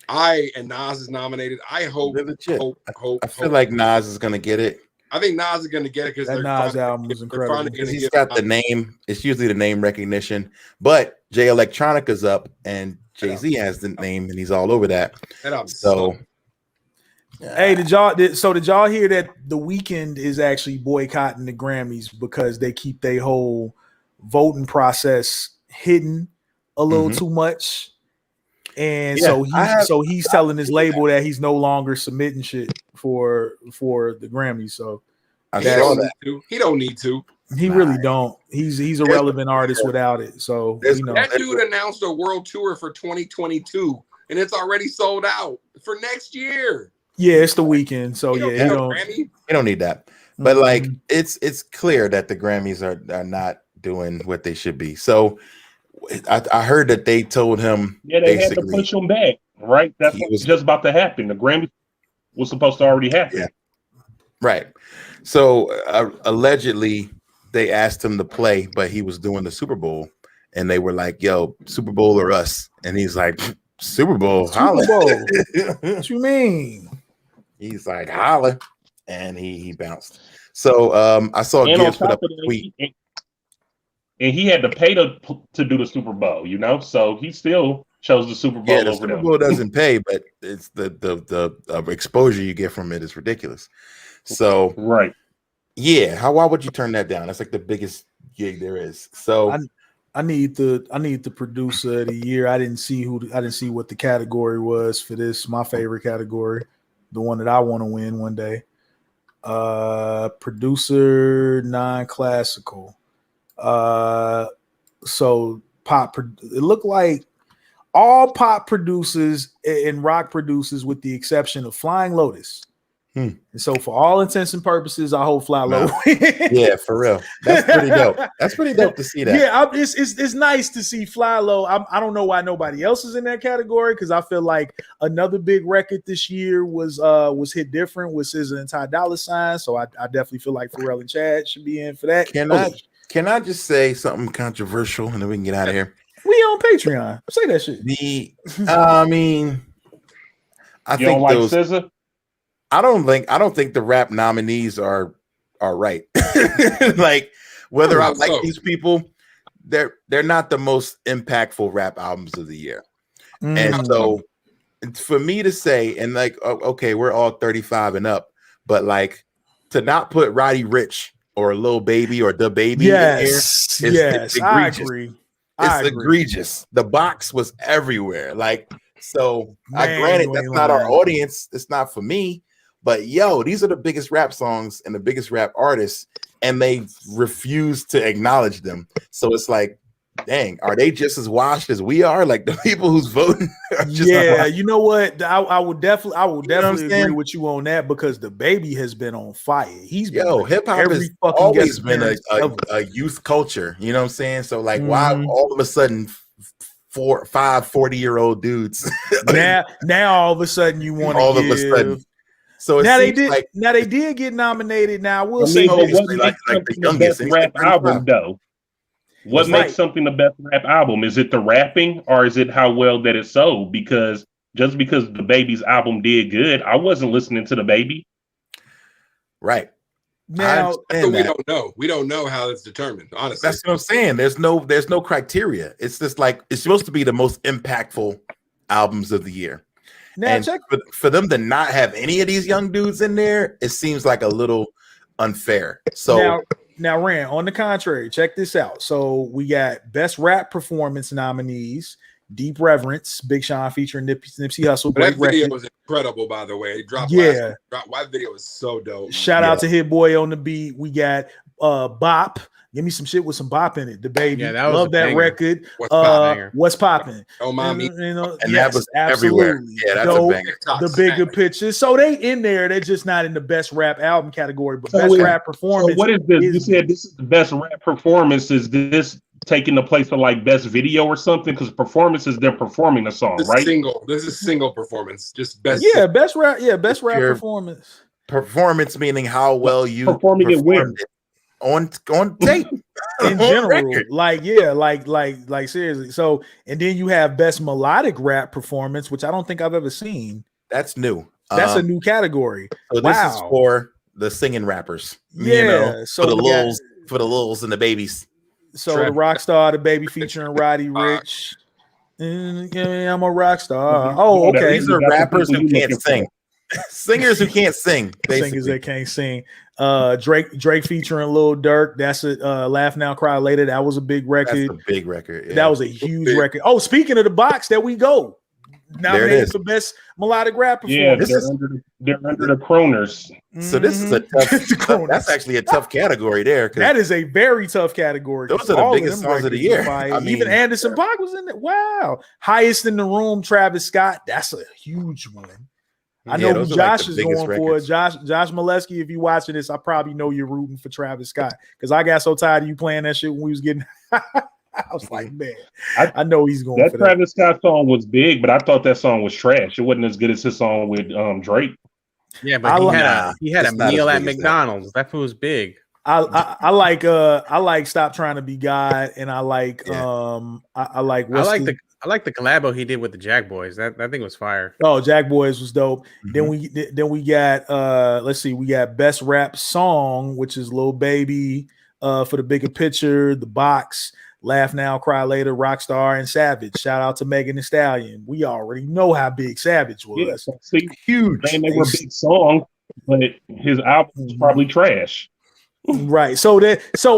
And Nas is nominated. I hope. I feel like Nas is gonna get it. I think Nas is going to get it because that Nas album was incredible. He's got the name. It's usually the name recognition. But Jay Electronica's up, and Jay-Z has the name, and he's all over that. So, hey, did y'all hear that The Weeknd is actually boycotting the Grammys because they keep their whole voting process hidden a little too much? And so he's telling his label that he's no longer submitting shit for the Grammys. So I saw that. He don't need to. He really don't. He's a relevant artist without it. So that dude announced a world tour for 2022, and it's already sold out for next year. Yeah, it's The Weeknd. So you don't need that. But like it's clear that the Grammys are not doing what they should be. So I heard that they told him they had to push him back, right? That's what was just about to happen. The Grammy was supposed to already happen. Yeah. Right. So allegedly they asked him to play, but he was doing the Super Bowl, and they were like, "Yo, Super Bowl or us?" And he's like, "Super Bowl, holla." What you mean? He's like, "Holla," and he bounced. So I saw Gibbs put up a tweet. And he had to pay to do the Super Bowl, so he still chose the Super Bowl. Yeah, the Super Bowl doesn't pay, but it's the exposure you get from it is ridiculous. So right, yeah. Why would you turn that down? That's like the biggest gig there is. So I need the producer of the year. I didn't see what the category was for this. My favorite category, the one that I want to win one day. Producer non-classical. So pop. It looked like all pop producers and rock producers, with the exception of Flying Lotus, And so for all intents and purposes, I hope Fly Low. Yeah, for real. That's pretty dope. That's pretty dope to see that. Yeah, it's nice to see Fly Low. I don't know why nobody else is in that category because I feel like another big record this year was Hit Different with SZA and Ty Dolla $ign. So I definitely feel like Pharrell and Chad should be in for that. Can I just say something controversial and then we can get out of here? We on Patreon. Say that shit. I mean, I think don't like SZA? I don't think the rap nominees are right. Like whether I like these people, they're not the most impactful rap albums of the year. And so for me to say, and like, okay, we're all 35 and up, but like to not put Roddy Ricch or Lil Baby or The Baby in here, it's egregious. I agree. It's egregious. The box was everywhere. Like, so granted, that's not our audience. It's not for me. But yo, these are the biggest rap songs and the biggest rap artists, and they refuse to acknowledge them. So it's like, dang, are they just as washed as we are? Like the people who's voting are just you know what? I will definitely agree with you on that because the Baby has been on fire. He's been hip hop has always been a youth culture. You know what I'm saying? So like, why all of a sudden 40-year-old dudes now all of a sudden you want all of a sudden. So now they did get nominated. Now we'll say what makes something the best rap album though? What makes something the best rap album? Is it the rapping or is it how well that it sold? Because just because the Baby's album did good, I wasn't listening to the Baby. Right. Now we don't know. We don't know how it's determined. Honestly, that's what I'm saying. There's no criteria. It's just like it's supposed to be the most impactful albums of the year. Now, and for them to not have any of these young dudes in there, it seems like a little unfair. So now, Rand, on the contrary, check this out. So we got Best Rap Performance nominees: Deep Reverence, Big Sean featuring Nipsey Hussle. That video was incredible, by the way. It dropped last week. That video was so dope. Shout out to Hit Boy on the beat. We got Bop. Give me some shit with some bop in it. The Baby. Yeah, love that record. What's popping? Oh, mommy. And that was everywhere. Yeah, that's a banger. The Bigger Picture. So they in there. They're just not in the best rap album category, but best rap performance. So what is this? You said this is the best rap performance. Is this taking the place of like best video or something? Because performance is they're performing a song, right? This is single performance. Just best. Yeah, best rap. Yeah, best rap performance. Performance meaning how well you performing it where? On tape in general, like seriously. So and then you have best melodic rap performance, which I don't think I've ever seen. That's new. That's a new category. So this is for the singing rappers. Yeah. So for the lils and the babies. So the Rockstar, the Baby featuring Roddy Ricch. I'm a rock star. Oh, okay. These are rappers who can't sing. Singers who can't sing. Basically. Singers that can't sing. Drake featuring Lil Durk. That's a Laugh Now Cry Later. That was a big record. That's a big record. Yeah. That was a huge record. Oh, speaking of the box, there we go. Nominated for best melodic rap performance. Yeah, they're under the Kroners. So this is a tough. That's actually a tough category there. That is a very tough category. Those are the biggest songs of the year. Even Anderson .Paak was in it. Wow. Highest in the Room, Travis Scott. That's a huge one. I know who Josh is going for. Josh Molesky, if you're watching this, I probably know you're rooting for Travis Scott because I got so tired of you playing that shit when we was getting. I was like, man, I know he's going for that. Travis Scott song was big, but I thought that song was trash. It wasn't as good as his song with Drake. Yeah, but he had a meal at McDonald's. That food was big. I like Stop Trying to Be God, and I like I like the collabo he did with the Jack Boys. That thing was fire. Oh, Jack Boys was dope. Mm-hmm. Then we got let's see, we got best rap song, which is Lil Baby for The Bigger Picture, The Box, Laugh Now, Cry Later, Rockstar, and Savage. Shout out to Megan Thee Stallion. We already know how big Savage was. Yeah, see, huge. They were big songs, but his album was probably trash. Right. So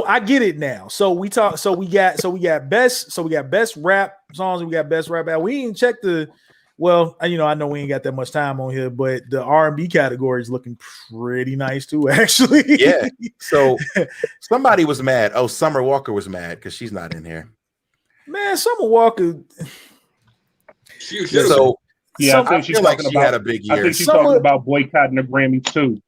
I get it now. So we got best rap songs and we got best rap album. We ain't checked I know we ain't got that much time on here, but the R&B category is looking pretty nice too, actually. Yeah. So somebody was mad. Oh, Summer Walker was mad because she's not in here. Man, Summer Walker. Yeah, I I think she's feel like talking she about. had a big I year. think she's talking about boycotting the Grammys too.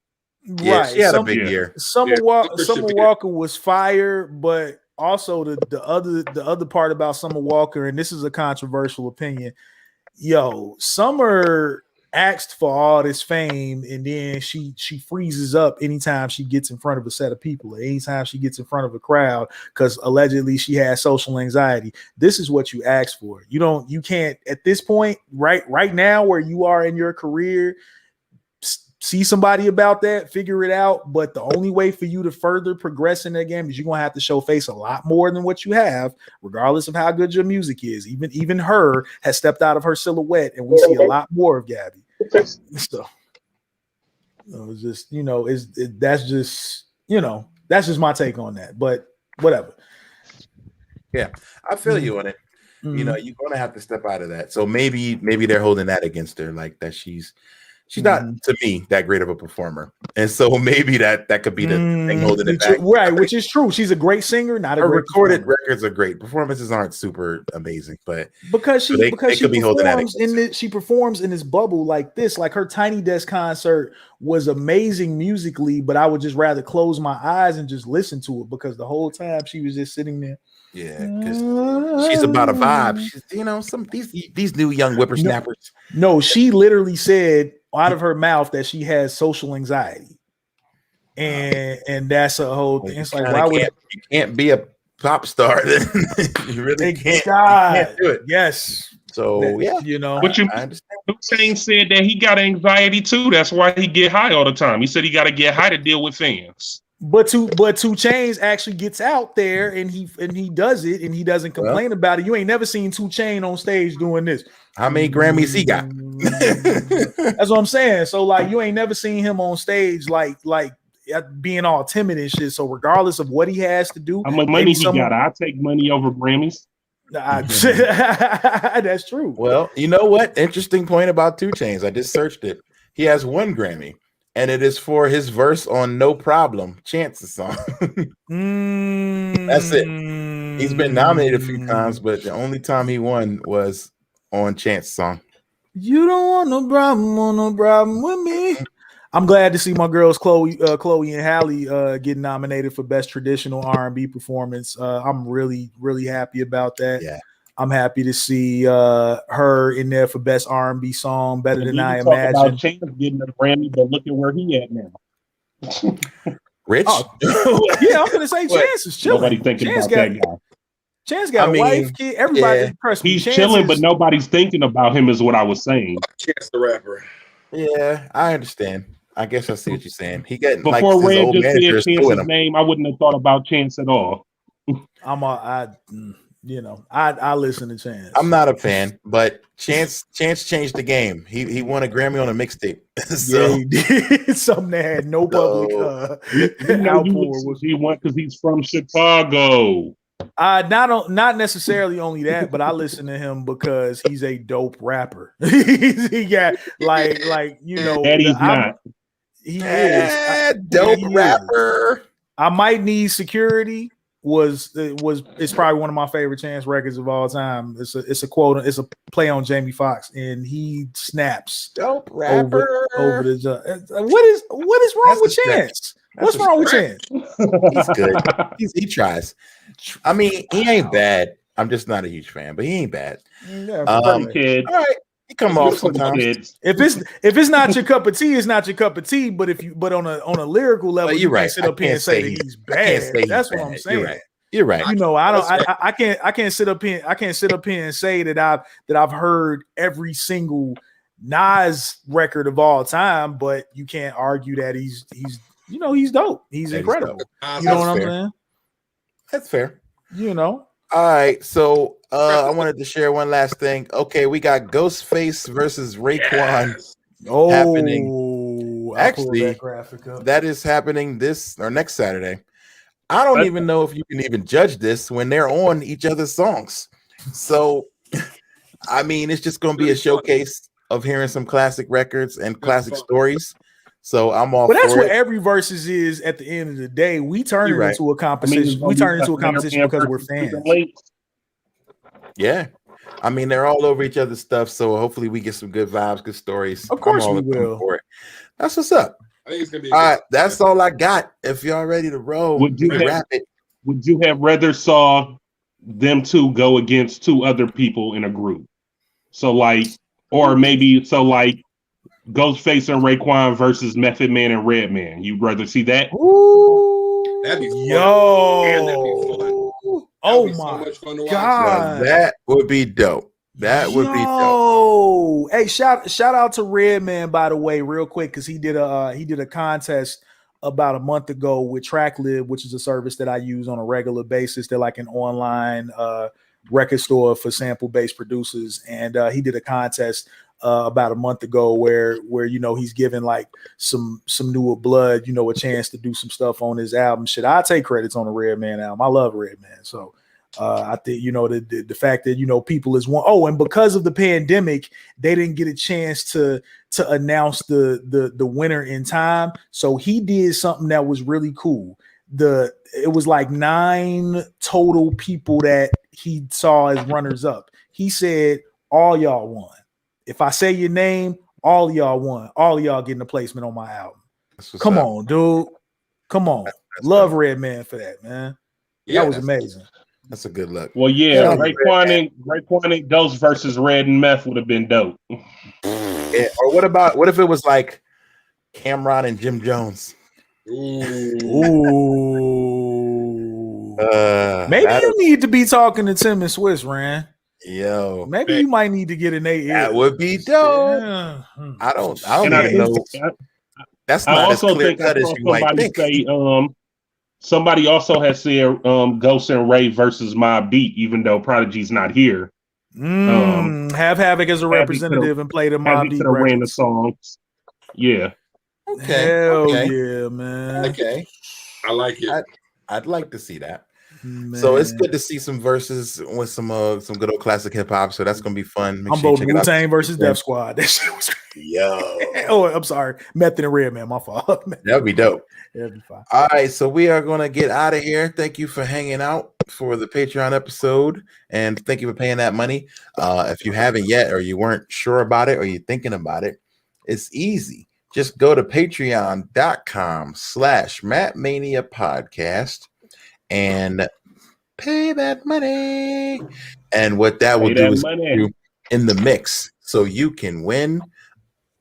Yeah, Right. she had a big year. Summer should be- Walker was fire, but also the other part about Summer Walker, and this is a controversial opinion. Yo, Summer asked for all this fame, and then she freezes up anytime she gets in front of a set of people, or anytime she gets in front of a crowd, because allegedly she has social anxiety. This is what you asked for. You can't at this point, right now where you are in your career, see somebody about that, figure it out. But the only way for you to further progress in that game is you're gonna have to show face a lot more than what you have, regardless of how good your music is. Even her has stepped out of her silhouette, and we see a lot more of Gabby. So it's just that's just my take on that. But whatever. Yeah, I feel you on it. Mm-hmm. You know, you're gonna have to step out of that. So maybe they're holding that against her, like that she's not, to me, that great of a performer, and so maybe that could be the thing holding it back. Right, which is true. She's a great singer, not a her great recorded performer. records are great. Performances aren't super amazing, but because she could be holding that performs she performs in this bubble like this. Like her Tiny Desk concert was amazing musically, but I would just rather close my eyes and just listen to it, because the whole time she was just sitting there. Yeah, because she's about a vibe. She's, some these new young whippersnappers. No, she literally said out of her mouth that she has social anxiety, and that's a whole thing. It's like, why would you can't be a pop star? Then you really can't do it. Yes. So yeah, But I understand. Hussein said that he got anxiety too. That's why he get high all the time. He said he got to get high to deal with fans. But 2 Chainz actually gets out there and he does it, and he doesn't complain about it. You ain't never seen 2 Chainz on stage doing this. How many Grammys he got? That's what I'm saying. So like, you ain't never seen him on stage like being all timid and shit. So regardless of what he has to do, how much money he got, I take money over Grammys. That's true. Well, you know what? Interesting point about 2 Chainz. I just searched it. He has 1 Grammy, and it is for his verse on "No Problem," Chance's song. That's it. He's been nominated a few times, but the only time he won was on Chance's song. You don't want no problem with me. I'm glad to see my girls Chloe and Halle get nominated for Best Traditional R&B Performance. I'm really, really happy about that. Yeah, I'm happy to see her in there for Best R&B Song, Better Than I Imagined. About Chance getting a Grammy, but look at where he at now. Rich? Yeah, I'm gonna say Chance is chilling. Nobody thinking about that guy. Chance got a wife, kid. Everybody's impressed. He's chilling, but nobody's thinking about him. Is what I was saying. Chance the Rapper. Yeah, I understand. I guess I see what you're saying. He got before Red just said Chance's name, I wouldn't have thought about Chance at all. I listen to Chance. I'm not a fan, but Chance changed the game. He won a Grammy on a mixtape. So yeah, he did. Something that had no public outpour. He won because he's from Chicago. Not necessarily only that, but I listen to him because he's a dope rapper. He got like that he's not. He is dope rapper. I Might Need Security it's probably one of my favorite Chance records of all time. It's a quote, it's a play on Jamie Foxx, and he snaps dope rapper over the what is wrong with Chance? What's wrong with Chance? He's good. He tries. I mean, he ain't bad. I'm just not a huge fan, but he ain't bad. Kid. All right. He come off sometimes. If it's not your cup of tea, it's not your cup of tea. But on a lyrical level, you can't sit up here and say that he's bad. That's what I'm saying. You're right. I can't sit up here and say that I've heard every single Nas record of all time, but you can't argue that he's dope. He's incredible. You know what I'm saying? That's fair. All right, so I wanted to share one last thing. Okay, we got Ghostface versus Raekwon happening. Actually, that is happening this or next Saturday. I don't even know if you can even judge this when they're on each other's songs. So, I mean, it's just going to be a showcase of hearing some classic records and classic stories. So I'm all. But that's what every versus is at the end of the day. We turn into a competition. We turn into a competition because we're fans. Yeah, I mean, they're all over each other's stuff, so hopefully we get some good vibes, good stories. Of course we I'm will. for it. That's what's up. I think it's gonna be All right, that's all I got. If y'all ready to roll, Would you wrap it. Would you have rather saw them two go against two other people in a group? So like, or maybe so like Ghostface and Raekwon versus Method Man and Redman. You'd rather see that? Ooh, That'd be fun. yo. And that'd be fun. Oh so my much fun to watch. God. Now, that would be dope. That would be dope. Hey, shout out to Redman, by the way, real quick, because he did a contest about a month ago with TrackLib, which is a service that I use on a regular basis. They're like an online record store for sample-based producers, and he did a contest about a month ago where he's giving like some newer blood, a chance to do some stuff on his album. Shit, I take credits on the Redman album. I love Redman, so I think the fact that people is one. Oh, and because of the pandemic, they didn't get a chance to announce the winner in time. So he did something that was really cool. It was like 9 total people that he saw as runners up. He said, all y'all won. If I say your name, all y'all won. All y'all getting a placement on my album. Come on, dude. Come on. Love Redman for that, man. Yeah, that was amazing. That's a good look. Well, yeah, Raekwon and Ghost versus Red and Meth would have been dope. Yeah, or what if it was like Cameron and Jim Jones? Ooh. Maybe you need to be talking to Tim and Swiss, Ran. Yo, maybe you might need to get an 8. That would be dope. Yeah. I don't even know. That's not as clear cut as you might think. Somebody also has said Ghost and Ray versus Mobb Deep, even though Prodigy's not here. Have Havoc as a representative and play the Mobb Deep ran the songs. Yeah. Okay. Hell yeah, man. Okay. I like it. I'd like to see that. Man. So it's good to see some verses with some good old classic hip hop. So that's gonna be fun. I'm voting Wu-Tang versus Def Squad. That shit was crazy. Yo. Oh, I'm sorry. Method and Redman, my fault. That'd be dope. That'd be fine. All right, so we are gonna get out of here. Thank you for hanging out for the Patreon episode, and thank you for paying that money. If you haven't yet, or you weren't sure about it, or you're thinking about it, it's easy. Just go to patreon.com/MattMania Podcast and pay that money. And what that will do is put you in the mix so you can win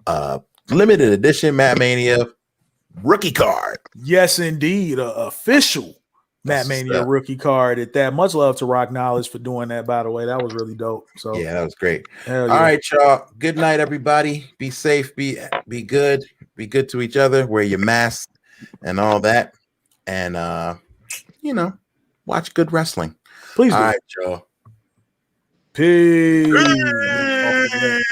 a limited edition Matt Mania rookie card. Yes, indeed. Official Matt Mania rookie card at that. Much love to Rock Knowledge for doing that, by the way. That was really dope. So yeah, that was great. All right, y'all. Good night, everybody. Be safe. Be good. Be good to each other. Wear your mask and all that. And watch good wrestling. Please do. All right, y'all. Peace.